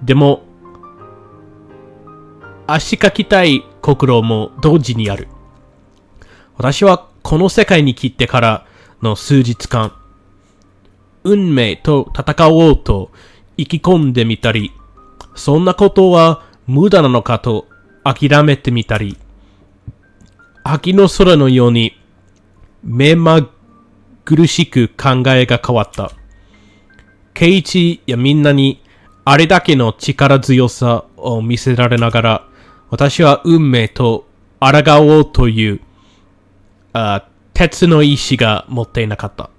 でも足かきたい心も同時にある。私はこの世界に来てからの数日間、運命と戦おうと意気込んでみたり、そんなことは無駄なのかと諦めてみたり、秋の空のように目まぐるしく考えが変わった。ケイイチやみんなにあれだけの力強さを見せられながら、私は運命と抗おうという鉄の意志が持っていなかった。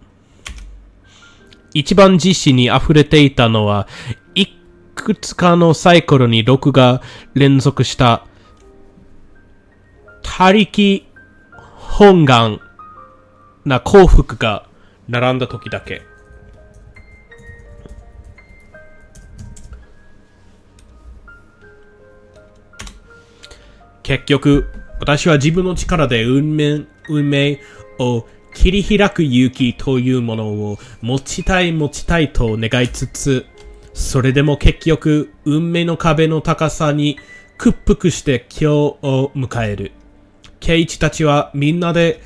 一番自信に溢れていたのは、いくつかのサイクルに録が連続した他力本願な幸福が並んだ時だけ。結局、私は自分の力で運命を切り開く勇気というものを持ちたいと願いつつ、それでも結局、運命の壁の高さに屈服して今日を迎える。ケイチたちはみんなで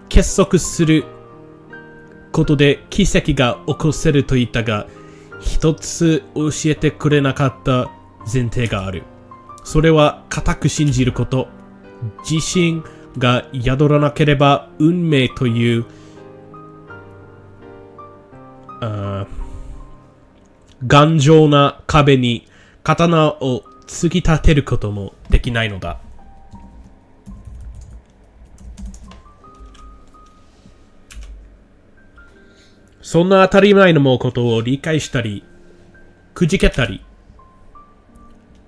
結束することで奇跡が起こせると言ったが、一つ教えてくれなかった前提がある。それは固く信じること。自信が宿らなければ運命という頑丈な壁に刀を突き立てることもできないのだ。そんな当たり前のことを理解したり、くじけたり、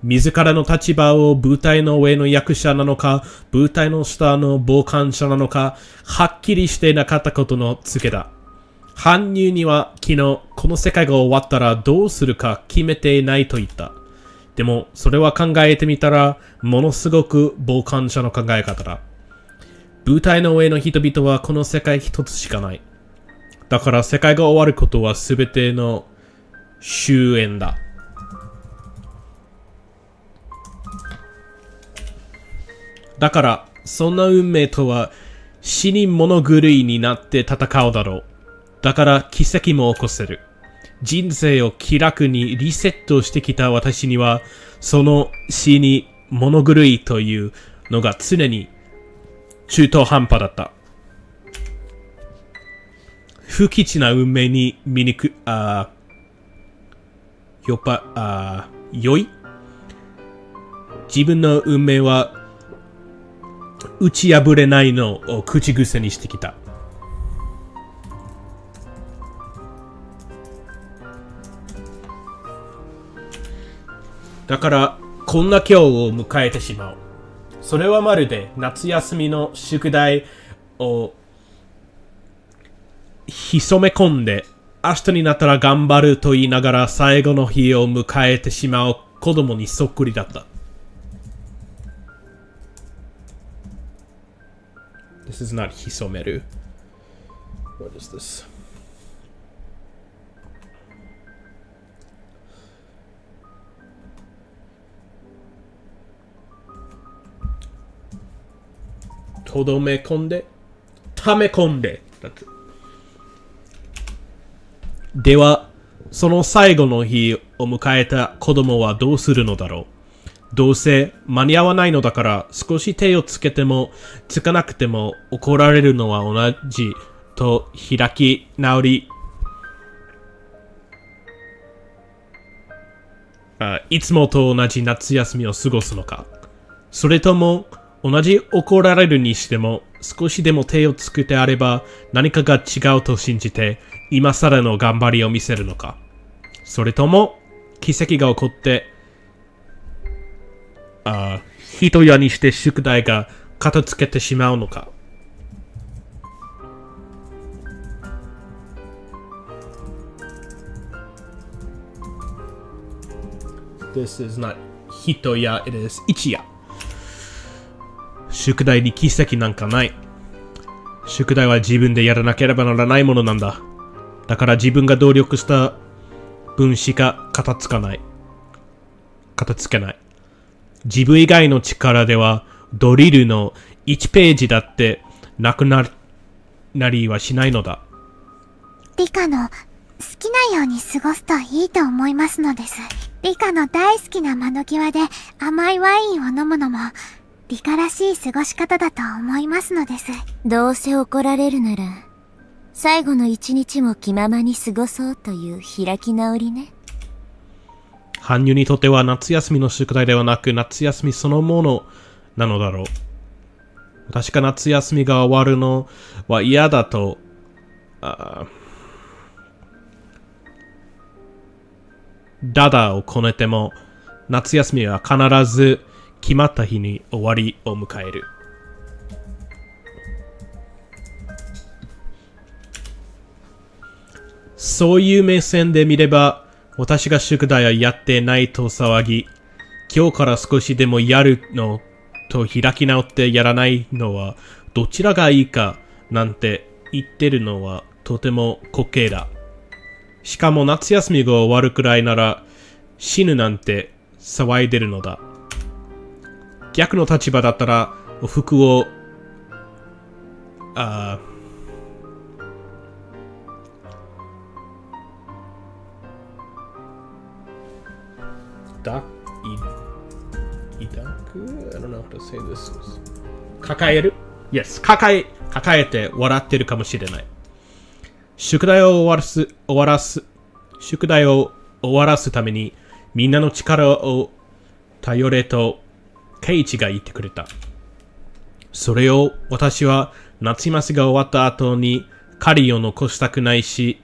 自らの立場を舞台の上の役者なのか、舞台の下の傍観者なのか、はっきりしていなかったことのツケだ。搬入には昨日、この世界が終わったらどうするか決めていないと言った。でも、それは考えてみたら、ものすごく傍観者の考え方だ。舞台の上の人々はこの世界一つしかない。だから世界が終わることは全ての終焉だ。だから、そんな運命とは死に物狂いになって戦うだろう。だから奇跡も起こせる。人生を気楽にリセットしてきた私には、その死に物狂いというのが常に中途半端だった。不吉な運命に良い自分の運命は打ち破れないのを口癖にしてきた。だからこんな今日を迎えてしまう。それはまるで夏休みの宿題を潜め込んで明日になったら頑張ると言いながら最後の日を迎えてしまう子供にそっくりだった。This is not 潜める。What is this? とどめ込んで、溜め込んで。では、その最後の日を迎えた子供はどうするのだろう。どうせ間に合わないのだから少し手をつけてもつかなくても怒られるのは同じと開き直り、いつもと同じ夏休みを過ごすのか。それとも同じ怒られるにしても少しでも手をつけてあれば何かが違うと信じて今更の頑張りを見せるのか。それとも奇跡が起こって一夜にして宿題が片付けてしまうのか。This is not 一夜、it is 一夜。宿題に奇跡なんかない。宿題は自分でやらなければならないものなんだ。だから自分が努力した分しか片付けない。自分以外の力ではドリルの1ページだってなくなりはしないのだ。リカの好きなように過ごすといいと思いますのです。リカの大好きな窓際で甘いワインを飲むのもリカらしい過ごし方だと思いますのです。どうせ怒られるなら最後の一日も気ままに過ごそうという開き直りね。搬入にとっては夏休みの宿題ではなく夏休みそのものなのだろう。確か夏休みが終わるのは嫌だとダダをこねても夏休みは必ず決まった日に終わりを迎える。そういう目線で見れば私が宿題をやってないと騒ぎ今日から少しでもやるのと開き直ってやらないのはどちらがいいかなんて言ってるのはとても滑稽だ。しかも夏休みが終わるくらいなら死ぬなんて騒いでるのだ。逆の立場だったら服をI don't know how to say this. 抱える ?Yes. 抱えて笑ってるかもしれない。宿題を終わらすためにみんなの力を頼れとケイチが言ってくれた。それを私は夏休みが終わった後に狩りを残したくないし、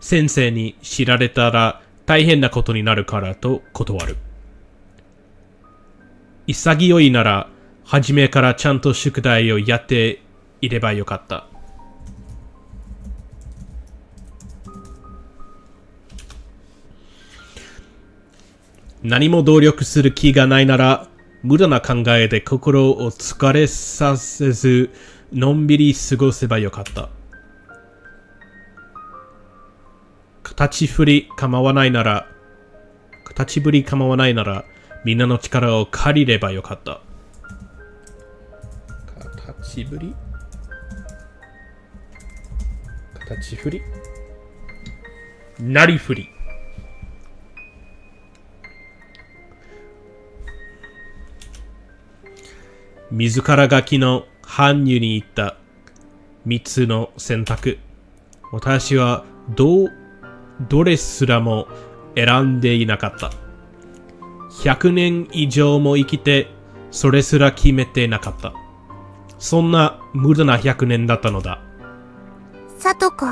先生に知られたら大変なことになるからと断る。潔いなら初めからちゃんと宿題をやっていればよかった。何も努力する気がないなら無駄な考えで心を疲れさせずのんびり過ごせばよかった。形ぶり構わないならみんなの力を借りればよかった。形ぶりなりふり。自らがきの搬入に行った3つの選択。私はどれすらも選んでいなかった。100年以上も生きてそれすら決めてなかった。そんな無駄な100年だったのだ。さとこ、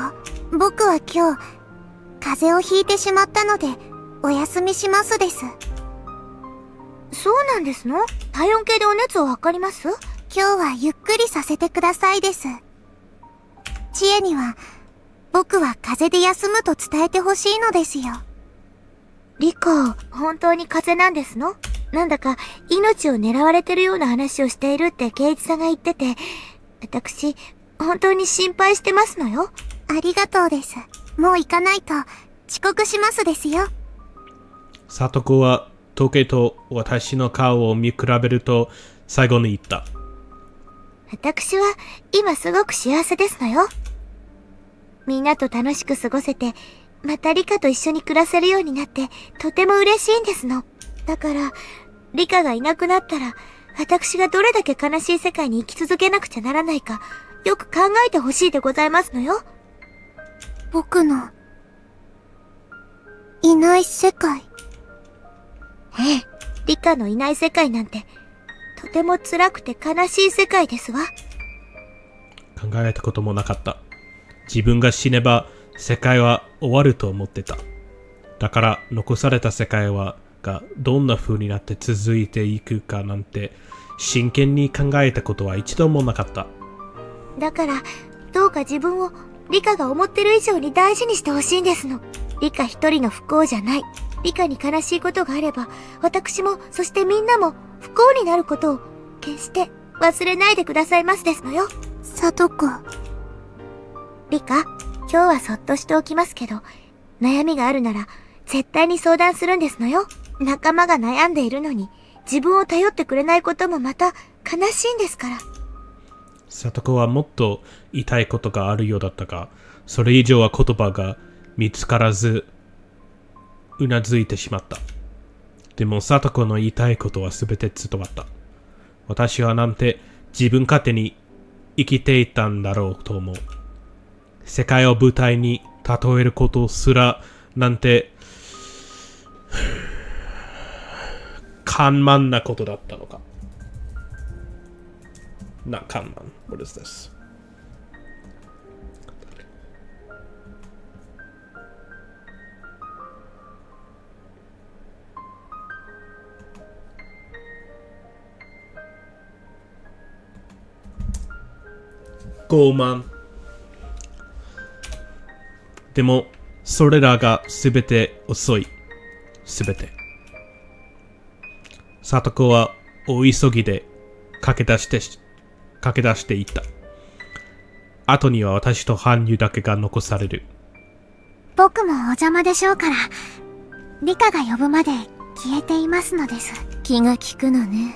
僕は今日、風邪をひいてしまったので、お休みしますです。そうなんですの？体温計でお熱を測ります？今日はゆっくりさせてくださいです。知恵には、僕は風邪で休むと伝えてほしいのですよ。リカ、本当に風邪なんですの？なんだか命を狙われてるような話をしているってケイチさんが言ってて、私、本当に心配してますのよ。ありがとうです。もう行かないと遅刻しますですよ。サトコは時計と私の顔を見比べると最後に言った。私は今すごく幸せですのよ。みんなと楽しく過ごせて、またリカと一緒に暮らせるようになってとても嬉しいんですの。だから、リカがいなくなったら、私がどれだけ悲しい世界に生き続けなくちゃならないか、よく考えてほしいでございますのよ。僕の、いない世界。ええ、リカのいない世界なんて、とても辛くて悲しい世界ですわ。考えたこともなかった。自分が死ねば世界は終わると思ってた。だから残された世界がどんな風になって続いていくかなんて真剣に考えたことは一度もなかった。だからどうか自分をリカが思ってる以上に大事にしてほしいんですの。リカ一人の不幸じゃない。リカに悲しいことがあれば、私もそしてみんなも不幸になることを決して忘れないでくださいますですのよ。さとこ。リカ、今日はそっとしておきますけど、悩みがあるなら絶対に相談するんですのよ。仲間が悩んでいるのに自分を頼ってくれないこともまた悲しいんですから。サトコはもっと言いたいことがあるようだったが、それ以上は言葉が見つからず、うなずいてしまった。でもサトコの言いたいことはすべて伝わった。私はなんて自分勝手に生きていたんだろうと思う。世界を舞台に例えることすらなんて緩慢なことだったのか。Not 緩慢。What is this? 傲慢。でも、それらがすべて遅い。すべて。サトコは大急ぎで駆け出していった。後には私とハンユだけが残される。僕もお邪魔でしょうから、リカが呼ぶまで消えていますのです。気が利くのね。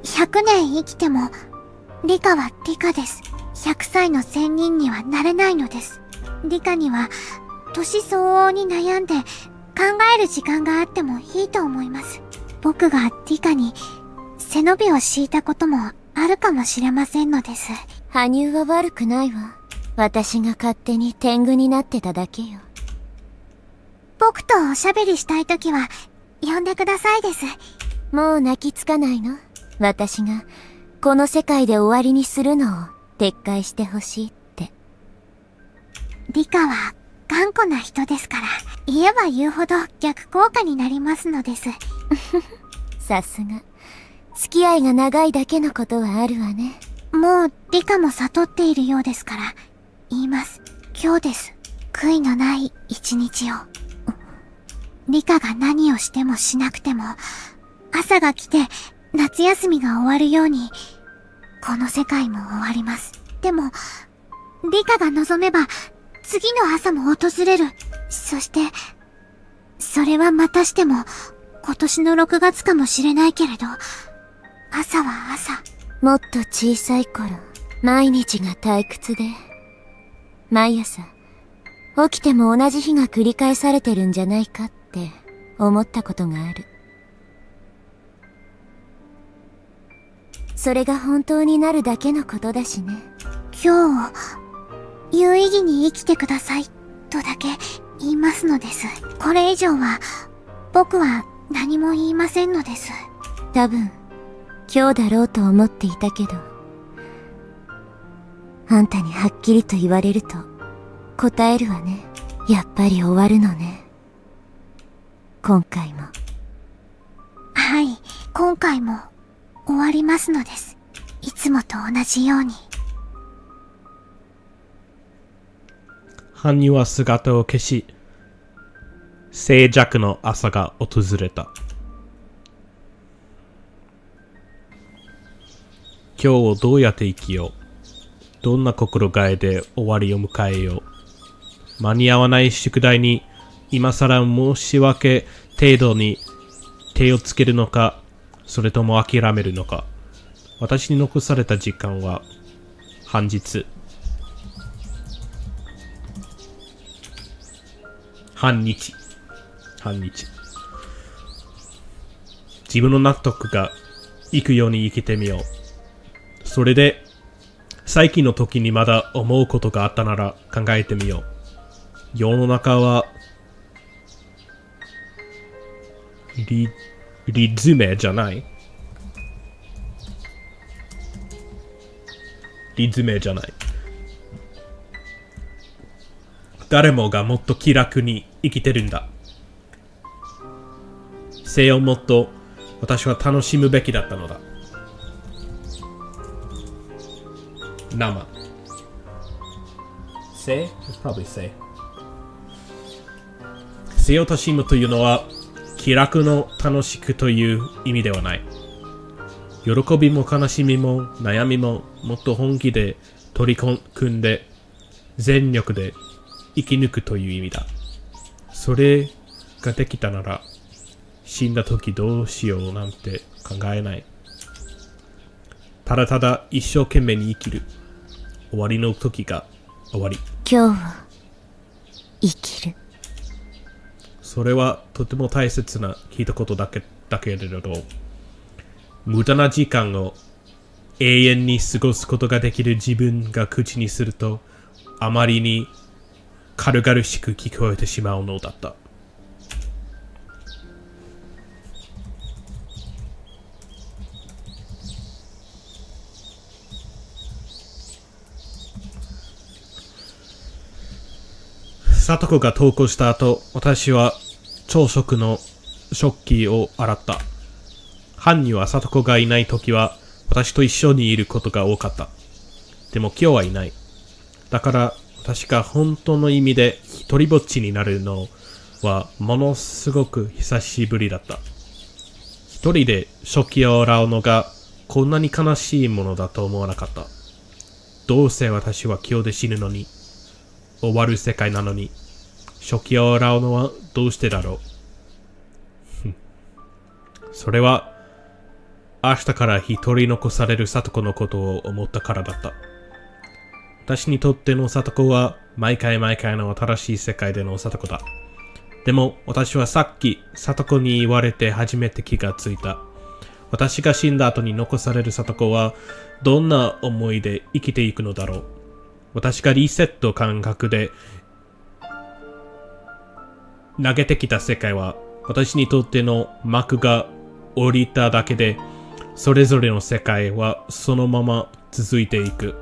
100年生きても、リカはリカです。100歳の仙人にはなれないのです。リカには、年相応に悩んで、考える時間があってもいいと思います。僕がリカに、背伸びを敷いたこともあるかもしれませんのです。羽生は悪くないわ。私が勝手に天狗になってただけよ。僕とおしゃべりしたいときは、呼んでくださいです。もう泣きつかないの？私が、この世界で終わりにするのを撤回してほしいって。リカは頑固な人ですから、言えば言うほど逆効果になりますのです。さすが。付き合いが長いだけのことはあるわね。もうリカも悟っているようですから、言います。今日です。悔いのない一日を。リカが何をしてもしなくても、朝が来て夏休みが終わるように、この世界も終わります。でも、リカが望めば、次の朝も訪れる。そして、それはまたしても、今年の6月かもしれないけれど、朝は朝。もっと小さい頃、毎日が退屈で、毎朝、起きても同じ日が繰り返されてるんじゃないかって思ったことがある。それが本当になるだけのことだしね。今日を有意義に生きてくださいとだけ言いますのです。これ以上は僕は何も言いませんのです。多分今日だろうと思っていたけど、あんたにはっきりと言われると答えるわね。やっぱり終わるのね。今回も。はい、今回も終わりますのです。いつもと同じように。ハンユは姿を消し、静寂の朝が訪れた。今日をどうやって生きよう。どんな心がえで終わりを迎えよう。間に合わない宿題に今更申し訳程度に手をつけるのか、それとも諦めるのか。私に残された時間は半日。半日。自分の納得がいくように生きてみよう。それで最近の時にまだ思うことがあったなら考えてみよう。世の中はリズムじゃない。誰もがもっと気楽に生きてるんだ。生をもっと私は楽しむべきだったのだ。生。生 It's probably 生。生を楽しむというのは気楽の楽しくという意味ではない。喜びも悲しみも悩みももっと本気で取り組んで全力で生き抜くという意味だ。それができたなら死んだ時どうしようなんて考えない。ただただ一生懸命に生きる。終わりの時が終わり。今日を生きる。それはとても大切な聞いたことだけれど、無駄な時間を永遠に過ごすことができる自分が口にするとあまりに軽々しく聞こえてしまうのだった。サトコが投稿した後、私は朝食の食器を洗った。ハンにはサトコがいない時は私と一緒にいることが多かった。でも今日はいない。だから私が本当の意味で一人ぼっちになるのはものすごく久しぶりだった。一人で食器を洗うのがこんなに悲しいものだと思わなかった。どうせ私は今日で死ぬのに、終わる世界なのに、食器を洗うのはどうしてだろう。それは、明日から一人残される里子のことを思ったからだった。私にとっての里子は、毎回の新しい世界での里子だ。でも、私はさっき、里子に言われて初めて気がついた。私が死んだ後に残される里子は、どんな思いで生きていくのだろう。私がリセット感覚で投げてきた世界は、私にとっての幕が降りただけで、それぞれの世界はそのまま続いていく。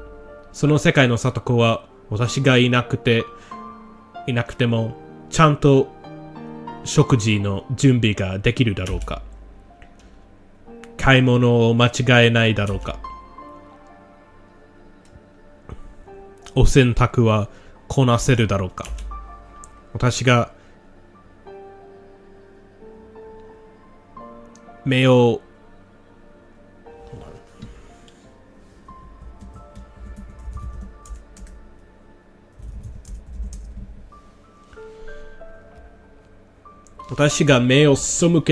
その世界の里子は、私がいなくても、ちゃんと食事の準備ができるだろうか。買い物を間違えないだろうか。お洗濯はこなせるだろうか。私が目を背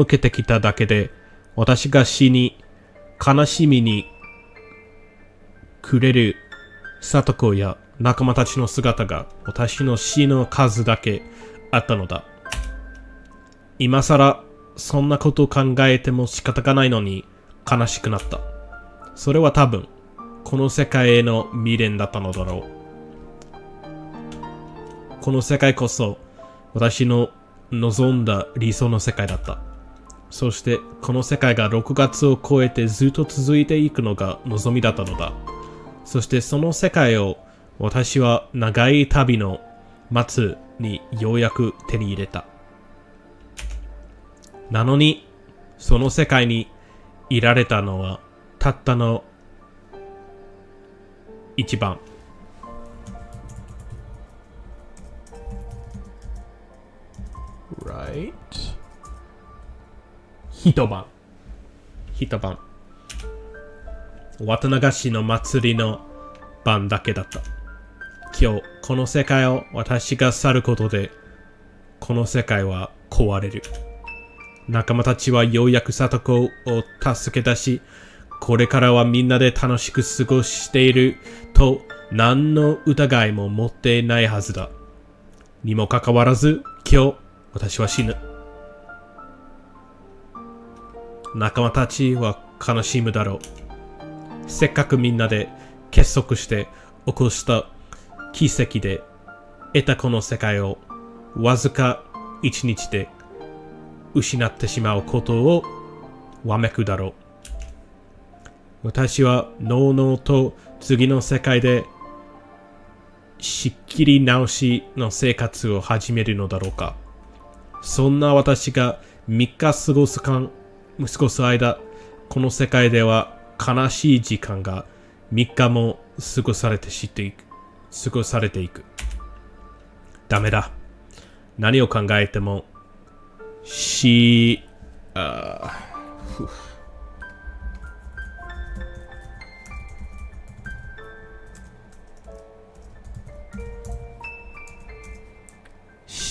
けてきただけで、私が死に悲しみにくれる里子や仲間たちの姿が私の死の数だけあったのだ。今さらそんなことを考えても仕方がないのに悲しくなった。それは多分この世界への未練だったのだろう。この世界こそ私の望んだ理想の世界だった。そしてこの世界が6月を超えてずっと続いていくのが望みだったのだ。そしてその世界を私は長い旅の末にようやく手に入れた。なのにその世界にいられたのはたったの一晩。Right? 一晩。綿流しの祭りの晩だけだった。今日、この世界を私が去ることで、この世界は壊れる。仲間たちはようやく里子を助け出し、これからはみんなで楽しく過ごしていると何の疑いも持っていないはずだ。にもかかわらず、今日、私は死ぬ。仲間たちは悲しむだろう。せっかくみんなで結束して起こした奇跡で得たこの世界をわずか一日で失ってしまうことをわめくだろう。私はのうのうと次の世界でしっきり直しの生活を始めるのだろうか。そんな私が3日過ごす間、この世界では悲しい時間が3日も過ごされていく。ダメだ。何を考えてもシ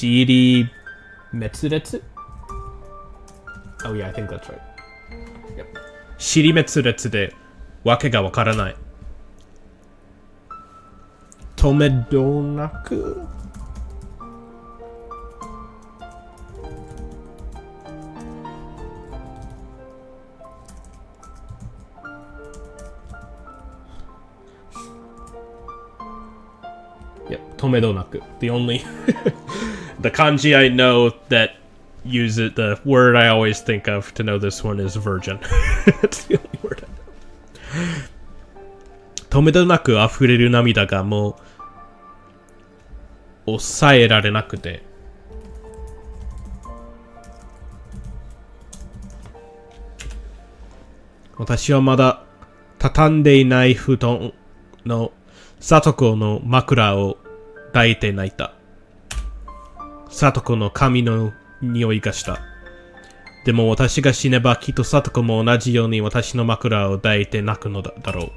リ滅裂 Oh yeah, I think that's right. Yep. 尻滅裂でわけがわからない。止めどなくYep, 止めどなく The only the kanji I know that use it, the word I always think of to know this one is virgin. That's the only word I know. 止めどなく溢れる涙がもう抑えられなくて、私はまだ畳んでいない布団の里子の枕を抱いて泣いた。里子の髪の匂いがした。でも私が死ねばきっと貞子も同じように私の枕を抱いて泣くのだろう。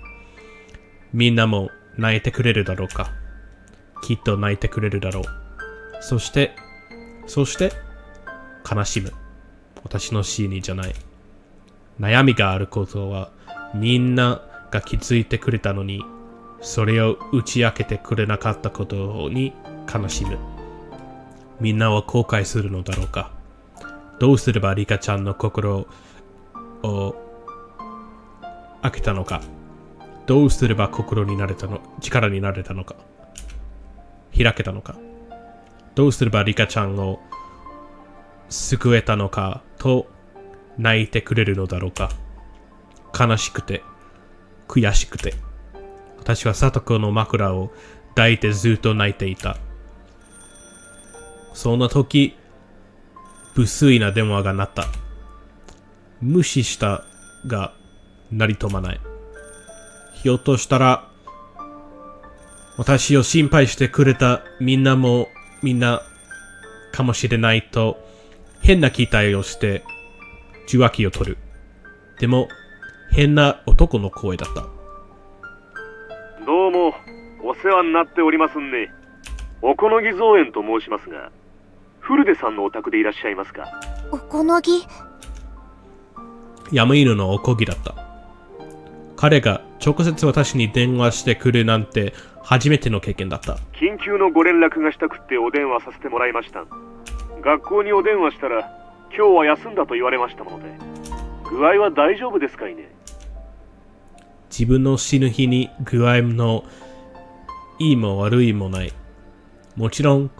みんなも泣いてくれるだろうか。きっと泣いてくれるだろう。そして、悲しむ。私の死にじゃない。悩みがあることはみんなが気づいてくれたのに、それを打ち明けてくれなかったことに悲しむ。みんなは後悔するのだろうか。どうすればリカちゃんの心を開けたのか。どうすれば力になれたのか。開けたのか。どうすればリカちゃんを救えたのかと泣いてくれるのだろうか。悲しくて、悔しくて。私は貞子の枕を抱いてずっと泣いていた。そんな時、無粋な電話が鳴った。無視したが、鳴り止まない。ひょっとしたら、私を心配してくれたみんなかもしれないと、変な期待をして受話器を取る。でも、変な男の声だった。どうも、お世話になっておりますんね。おこのぎ造園と申しますが、古出さんのお宅でいらっしゃいますか？おこのぎ。ヤムイヌのおこぎだった。彼が直接私に電話してくるなんて初めての経験だった。緊急のご連絡がしたくってお電話させてもらいました。学校にお電話したら、今日は休んだと言われましたもので、具合は大丈夫ですかいね？自分の死ぬ日に具合のいいも悪いもない。もちろん、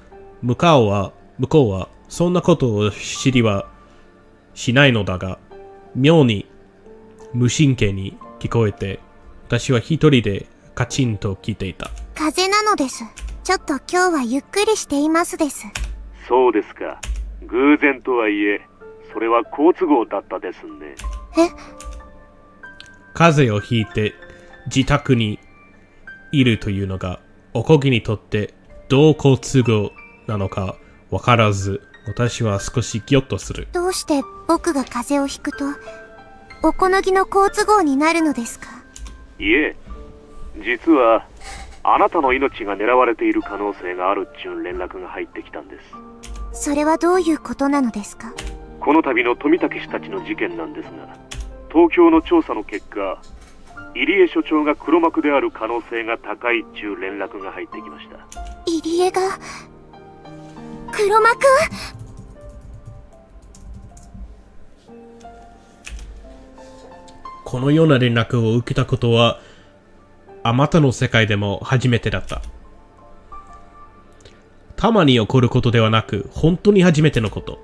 向こうはそんなことを知りはしないのだが、妙に無神経に聞こえて、私は一人でカチンと聞いていた。風邪なのです。ちょっと今日はゆっくりしていますです。そうですか。偶然とはいえ、それは好都合だったですね。風邪をひいて自宅にいるというのがおこぎにとってどう好都合なのかわからず、私は少しギョッとする。どうして僕が風邪をひくとおこのぎの好都合になるのですか？いえ、実はあなたの命が狙われている可能性があるっちゅう連絡が入ってきたんです。それはどういうことなのですか？この度の富武氏たちの事件なんですが、東京の調査の結果、入江所長が黒幕である可能性が高いっちゅう連絡が入ってきました。入江が黒幕？このような連絡を受けたことはあまたの世界でも初めてだった。たまに起こることではなく、本当に初めてのこと。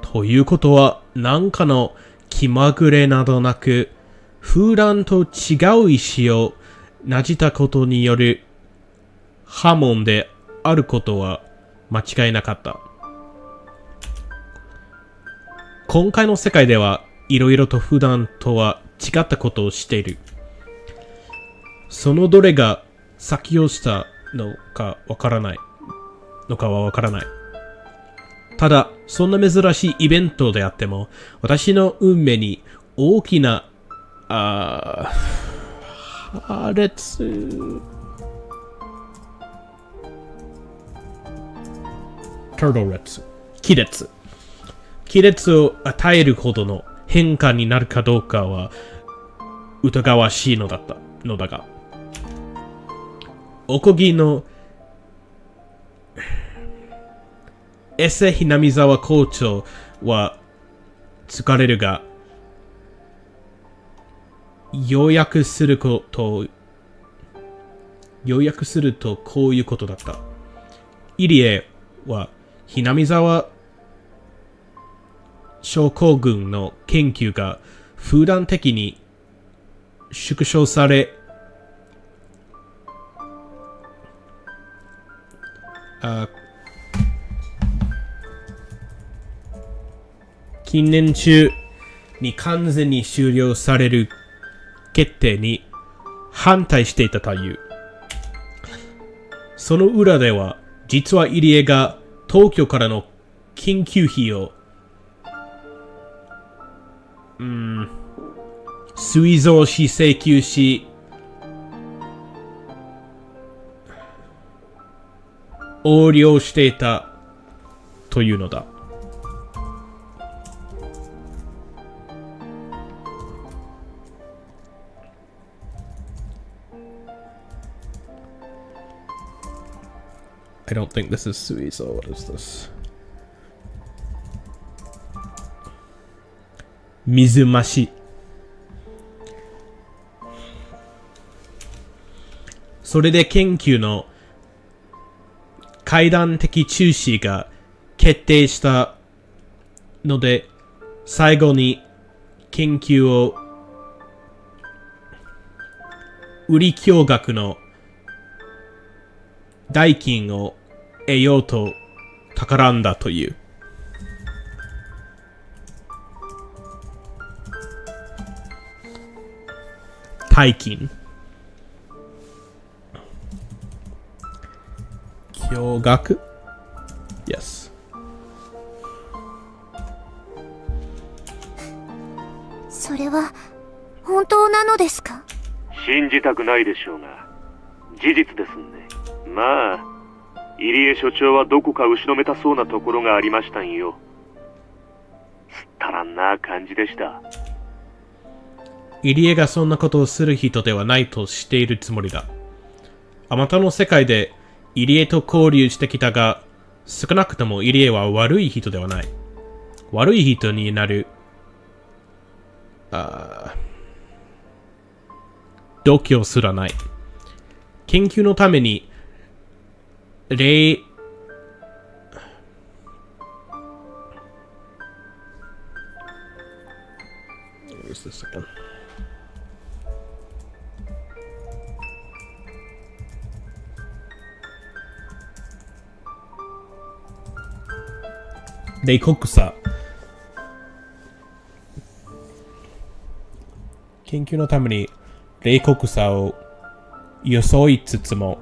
ということは、何かの気まぐれなどなく、普段と違う石をなじたことによる波紋であることは間違いなかった。今回の世界ではいろいろと普段とは違ったことをしている。そのどれが先をしたのかわからない。ただ、そんな珍しいイベントであっても、私の運命に大きな、破裂。亀裂を与えるほどの変化になるかどうかは疑わしいのだが、おこぎのエセひなみざわ校長は疲れるが、要約するとこういうことだった。入江はひなみざわ症候群の研究が普段的に縮小され、近年中に完全に終了される決定に反対していたという。その裏では、実は入江が東京からの緊急費を、水増し請求し、横領していたというのだ。I don't think this is Suizo. What is this? 水増し。それで研究の階段的中止が決定したので、最後に研究を売り驚愕の代金を得ようと企んだという。代金。驚愕 ?Yes。それは本当なのですか？信じたくないでしょうが、事実ですんで。まあ、入江所長はどこか後ろめたそうなところがありましたんよ。すったらんな感じでした。入江がそんなことをする人ではないとしているつもりだ。あまたの世界で入江と交流してきたが、少なくとも入江は悪い人ではない。悪い人になる、度胸すらない。研究のために、Just a second. 冷酷さ。研究のために冷酷さを装いつつも、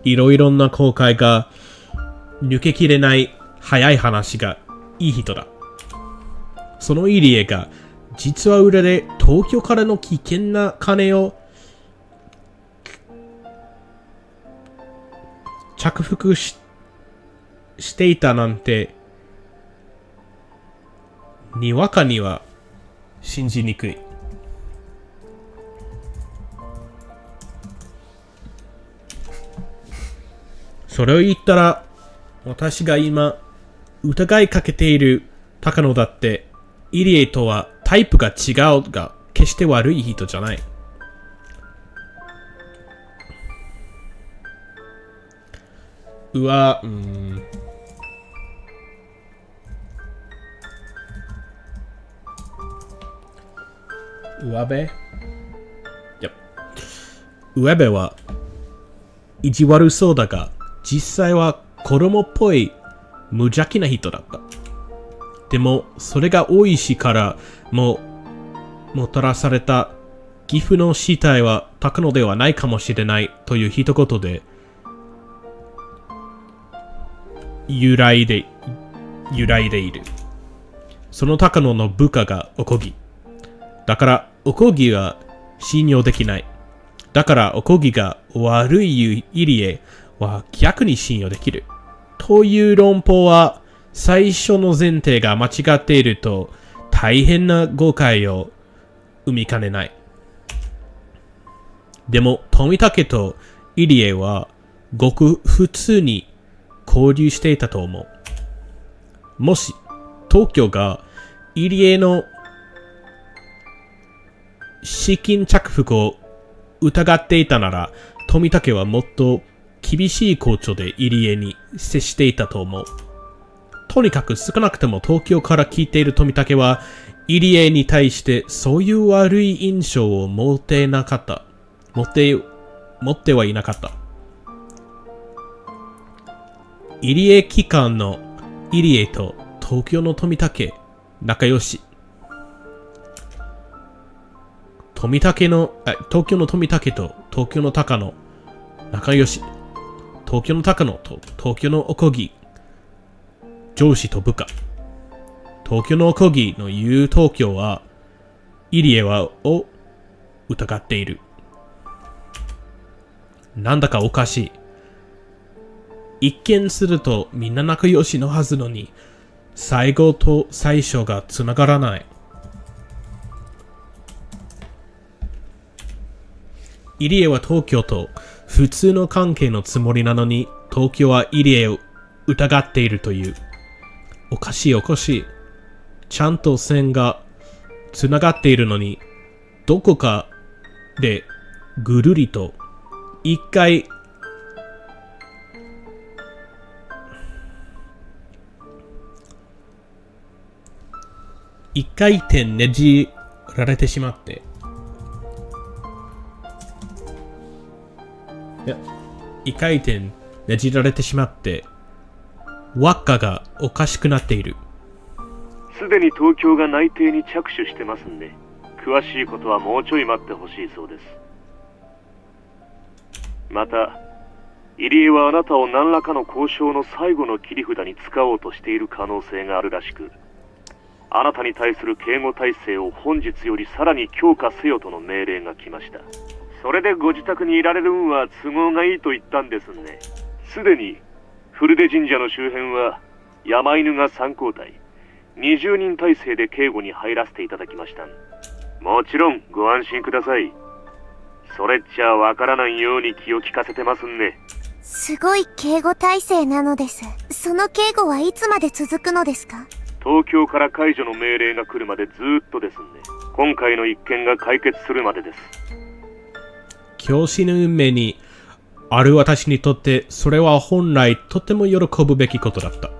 いろいろな後悔が抜けきれない早い話がいい人だ。その入江が実は裏で東京からの危険な金を着服していたなんて、にわかには信じにくい。それを言ったら、私が今疑いかけている高野だって、入江とはタイプが違うが、決して悪い人じゃない。上辺上辺は意地悪そうだが、実際は子供っぽい無邪気な人だった。でも、それが多いしからもたらされた岐阜の死体は高野ではないかもしれないという一言で揺らいでいる。その高野の部下がおこぎ。だからおこぎは信用できない。だからおこぎが悪い入江は逆に信用できる。という論法は最初の前提が間違っていると大変な誤解を生みかねない。でも富武と入江はごく普通に交流していたと思う。もし東京が入江の資金着服を疑っていたなら、富武はもっと厳しい校長で入江に接していたと思う。とにかく少なくとも東京から聞いている富武は入江に対してそういう悪い印象を持ってはいなかった。入江機関の入江と東京の富武仲良し。東京の富武と東京の高野仲良し。東京の高野と東京のおこぎ、上司と部下。東京のおこぎの言う東京は、入江を疑っている。なんだかおかしい。一見するとみんな仲良しのはずのに、最後と最初がつながらない。入江は東京と普通の関係のつもりなのに、東京は入江を疑っているという。おかしいおかしい。ちゃんと線がつながっているのに、どこかでぐるりと一回転ねじられてしまって、一回転ねじられてしまって、輪っかがおかしくなっている。すでに東京が内定に着手してますんで、詳しいことはもうちょい待ってほしいそうです。また、入江はあなたを何らかの交渉の最後の切り札に使おうとしている可能性があるらしく、あなたに対する警護体制を本日よりさらに強化せよとの命令が来ました。それでご自宅にいられるんは都合がいいと言ったんですね。すでに古出神社の周辺は山犬が3交代、20人体制で警護に入らせていただきました。もちろんご安心ください。それっちゃわからないように気を利かせてますんで。すごい警護体制なのです。その警護はいつまで続くのですか？東京から解除の命令が来るまでずーっとですんで、今回の一件が解決するまでです。教師の運命にある私にとって、それは本来とても喜ぶべきことだった。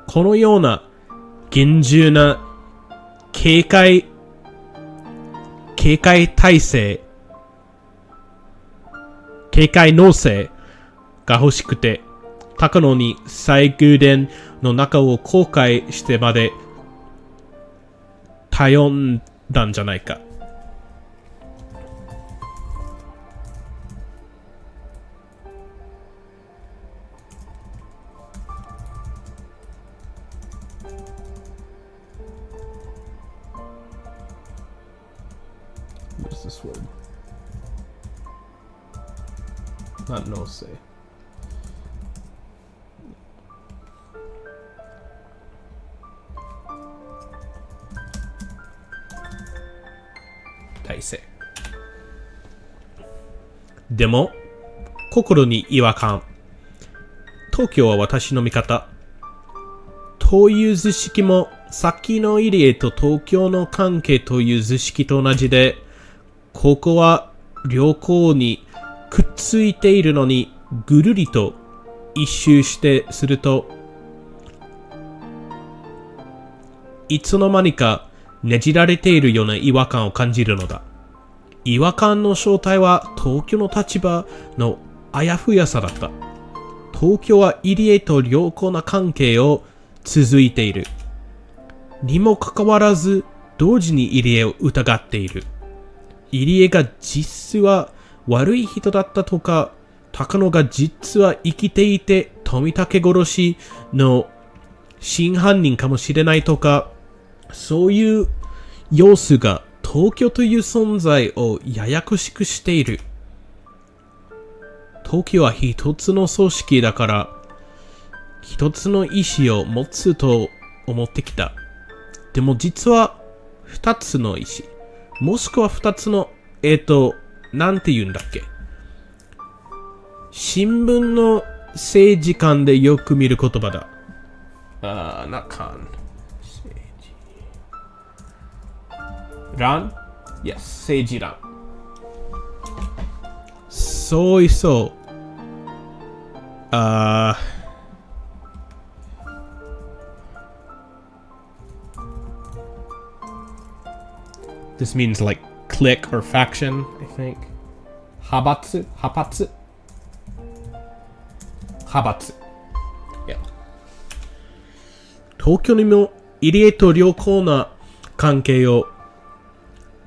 このような厳重な警戒体制、警戒能勢が欲しくて、高野に最宮殿の中を公開してまで頼んだんじゃないか。What's this word? Not no say. Taisei. でも、心に違和感。東京は私の味方。という図式も、さっきの入江と東京の関係という図式と同じで、ここは良好にくっついているのにぐるりと一周してすると、いつの間にかねじられているような違和感を感じるのだ。違和感の正体は東京の立場のあやふやさだった。東京は入江と良好な関係を続いている。にもかかわらず、同時に入江を疑っている。入江が実は悪い人だったとか、高野が実は生きていて富武殺しの真犯人かもしれないとか、そういう様子が東京という存在をややこしくしている。東京は一つの組織だから、一つの意志を持つと思ってきた。でも実は二つの意志。もしくは二つの、なんて言うんだっけ。新聞の政治観でよく見る言葉だ。not con。乱 ?Yes、政治乱。そういそう。This means like clique or faction, I think. 派閥 Yeah. 東京にも入江と良好な関係を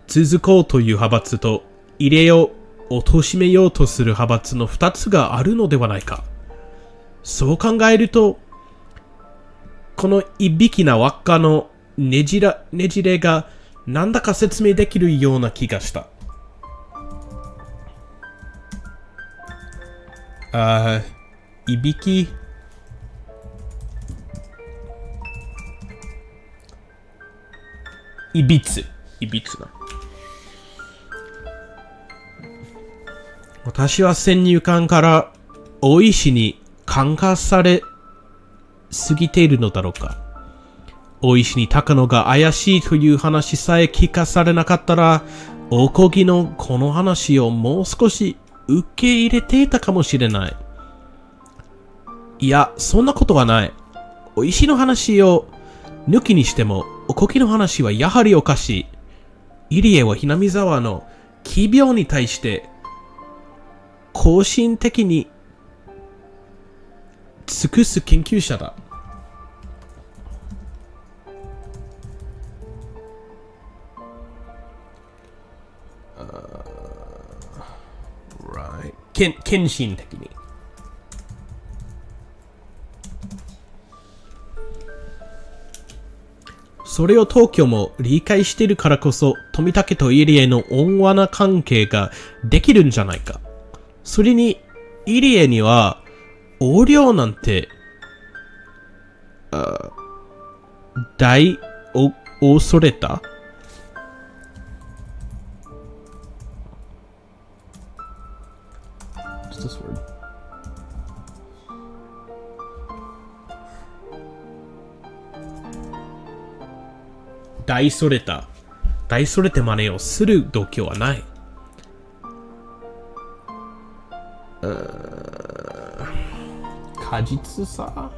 続こうという派閥と入江を貶めようとする派閥の2つがあるのではないか。そう考えると、このいびきな輪っかのねじれがなんだか説明できるような気がした。いびき。いびつな。私は先入観から大石に感化されすぎているのだろうか。大石に高野が怪しいという話さえ聞かされなかったら、おこぎのこの話をもう少し受け入れていたかもしれない。いや、そんなことはない。お石の話を抜きにしても、おこぎの話はやはりおかしい。入江はひなみ沢の奇病に対して更新的に尽くす研究者だ。献身的に。それを東京も理解しているからこそ、富武と入江の温和な関係ができるんじゃないか。それに、入江には、横領なんて、恐れた大それた真似をする度胸はない。果実さ。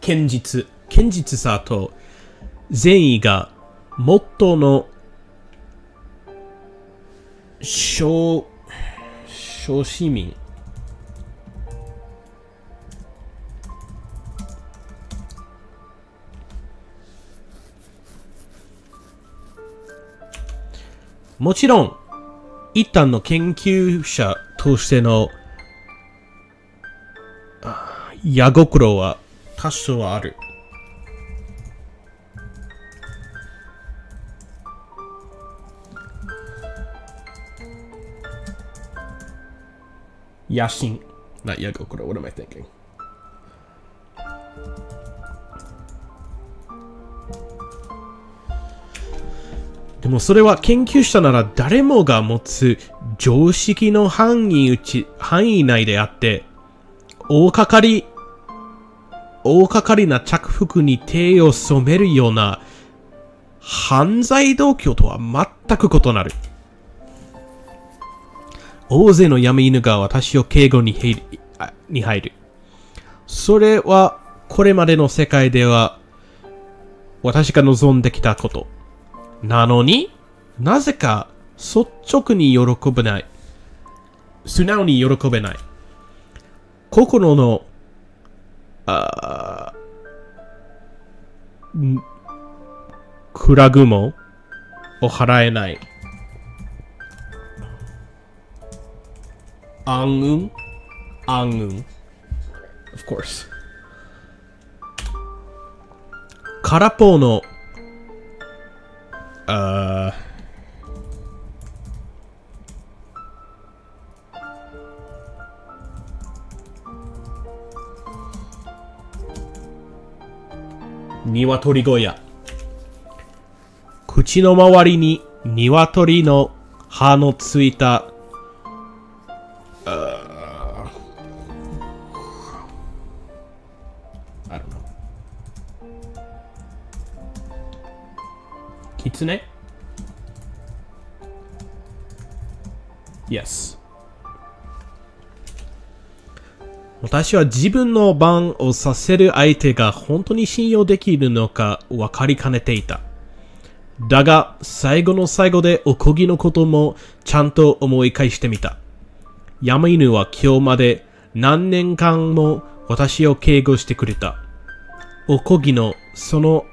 堅実さと善意がモットーの小市民。もちろん、一旦の研究者としての矢心は多少ある。野心。not 矢心。What am I thinking? でもそれは研究者なら誰もが持つ常識の範囲内であって、大掛かりな着服に手を染めるような犯罪動機とは全く異なる。大勢の闇犬が私を警護に入る。それはこれまでの世界では私が望んできたこと。なのに、なぜか率直に喜べない。素直に喜べない。心の、クラグモを払えない。暗雲。Of course. 空っぽの鶏小屋。口の周りに鶏の歯のついたI don't know. キツネ Yes. 私は自分の番をさせる相手が本当に信用できるのか分かりかねていた。だが、最後の最後でおこぎのこともちゃんと思い返してみた。山犬は今日まで何年間も私を警護してくれた。おこぎのその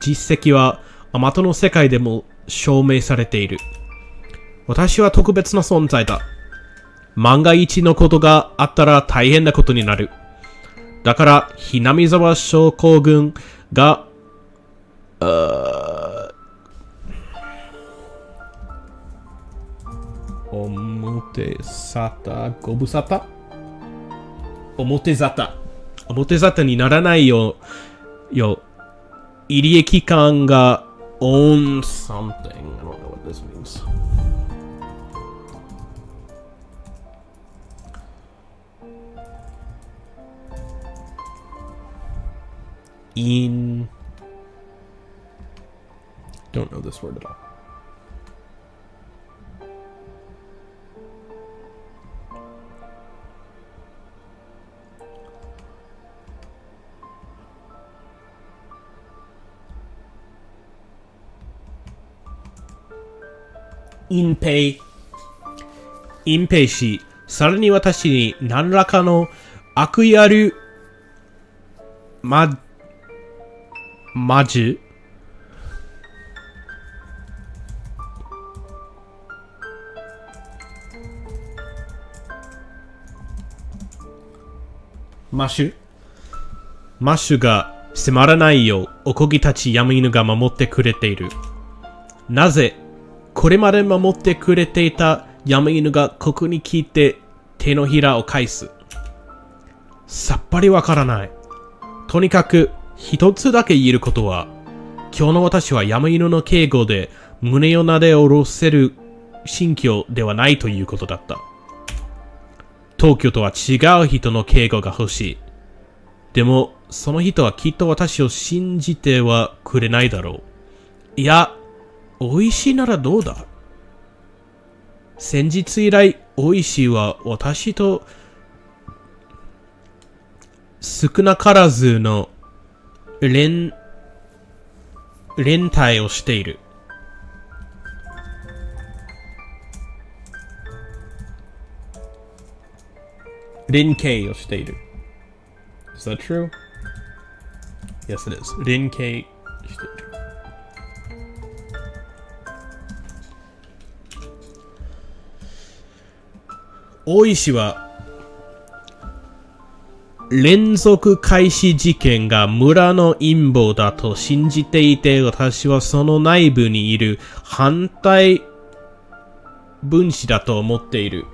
実績はあまたの世界でも証明されている。私は特別な存在だ。万が一のことがあったら大変なことになる。だから、ひなみ沢症候群が、表沙汰、ご無沙汰表沙汰。表沙汰にならないよ。入り期間が on something. I don't know what this means. In don't know this word at all.隠蔽し、さらに私に何らかの悪意ある魔獣マシュが迫らないようおこぎたちヤムイヌが守ってくれている。なぜこれまで守ってくれていたヤムイヌがここに来て手のひらを返す。さっぱりわからない。とにかく一つだけ言えることは、今日の私はヤムイヌの警護で胸をなで下ろせる心境ではないということだった。東京とは違う人の警護が欲しい。でも、その人はきっと私を信じてはくれないだろう。いや、美味しいならどうだ？先日以来、美味しいは私と少なからずの連帯をしている。連携をしている。Is that true? Yes, it is. 連携している。大石は連続開始事件が村の陰謀だと信じていて、私はその内部にいる反対分子だと思っている。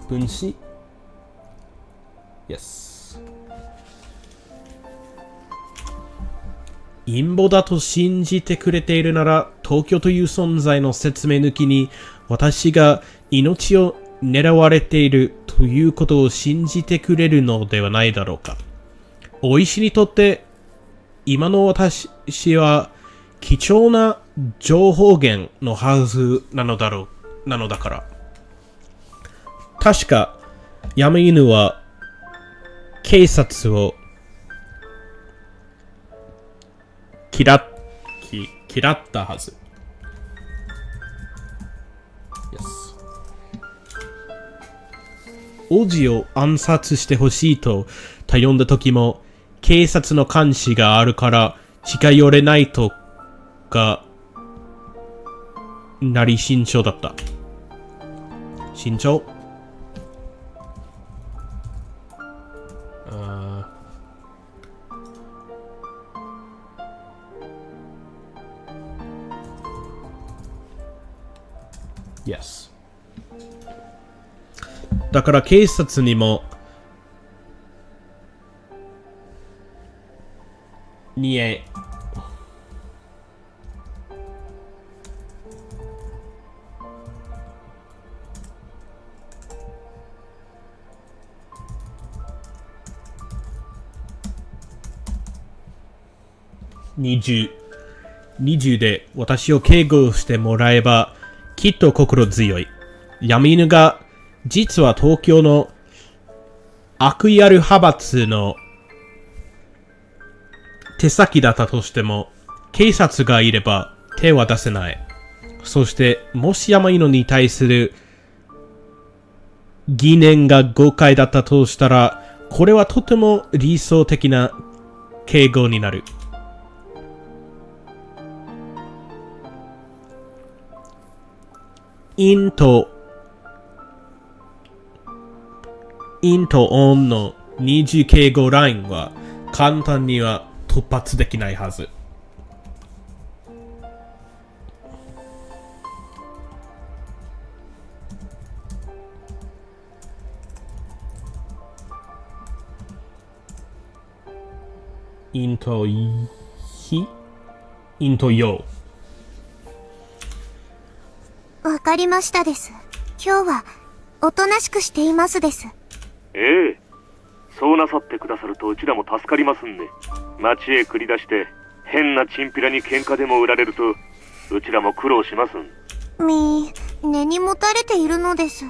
分子 Yes。陰謀だと信じてくれているなら、東京という存在の説明抜きに、私が命を狙われているということを信じてくれるのではないだろうか。大石にとって、今の私は貴重な情報源のはずなのだから。確か、ヤムイヌは警察を嫌ったはず。Yes。王子を暗殺してほしいと頼んだ時も、警察の監視があるから近寄れないとかなり慎重だった。慎重Yes。だから警察にも20で私を警護してもらえばきっと心強い。ヤムイヌが実は東京の悪意ある派閥の手先だったとしても、警察がいれば手は出せない。そしてもしヤムイヌに対する疑念が誤解だったとしたら、これはとても理想的な警護になる。陰とオンの二次敬語ラインは簡単には突発できないはず。陰とひ、陰とよ。わかりましたです。今日はおとなしくしていますです。ええ、そうなさってくださるとうちらも助かりますんで。街へ繰り出して変なチンピラに喧嘩でも売られるとうちらも苦労しますん。根に持たれているのです。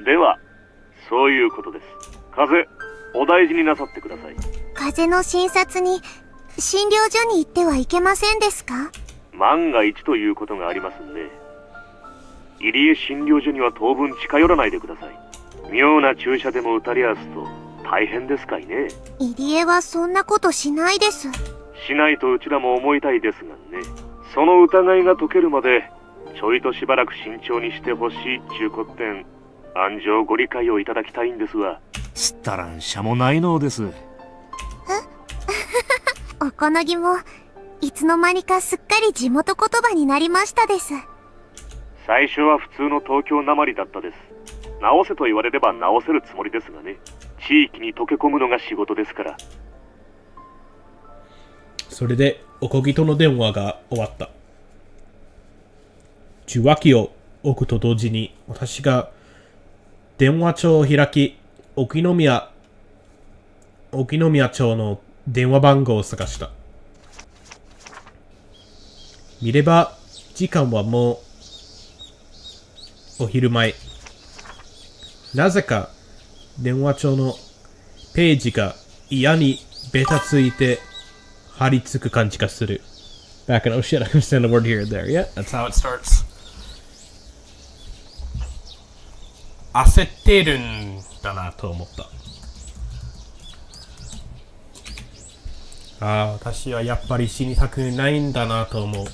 ではそういうことです。風お大事になさってください。風邪の診察に診療所に行ってはいけませんですか？万が一ということがありますんで、入江診療所には当分近寄らないでください。妙な注射でも打たれやすと大変ですかいね。入江はそんなことしないです。しないとうちらも思いたいですがね。その疑いが解けるまでちょいとしばらく慎重にしてほしいちゅうこってん、安情ご理解をいただきたいんですわ。すったらんしゃもないのです。おこのぎもいつの間にかすっかり地元言葉になりましたです。最初は普通の東京なまりだったです。直せと言われれば直せるつもりですがね。地域に溶け込むのが仕事ですから。それでおこぎとの電話が終わった。受話器を置くと同時に私が電話帳を開き、沖宮町の電話番号を探した。見れば時間はもうお昼前。なぜか電話帳のページが嫌にベタついて張り付く感じがする。Back in, oh shit, I understand the word here and there. Yeah, that's how it starts. 焦ってるんだなと思った。私はやっぱり死にたくないんだなと思う。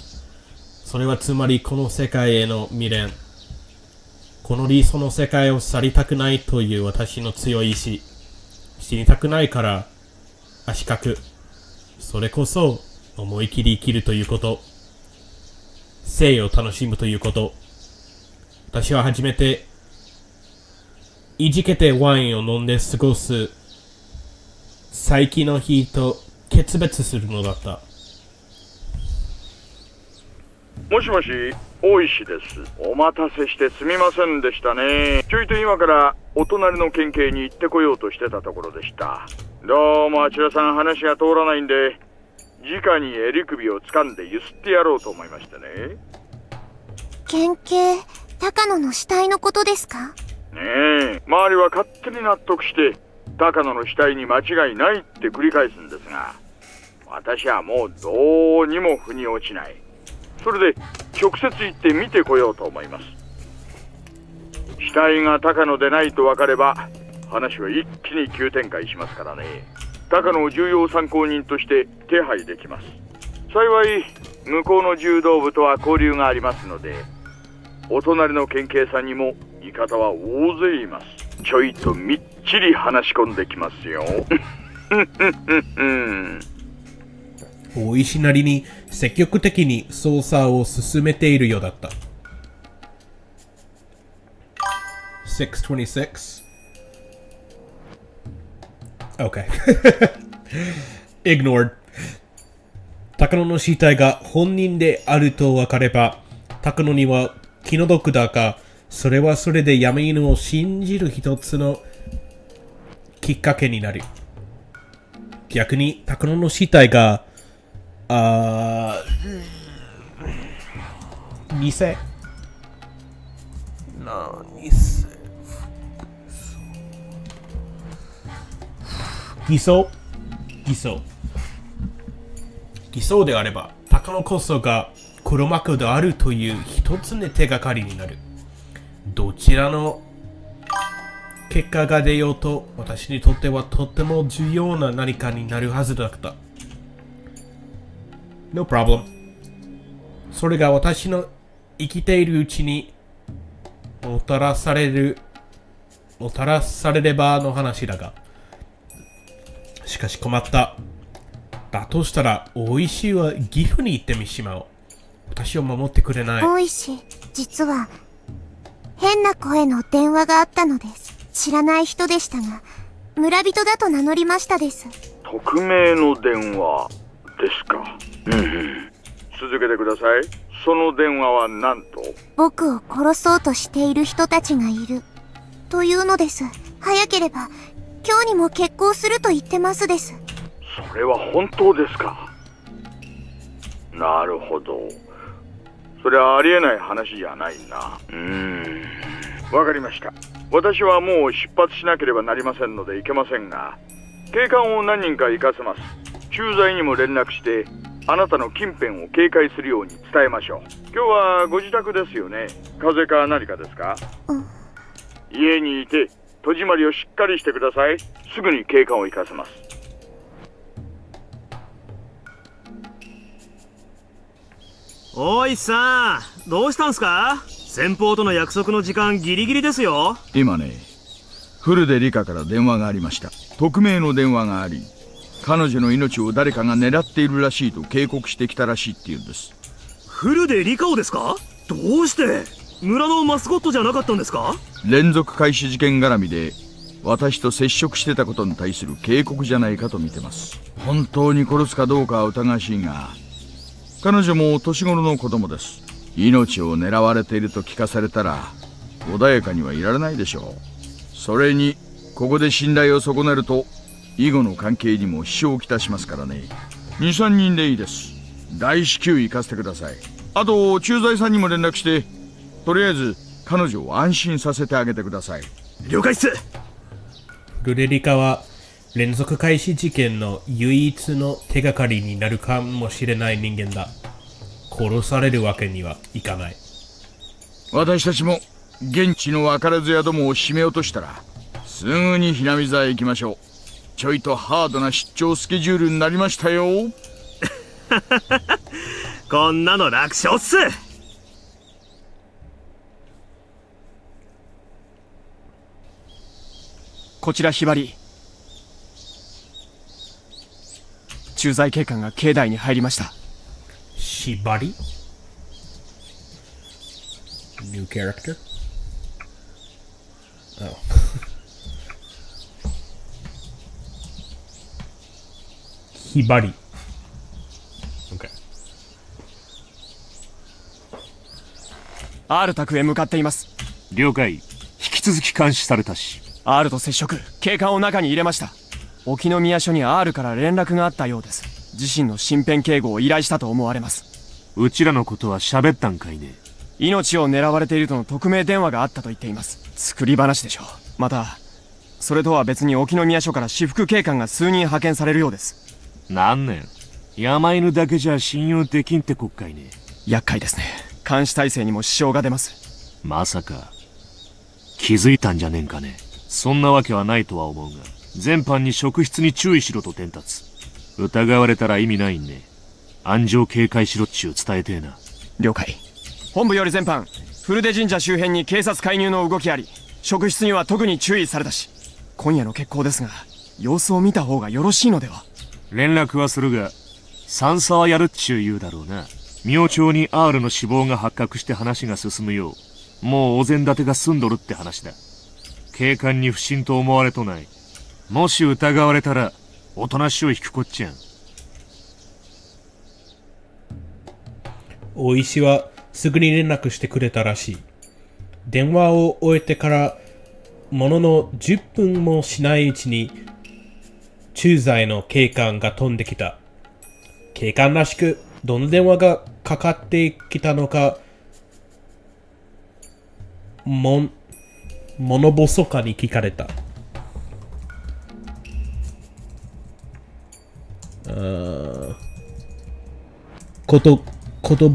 それはつまりこの世界への未練。この理想の世界を去りたくないという私の強い意志。死にたくないから足かく。それこそ思い切り生きるということ。生を楽しむということ。私は初めていじけてワインを飲んで過ごす最近の日と決別するのだった。もしもし、大石です。お待たせしてすみませんでしたね。ちょいと今からお隣の県警に行ってこようとしてたところでした。どうもあちらさん話が通らないんで、直に襟首を掴んでゆすってやろうと思いましてね。県警、高野の死体のことですか？ねえ、周りは勝手に納得して高野の死体に間違いないって繰り返すんですが、私はもうどうにも腑に落ちない。それで直接行って見てこようと思います。死体が高野でないと分かれば話は一気に急展開しますからね。高野を重要参考人として手配できます。幸い向こうの柔道部とは交流がありますので、お隣の県警さんにも味方は大勢います。ちょいとみっちり話し込んできますよ。大石なりに積極的に捜査を進めているようだった。626 Okay. Ignored. 高野の死体が本人であると分かれば、高野には気の毒だが、それはそれで闇犬を信じる一つのきっかけになる。逆に高野の死体が偽装であれば、高野こそが黒幕であるという一つの手がかりになる。どちらの結果が出ようと、私にとってはとても重要な何かになるはずだった。No problem. それが私の生きているうちにもたらされればの話だが、しかし困った。だとしたら大石は岐阜に行ってしまおう。私を守ってくれない。大石、実は変な声の電話があったのです。知らない人でしたが、村人だと名乗りましたです。匿名の電話ですか。続けてください。その電話は何と？僕を殺そうとしている人たちがいるというのです。早ければ今日にも決行すると言ってますです。それは本当ですか。なるほど。それはありえない話じゃないな。わかりました。私はもう出発しなければなりませんので行けませんが、警官を何人か行かせます。駐在にも連絡してあなたの近辺を警戒するように伝えましょう。今日はご自宅ですよね。風邪か何かですか？家にいて戸締まりをしっかりしてください。すぐに警官を行かせます。おいさん、どうしたんすか？先方との約束の時間ギリギリですよ。今ね、フルでリカから電話がありました。匿名の電話があり、彼女の命を誰かが狙っているらしいと警告してきたらしいっていうんです。フルでリカをですか？どうして村のマスコットじゃなかったんですか？連続開始事件絡みで私と接触してたことに対する警告じゃないかと見てます。本当に殺すかどうかは疑わしいが、彼女も年頃の子供です。命を狙われていると聞かされたら穏やかにはいられないでしょう。それにここで信頼を損ねると以後の関係にも支障をきたしますからね。 2,3 人でいいです。大至急行かせてください。あと駐在さんにも連絡して、とりあえず彼女を安心させてあげてください。了解っす。ルレリカは連続開始事件の唯一の手がかりになるかもしれない人間だ。殺されるわけにはいかない。私たちも現地の別れずやどもを締め落としたらすぐにひなみ沢へ行きましょう。ちょいとハードな出張スケジュールになりましたよ。こんなの楽勝っす。こちらひばり。駐在警官が境内に入りました。ひばり New character? Oh. ひばり OK。 R 宅へ向かっています。了解。引き続き監視されたし。 R と接触。警官を中に入れました。沖宮署に R から連絡があったようです。自身の身辺警護を依頼したと思われます。うちらのことは喋ったんかいね。命を狙われているとの匿名電話があったと言っています。作り話でしょう。またそれとは別に沖宮署から私服警官が数人派遣されるようです。何年山犬だけじゃ信用できんって国会ね。厄介ですね。監視体制にも支障が出ます。まさか気づいたんじゃねえんかね。そんなわけはないとは思うが、全般に職質に注意しろと伝達。疑われたら意味ないんね。暗情警戒しろっちゅう伝えてえな。了解。本部より全般、古出神社周辺に警察介入の動きあり、職質には特に注意されたし、今夜の決行ですが様子を見た方がよろしいのでは。連絡はするが三差はやるっちゅう言うだろうな。明朝に R の死亡が発覚して話が進むよう、もうお膳立てが済んどるって話だ。警官に不審と思われとない。もし疑われたらおとなしを引くこっちゃん。大石はすぐに連絡してくれたらしい。電話を終えてからものの10分もしないうちに駐在の警官が飛んできた。警官らしくどの電話がかかってきたのか物細かに聞かれた。こと細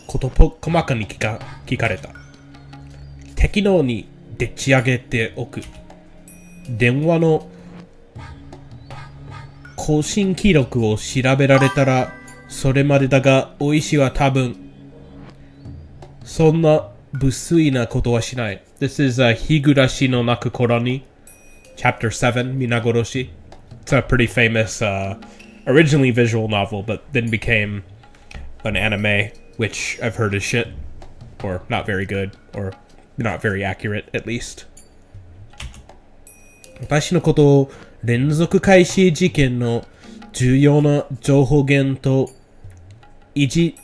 こと細かに聞かれた。適当にでっち上げておく。電話の更新記録を調べられたらそれまでだが、おいしは多分そんな無粋なことはしない。This is a 日暮らしの泣く頃に Chapter 7 皆殺し. It's a pretty famous originally visual novel but then became an anime which I've heard is shit or not very good or not very accurate at least. 私のことを連続開始事件の重要な情報源と位置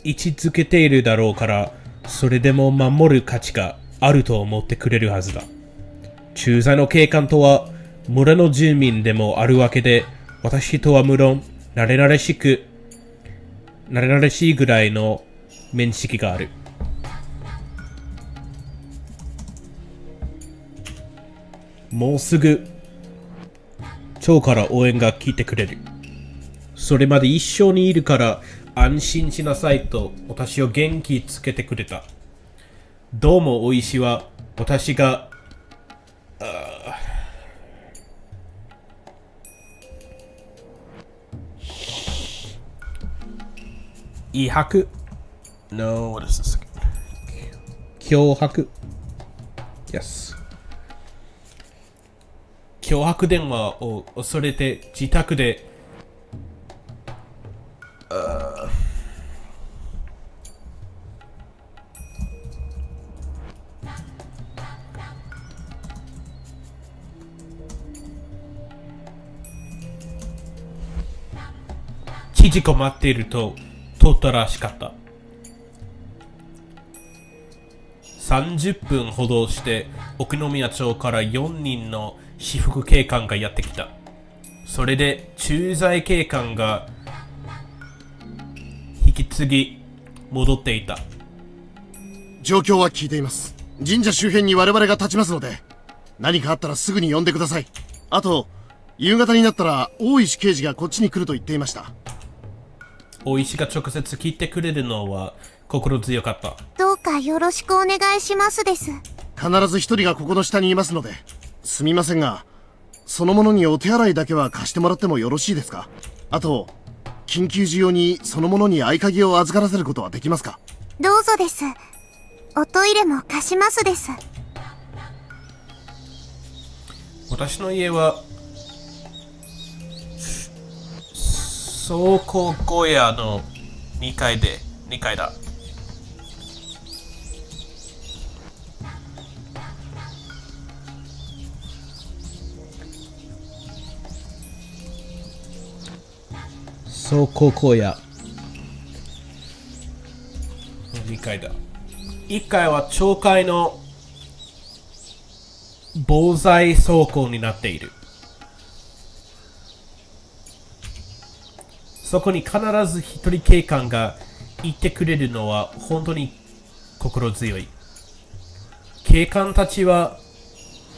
づけているだろうから、それでも守る価値があると思ってくれるはずだ。駐在の警官とは村の住民でもあるわけで、私とは無論慣れ慣れしいぐらいの面識がある。もうすぐ町から応援が来てくれる。それまで一緒にいるから安心しなさいと私を元気つけてくれた。どうもおいしは私が威迫 No, what is this? 脅迫 Yes脅迫電話を恐れて自宅で縮こまっていると取ったらしかった。30分ほどして奥宮町から4人の私服警官がやってきた。それで駐在警官が引き継ぎ戻っていた。状況は聞いています。神社周辺に我々が立ちますので、何かあったらすぐに呼んでください。あと夕方になったら大石刑事がこっちに来ると言っていました。大石が直接聞いてくれるのは心強かった。どうかよろしくお願いしますです。必ず一人がここの下にいますので、すみませんが、その者にお手洗いだけは貸してもらってもよろしいですか？あと、緊急時用にその者に合鍵を預からせることはできますか？どうぞです。おトイレも貸しますです。私の家は倉庫小屋の2階だ。倉庫小屋2階だ。1階は町会の防災倉庫になっている。そこに必ず一人警官がいてくれるのは本当に心強い。警官たちは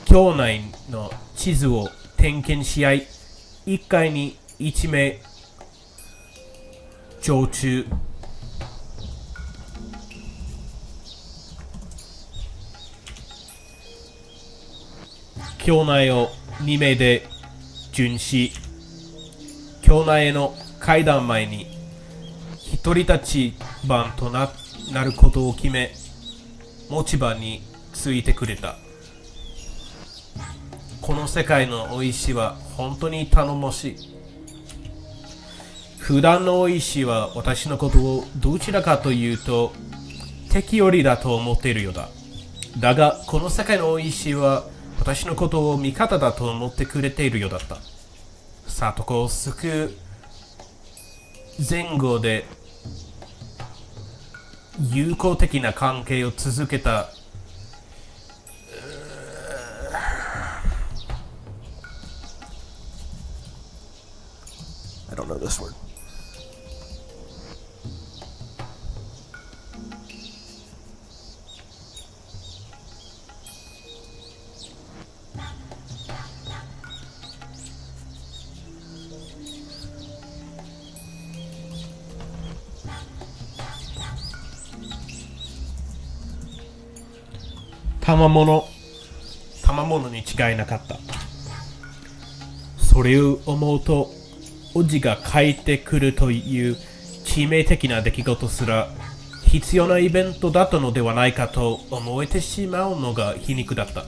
町内の地図を点検し合い、1階に1名常駐。町内を2名で巡視。町内への階段前に一人立ち番と なることを決め、持ち場についてくれた。この世界のお石は本当に頼もしい。普段のお石は私のことをどちらかというと敵寄りだと思っているようだ。だがこの世界のお石は私のことを味方だと思ってくれているようだった。里子を救う前後で友好的な関係を続けた。I don't know this word. 賜物に違いなかった。それを思うと、おじが帰ってくるという致命的な出来事すら必要なイベントだったのではないかと思えてしまうのが皮肉だった。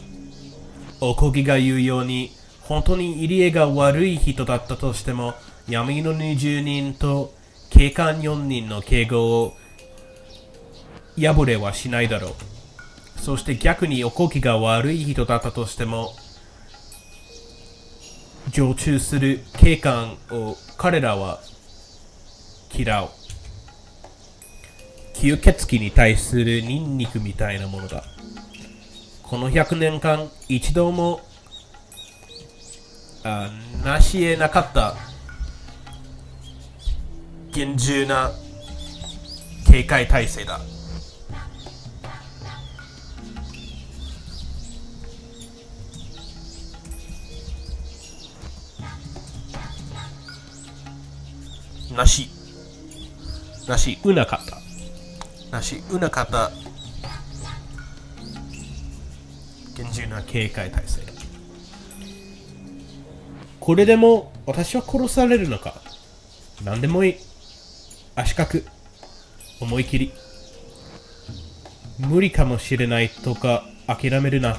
おこぎが言うように、本当に入江が悪い人だったとしても、闇の20人と警官4人の警護を破れはしないだろう。そして逆におこぎが悪い人だったとしても、常駐する警官を彼らは嫌う。吸血鬼に対するニンニクみたいなものだ。この100年間一度も成し得なかった厳重な警戒体制だ。なしうなかった厳重な警戒体制だ。これでも私は殺されるのか。何でもいい。足角思い切り。無理かもしれないとか諦めるな。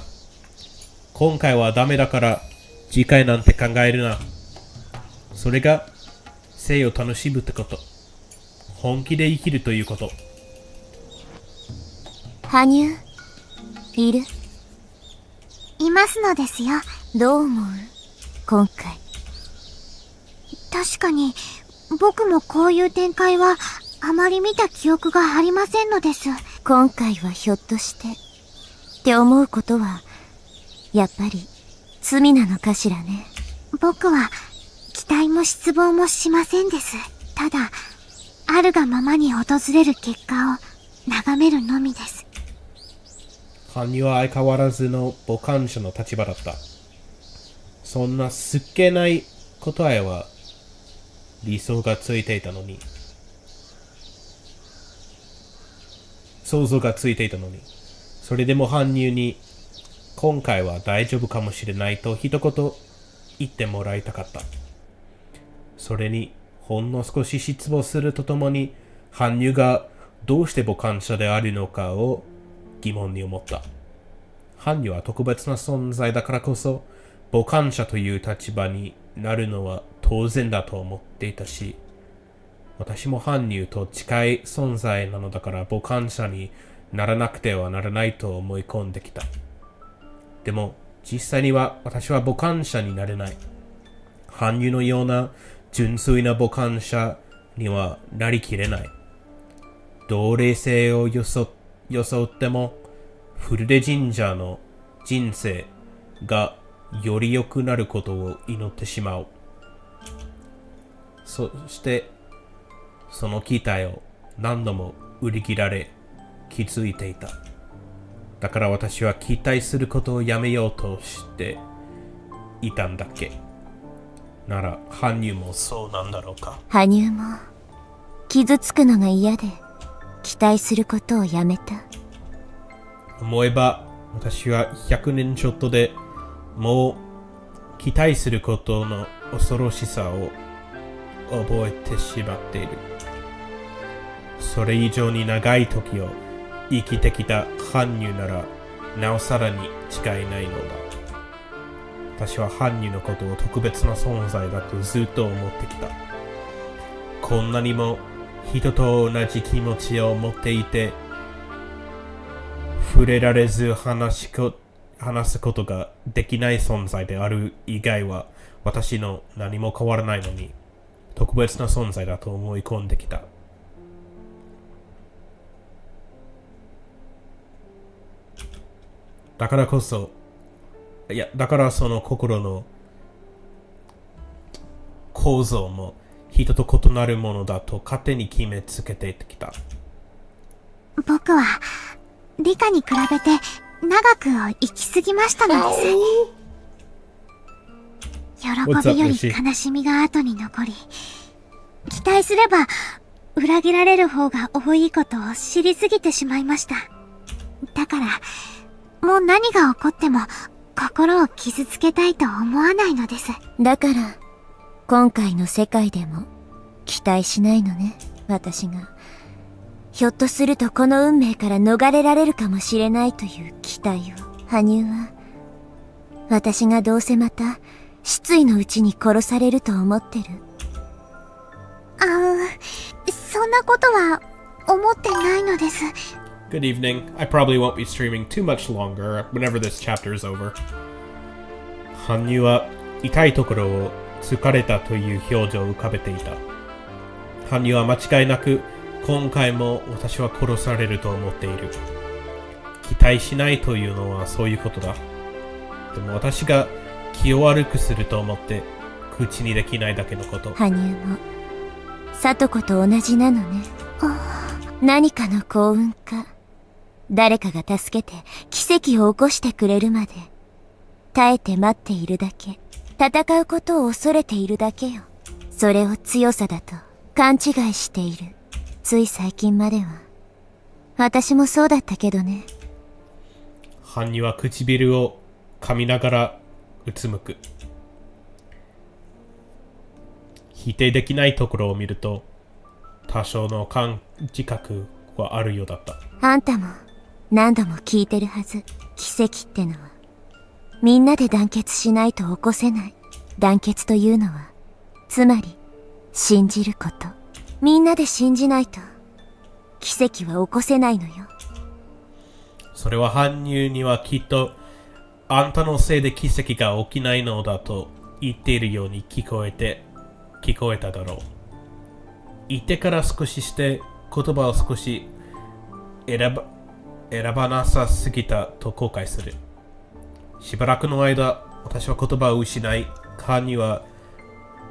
今回はダメだから次回なんて考えるな。それが生を楽しむってこと。本気で生きるということ。羽生、いる？いますのですよ。どう思う？今回。確かに、僕もこういう展開はあまり見た記憶がありませんのです。今回はひょっとして、って思うことは、やっぱり罪なのかしらね。僕は、期待も失望もしませんです。ただ、あるがままに訪れる結果を眺めるのみです。犯人は相変わらずの傍観者の立場だった。そんなすっけない答えは理想がついていたのに。想像がついていたのに。それでも犯人に今回は大丈夫かもしれないと一言言ってもらいたかった。それにほんの少し失望するとともに、犯人がどうして傍観者であるのかを疑問に思った。犯人は特別な存在だからこそ、傍観者という立場になるのは当然だと思っていたし、私も犯人と近い存在なのだから傍観者にならなくてはならないと思い込んできた。でも実際には私は傍観者になれない。犯人のような純粋な傍観者にはなりきれない。同類性を装っても、フルデ神社の人生がより良くなることを祈ってしまう。そして、その期待を何度も裏切られ、気づいていた。だから私は期待することをやめようとしていたんだっけ。なら、犯人もそうなんだろうか。羽生も、傷つくのが嫌で、期待することをやめた。思えば、私は100年ちょっとでもう期待することの恐ろしさを覚えてしまっている。それ以上に長い時を生きてきた犯人ならなおさらに違いないのだ。私は犯人のことを特別な存在だとずっと思ってきた。こんなにも人と同じ気持ちを持っていて、触れられず話すことができない存在である以外は私の何も変わらないのに、特別な存在だと思い込んできた。だからその心の構造も人と異なるものだと勝手に決めつけてきた。僕は理科に比べて長く生きすぎましたのです。喜びより悲しみが後に残り、期待すれば裏切られる方が多いことを知りすぎてしまいました。だからもう何が起こっても心を傷つけたいと思わないのです。だから、今回の世界でも期待しないのね、私が。ひょっとするとこの運命から逃れられるかもしれないという期待を。羽生は、私がどうせまた失意のうちに殺されると思ってる。そんなことは思ってないのです。Good evening. I probably won't be streaming too much longer whenever this chapter is over. 羽生は痛いところを疲れたという表情を浮かべていた。羽生は間違いなく今回も私は殺されると思っている。期待しないというのはそういうことだ。でも私が気を悪くすると思って口にできないだけのこと。羽生も聡子と同じなのね。何かの幸運か。誰かが助けて奇跡を起こしてくれるまで耐えて待っているだけ。戦うことを恐れているだけよ。それを強さだと勘違いしている。つい最近までは私もそうだったけどね。羽生は唇を噛みながらうつむく。否定できないところを見ると多少の感自覚はあるようだった。あんたも何度も聞いてるはず。奇跡ってのはみんなで団結しないと起こせない。団結というのはつまり信じること。みんなで信じないと奇跡は起こせないのよ。それは羽生にはきっとあんたのせいで奇跡が起きないのだと言っているように聞こえただろう。言ってから少しして言葉を少し選ばなさすぎたと後悔する。しばらくの間私は言葉を失い、羽生は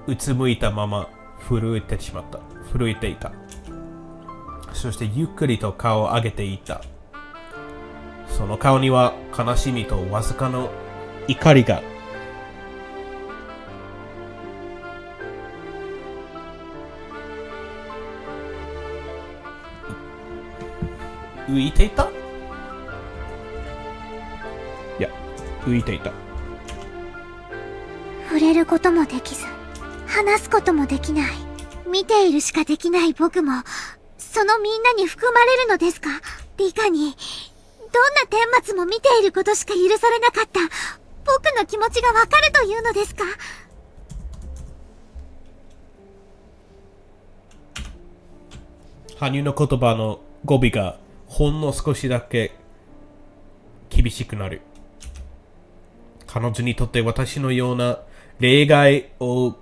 うつむいたまま震えていた。そしてゆっくりと顔を上げていった。その顔には悲しみとわずかの怒りが。浮いていた？いや、浮いていた。触れることもできず、話すこともできない。見ているしかできない僕も、そのみんなに含まれるのですか？理科に、どんな顛末も見ていることしか許されなかった僕の気持ちがわかるというのですか？羽生の言葉の語尾がほんの少しだけ厳しくなる。彼女にとって私のような例外を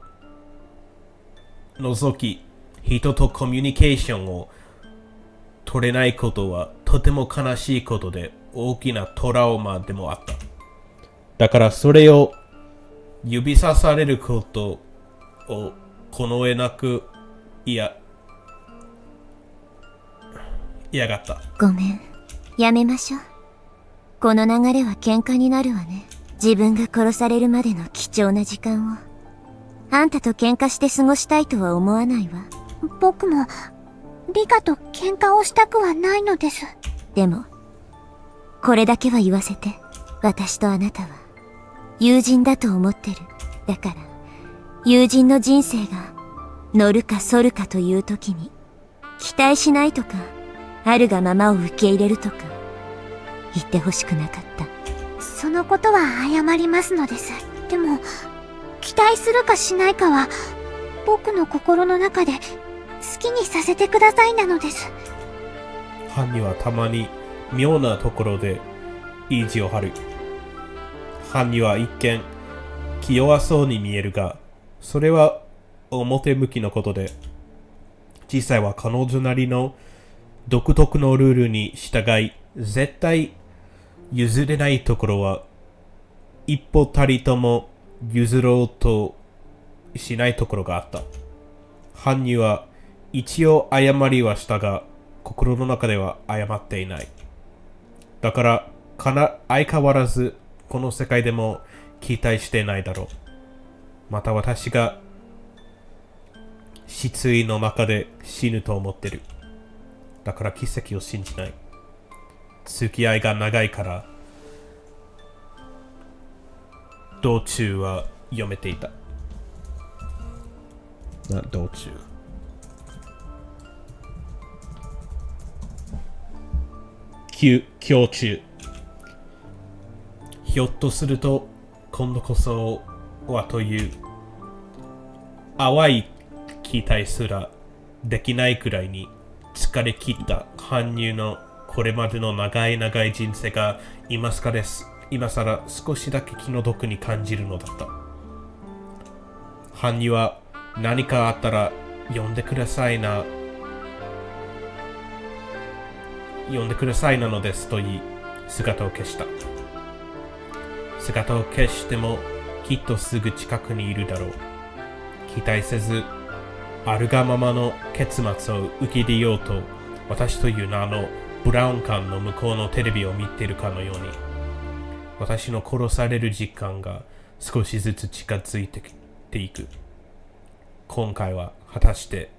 除き人とコミュニケーションを取れないことはとても悲しいことで大きなトラウマでもあった。だからそれを指さされることをこの上なく嫌がった。ごめん。やめましょう。この流れは喧嘩になるわね。自分が殺されるまでの貴重な時間を。あんたと喧嘩して過ごしたいとは思わないわ。僕も、リカと喧嘩をしたくはないのです。でも、これだけは言わせて。私とあなたは、友人だと思ってる。だから、友人の人生が、乗るか反るかという時に、期待しないとか、あるがままを受け入れるとか、言ってほしくなかった。そのことは謝りますのです。でも、期待するかしないかは、僕の心の中で好きにさせてくださいなのです。羽生はたまに妙なところで意地を張る。羽生は一見気弱そうに見えるが、それは表向きのことで、実際は彼女なりの独特のルールに従い、絶対譲れないところは一歩たりとも譲ろうとしないところがあった。羽生は一応謝りはしたが、心の中では謝っていない。だから相変わらずこの世界でも期待していないだろう。また私が失意の中で死ぬと思ってる。だから奇跡を信じない。付き合いが長いから道中は読めていた。道中。教中。ひょっとすると今度こそはという淡い期待すらできないくらいに疲れ切った搬入のこれまでの長い長い人生が今更少しだけ気の毒に感じるのだった。搬入は何かあったら呼んでくださいなのですと言い姿を消した。姿を消してもきっとすぐ近くにいるだろう。期待せずあるがままの結末を受け入れようと私という名のブラウン管の向こうのテレビを見ているかのように私の殺される時間が少しずつ近づいていく。今回は果たして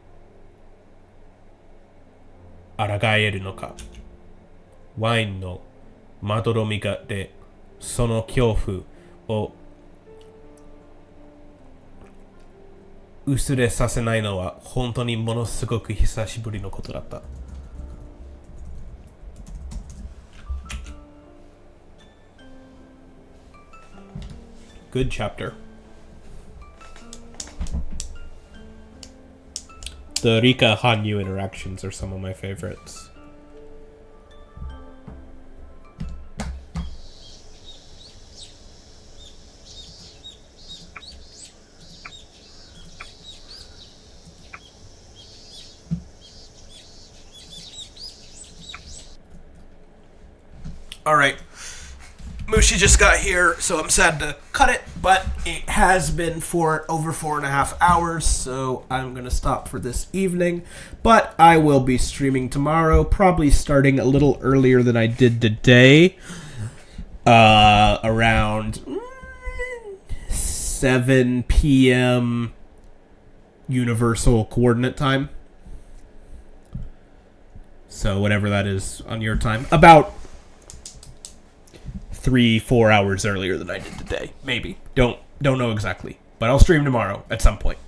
抗えるのか。ワインのまどろみがでその恐怖を薄れさせないのは本当にものすごく久しぶりのことだった。Good chapter. The Rika Hanyu interactions are some of my favorites. Alright, Mushi just got here, so I'm sad to cut it, but it has been for over 4.5 hours, so I'm gonna stop for this evening. But I will be streaming tomorrow, probably starting a little earlier than I did today, around 7 p.m. Universal Coordinate Time. So whatever that is on your time, about 3-4 hours earlier than I did today. Maybe. Don't know exactly. But I'll stream tomorrow at some point.